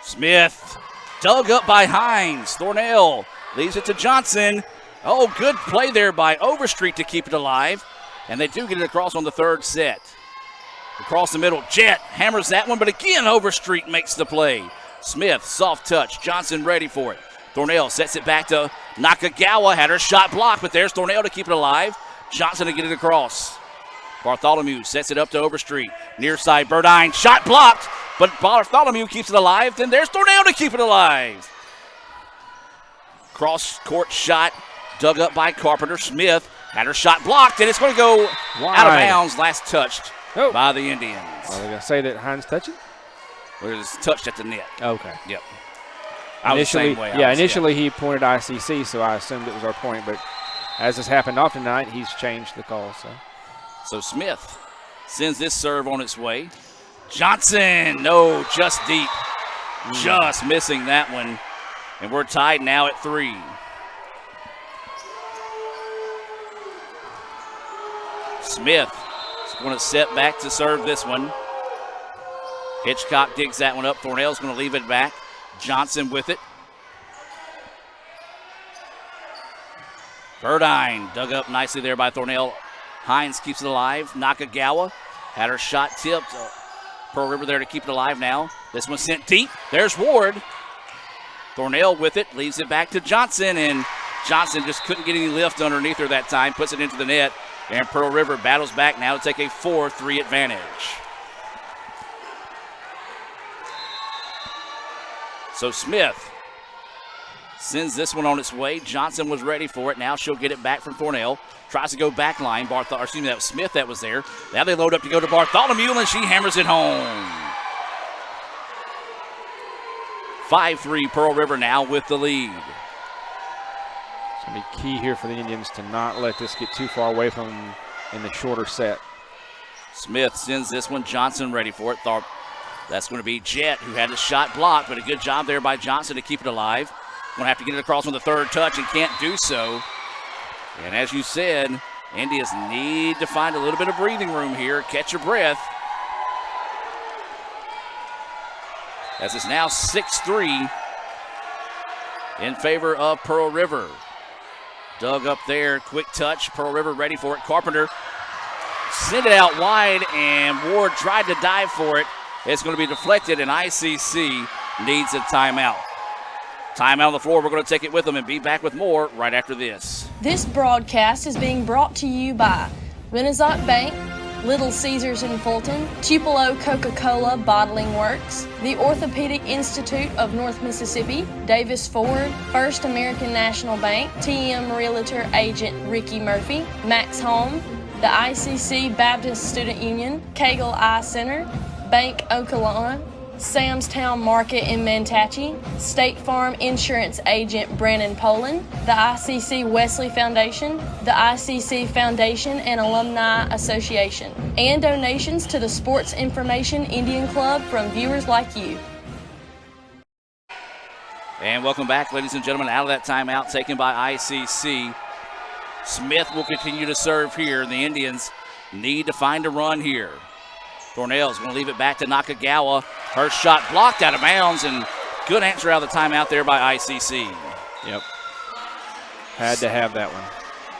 Smith dug up by Hines. Thornell leaves it to Johnson. Oh, good play there by Overstreet to keep it alive. And they do get it across on the third set. Across the middle, Jet hammers that one, but again Overstreet makes the play. Smith, soft touch. Johnson ready for it. Thornell sets it back to Nakagawa. Had her shot blocked, but there's Thornell to keep it alive. Johnson to get it across. Bartholomew sets it up to Overstreet. Near side, Burdine. Shot blocked, but Bartholomew keeps it alive. Then there's Thornell to keep it alive. Cross-court shot dug up by Carpenter. Smith had her shot blocked, and it's going to go out of bounds. Last touched by the Indians. Are they going to say that Hines touched it? Well, it was touched at the net. Okay. Yep. Initially, same way. initially he pointed ICC, so I assumed it was our point. But as has happened often tonight, he's changed the call. So Smith sends this serve on its way. Johnson, no, just deep. Just missing that one. And we're tied now at 3. Smith is going to set back to serve this one. Hitchcock digs that one up. Thornell's going to leave it back. Johnson with it. Burdine dug up nicely there by Thornell. Hines keeps it alive. Nakagawa had her shot tipped. Pearl River there to keep it alive now. This one sent deep. There's Ward. Thornell with it. Leaves it back to Johnson. And Johnson just couldn't get any lift underneath her that time. Puts it into the net. And Pearl River battles back now to take a 4-3 advantage. So Smith sends this one on its way. Johnson was ready for it. Now she'll get it back from Thornell. Tries to go back line. That was Smith that was there. Now they load up to go to Bartholomew, and she hammers it home. 5-3 Pearl River now with the lead. It's going to be key here for the Indians to not let this get too far away from them in the shorter set. Smith sends this one. Johnson ready for it. That's going to be Jett, who had the shot blocked, but a good job there by Johnson to keep it alive. Going to have to get it across on the third touch and can't do so. And as you said, Indians need to find a little bit of breathing room here. Catch your breath. As it's now 6-3 in favor of Pearl River. Dug up there, quick touch. Pearl River ready for it. Carpenter sent it out wide, and Ward tried to dive for it. It's going to be deflected, and ICC needs a timeout. Timeout on the floor. We're going to take it with them and be back with more right after this. This broadcast is being brought to you by Renaissance Bank, Little Caesars in Fulton, Tupelo Coca-Cola Bottling Works, the Orthopedic Institute of North Mississippi, Davis Ford, First American National Bank, TM Realtor Agent Ricky Murphy, Max Home, the ICC Baptist Student Union, Cagle Eye Center, Bank Okolona, Sam's Town Market in Mantachie, State Farm Insurance Agent Brandon Poland, the ICC Wesley Foundation, the ICC Foundation and Alumni Association, and donations to the Sports Information Indian Club from viewers like you. And welcome back, ladies and gentlemen, out of that timeout taken by ICC. Smith will continue to serve here. The Indians need to find a run here. Thornell's going to leave it back to Nakagawa. Her shot blocked out of bounds, and good answer out of the timeout there by ICC. Yep. Had to have that one.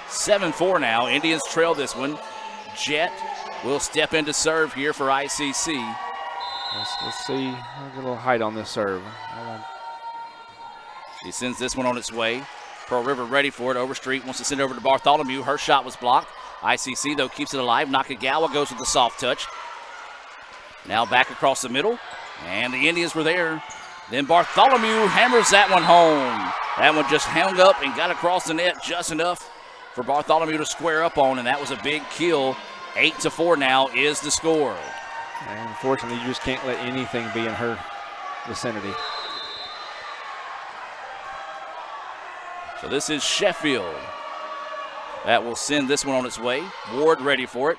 7-4 now. Indians trail this one. Jett will step in to serve here for ICC. Let's see. I'll get a little height on this serve. He sends this one on its way. Pearl River ready for it. Overstreet wants to send it over to Bartholomew. Her shot was blocked. ICC, though, keeps it alive. Nakagawa goes with the soft touch. Now back across the middle, and the Indians were there. Then Bartholomew hammers that one home. That one just hung up and got across the net just enough for Bartholomew to square up on, and that was a big kill. 8-4 now is the score. And unfortunately, you just can't let anything be in her vicinity. So this is Sheffield. That will send this one on its way. Ward ready for it.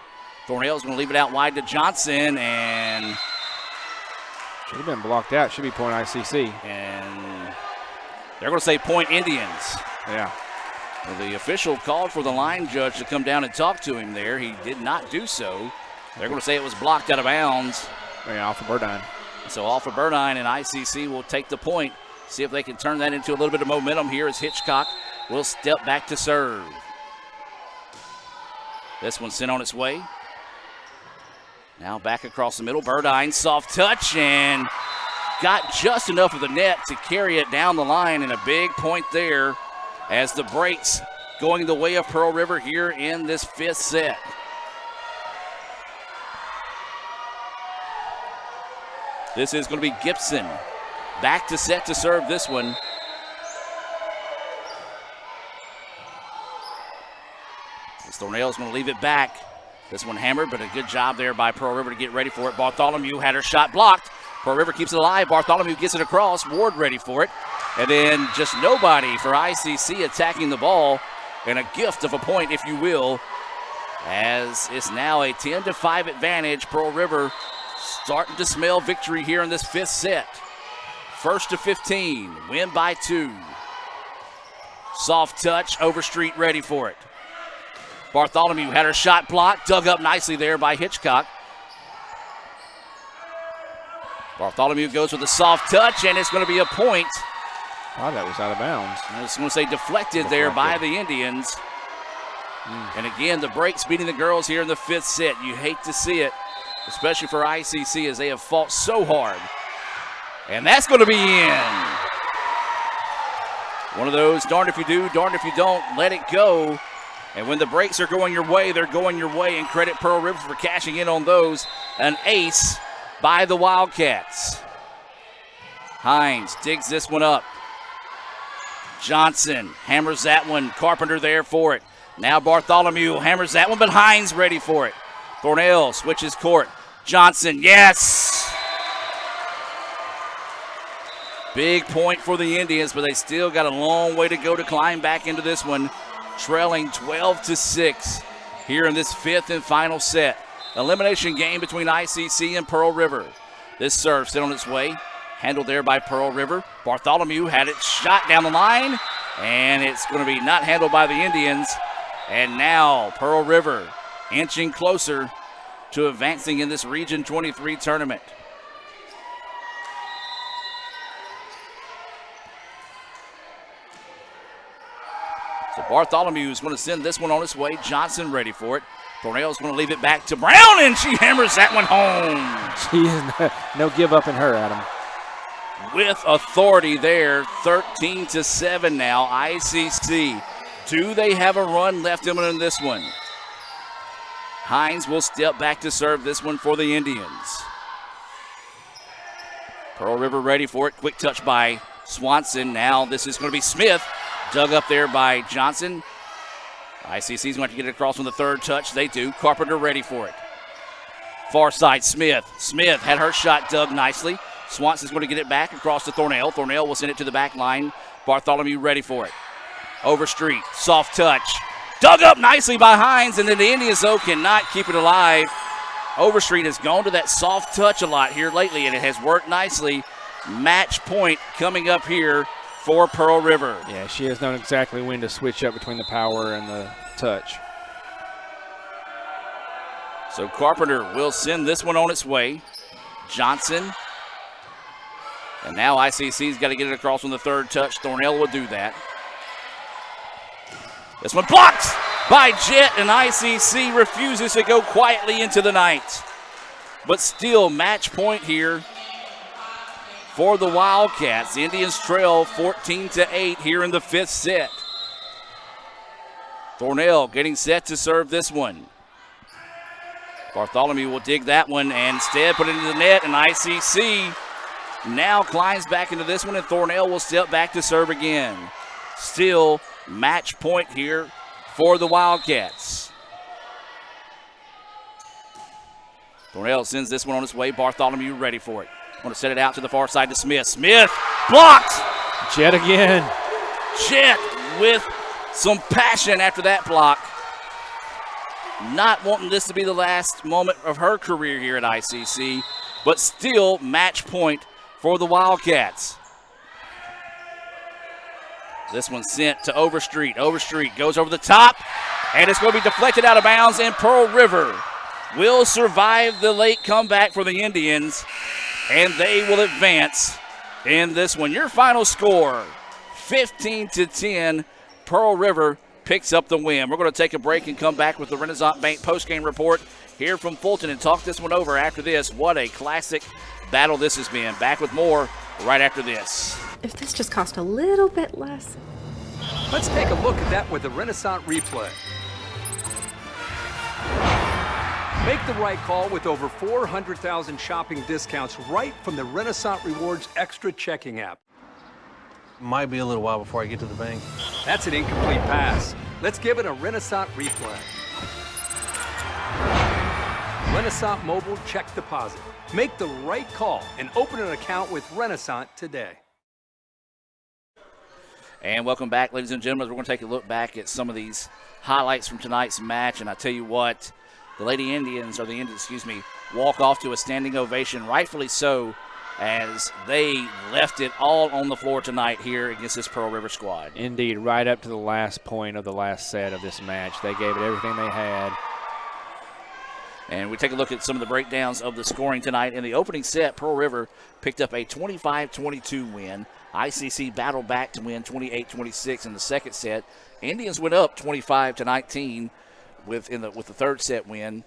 Thornell's going to leave it out wide to Johnson, and should have been blocked out. Should be point ICC. And they're going to say point Indians. Yeah. Well, the official called for the line judge to come down and talk to him there. He did not do so. They're going to say it was blocked out of bounds. Yeah, off of Burdine. So off of Burdine, and ICC will take the point. See if they can turn that into a little bit of momentum here as Hitchcock will step back to serve. This one sent on its way. Now back across the middle. Burdine, soft touch, and got just enough of the net to carry it down the line, and a big point there as the breaks going the way of Pearl River here in this fifth set. This is going to be Gibson. Back to set to serve this one. Thornell's going to leave it back. This one hammered, but a good job there by Pearl River to get ready for it. Bartholomew had her shot blocked. Pearl River keeps it alive. Bartholomew gets it across. Ward ready for it. And then just nobody for ICC attacking the ball, and a gift of a point, if you will, as it's now a 10-5 advantage. Pearl River starting to smell victory here in this 5th set. 1st to 15, win by 2. Soft touch, Overstreet ready for it. Bartholomew had her shot blocked, dug up nicely there by Hitchcock. Bartholomew goes with a soft touch, and it's going to be a point. Oh, that was out of bounds. I was going to say deflected there by the Indians. And again, the breaks beating the girls here in the 5th set. You hate to see it, especially for ICC, as they have fought so hard. And that's going to be in. One of those, darned if you do, darned if you don't, let it go. And when the breaks are going your way, they're going your way. And credit Pearl River for cashing in on those. An ace by the Wildcats. Hines digs this one up. Johnson hammers that one. Carpenter there for it. Now Bartholomew hammers that one, but Hines ready for it. Thornell switches court. Johnson, yes! Big point for the Indians, but they still got a long way to go to climb back into this one. Trailing 12-6 here in this 5th and final set. Elimination game between ICC and Pearl River. This serve still on its way. Handled there by Pearl River. Bartholomew had it shot down the line, and it's going to be not handled by the Indians. And now Pearl River inching closer to advancing in this Region 23 tournament. So Bartholomew is going to send this one on its way. Johnson ready for it. Thornell's going to leave it back to Brown, and she hammers that one home. She is no give up in her, Adam. With authority there, 13-7 now, ICC. Do they have a run left in this one? Hines will step back to serve this one for the Indians. Pearl River ready for it. Quick touch by Swanson. Now this is going to be Smith. Dug up there by Johnson. ICC's going to get it across on the 3rd touch. They do. Carpenter ready for it. Far side, Smith. Smith had her shot dug nicely. Swanson's going to get it back across to Thornell. Thornell will send it to the back line. Bartholomew ready for it. Overstreet, soft touch. Dug up nicely by Hines, and then the Indians, though, cannot keep it alive. Overstreet has gone to that soft touch a lot here lately, and it has worked nicely. Match point coming up here for Pearl River. Yeah, she has known exactly when to switch up between the power and the touch. So Carpenter will send this one on its way. Johnson. And now ICC's got to get it across on the 3rd touch. Thornell will do that. This one blocked by Jet, and ICC refuses to go quietly into the night. But still, match point here for the Wildcats. The Indians trail 14-8 here in the 5th set. Thornell getting set to serve this one. Bartholomew will dig that one and instead put it into the net, and ICC now climbs back into this one, and Thornell will step back to serve again. Still match point here for the Wildcats. Thornell sends this one on its way. Bartholomew ready for it. Want to set it out to the far side to Smith. Smith blocked. Jet again. Jet with some passion after that block. Not wanting this to be the last moment of her career here at ICC, but still match point for the Wildcats. This one sent to Overstreet. Overstreet goes over the top, and it's going to be deflected out of bounds, and Pearl River will survive the late comeback for the Indians, and they will advance in this one. Your final score, 15-10, Pearl River picks up the win. We're going to take a break and come back with the Renaissance Bank postgame report here from Fulton and talk this one over after this. What a classic battle this has been. Back with more right after this. If this just cost a little bit less. Let's take a look at that with the Renaissance replay. Make the right call with over 400,000 shopping discounts right from the Renaissance Rewards Extra Checking app. Might be a little while before I get to the bank. That's an incomplete pass. Let's give it a Renaissance replay. Renaissance Mobile Check Deposit. Make the right call and open an account with Renaissance today. And welcome back, ladies and gentlemen. We're going to take a look back at some of these highlights from tonight's match. And I tell you what, the Lady Indians, or the Indians, walk off to a standing ovation, rightfully so, as they left it all on the floor tonight here against this Pearl River squad. Indeed, right up to the last point of the last set of this match. They gave it everything they had. And we take a look at some of the breakdowns of the scoring tonight. In the opening set, Pearl River picked up a 25-22 win. ICC battled back to win 28-26 in the second set. Indians went up 25-19 with the third set win.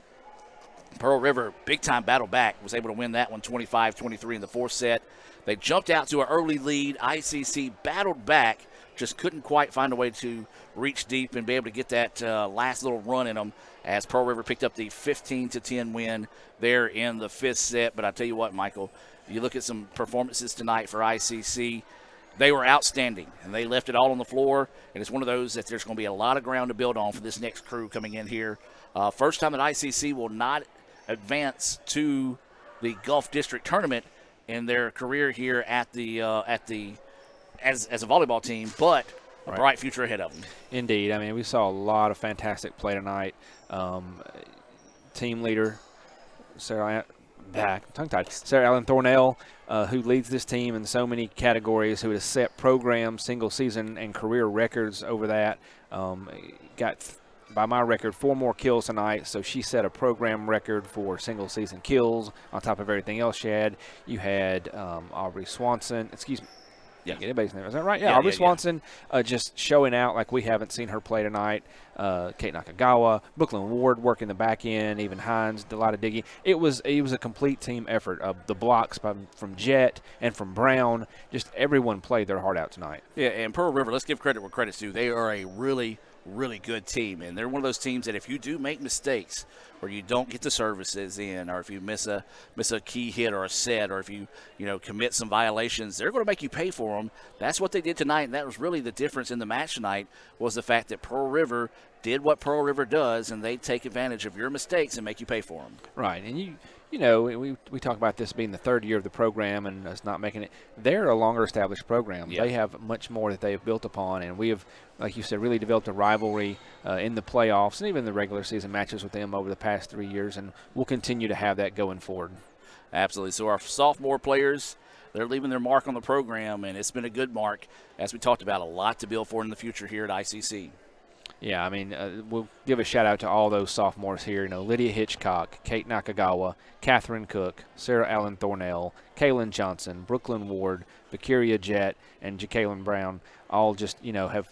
Pearl River, big-time battle back, was able to win that one 25-23 in the fourth set. They jumped out to an early lead. ICC battled back, just couldn't quite find a way to reach deep and be able to get that last little run in them, as Pearl River picked up the 15-10 win there in the fifth set. But I tell you what, Michael, you look at some performances tonight for ICC, they were outstanding, and they left it all on the floor, and it's one of those that there's going to be a lot of ground to build on for this next crew coming in here. First time that ICC will not advance to the Gulf District Tournament in their career here as a volleyball team, but a bright future ahead of them. Indeed. I mean, we saw a lot of fantastic play tonight. Team leader, Sarah Ellen Thornell, who leads this team in so many categories, who has set program, single season, and career records over that. Got, by my record, 4 more kills tonight, so she set a program record for single season kills on top of everything else she had. You had Aubrey Swanson, get anybody's name, is that right? Yeah, Aubrey Swanson just showing out like we haven't seen her play tonight. Kate Nakagawa, Brooklyn Ward working the back end, even Hines did a lot of digging. It was a complete team effort. The blocks from Jet and from Brown, just everyone played their heart out tonight. Yeah, and Pearl River, let's give credit where credit's due. They are a really good team, and they're one of those teams that if you do make mistakes or you don't get the services in, or if you miss a key hit or a set, or if you commit some violations, they're going to make you pay for them. That's what they did tonight, and that was really the difference in the match tonight, was the fact that Pearl River did what Pearl River does, and they take advantage of your mistakes and make you pay for them. Right, and we talk about this being the third year of the program and us not making it. They're a longer established program. Yeah. They have much more that they have built upon, and we have, like you said, really developed a rivalry in the playoffs and even the regular season matches with them over the past 3 years, and we'll continue to have that going forward. Absolutely. So our sophomore players, they're leaving their mark on the program, and it's been a good mark. As we talked about, a lot to build for in the future here at ICC. Yeah, I mean, we'll give a shout-out to all those sophomores here. Lydia Hitchcock, Kate Nakagawa, Catherine Cook, Sarah Allen Thornell, Kaylin Johnson, Brooklyn Ward, Vakiria Jett, and Jacqueline Brown all just, have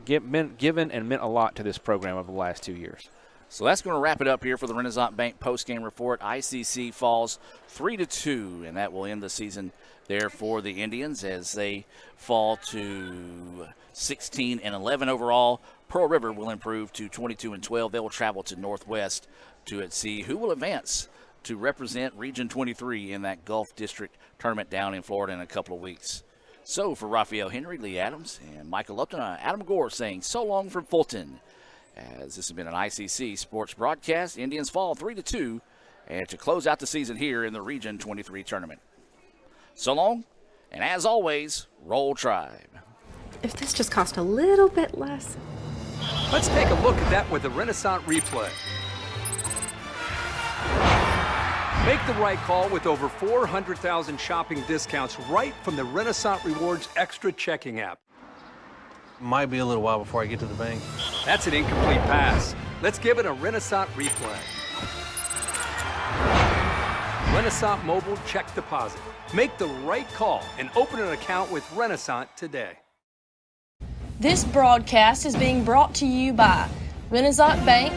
given and meant a lot to this program over the last 2 years. So that's going to wrap it up here for the Renaissance Bank postgame report. ICC falls 3-2, and that will end the season there for the Indians as they fall to 16-11 overall. Pearl River will improve to 22-12. They will travel to Northwest to see who will advance to represent Region 23 in that Gulf District tournament down in Florida in a couple of weeks. So for Raphael Henry, Lee Adams, and Michael Upton, Adam Gore saying so long from Fulton. As this has been an ICC sports broadcast, Indians fall 3-2 and to close out the season here in the Region 23 tournament. So long, and as always, roll Tribe. If this just cost a little bit less. Let's take a look at that with the Renaissance replay. Make the right call with over 400,000 shopping discounts right from the Renaissance Rewards Extra Checking app. Might be a little while before I get to the bank. That's an incomplete pass. Let's give it a Renaissance replay. Renaissance Mobile Check Deposit. Make the right call and open an account with Renaissance today. This broadcast is being brought to you by Renaissance Bank,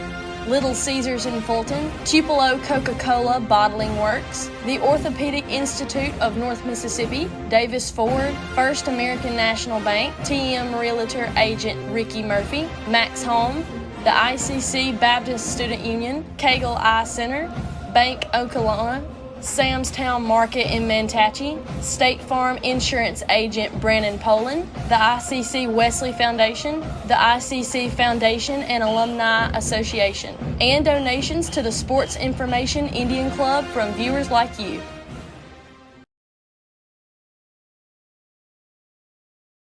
Little Caesars in Fulton, Tupelo Coca-Cola Bottling Works, the Orthopedic Institute of North Mississippi, Davis Ford, First American National Bank, TM Realtor Agent Ricky Murphy, Max Home, the ICC Baptist Student Union, Cagle Eye Center, Bank Okolona, Sam's Town Market in Mantachie, State Farm Insurance Agent Brandon Poland, the ICC Wesley Foundation, the ICC Foundation and Alumni Association, and donations to the Sports Information Indian Club from viewers like you.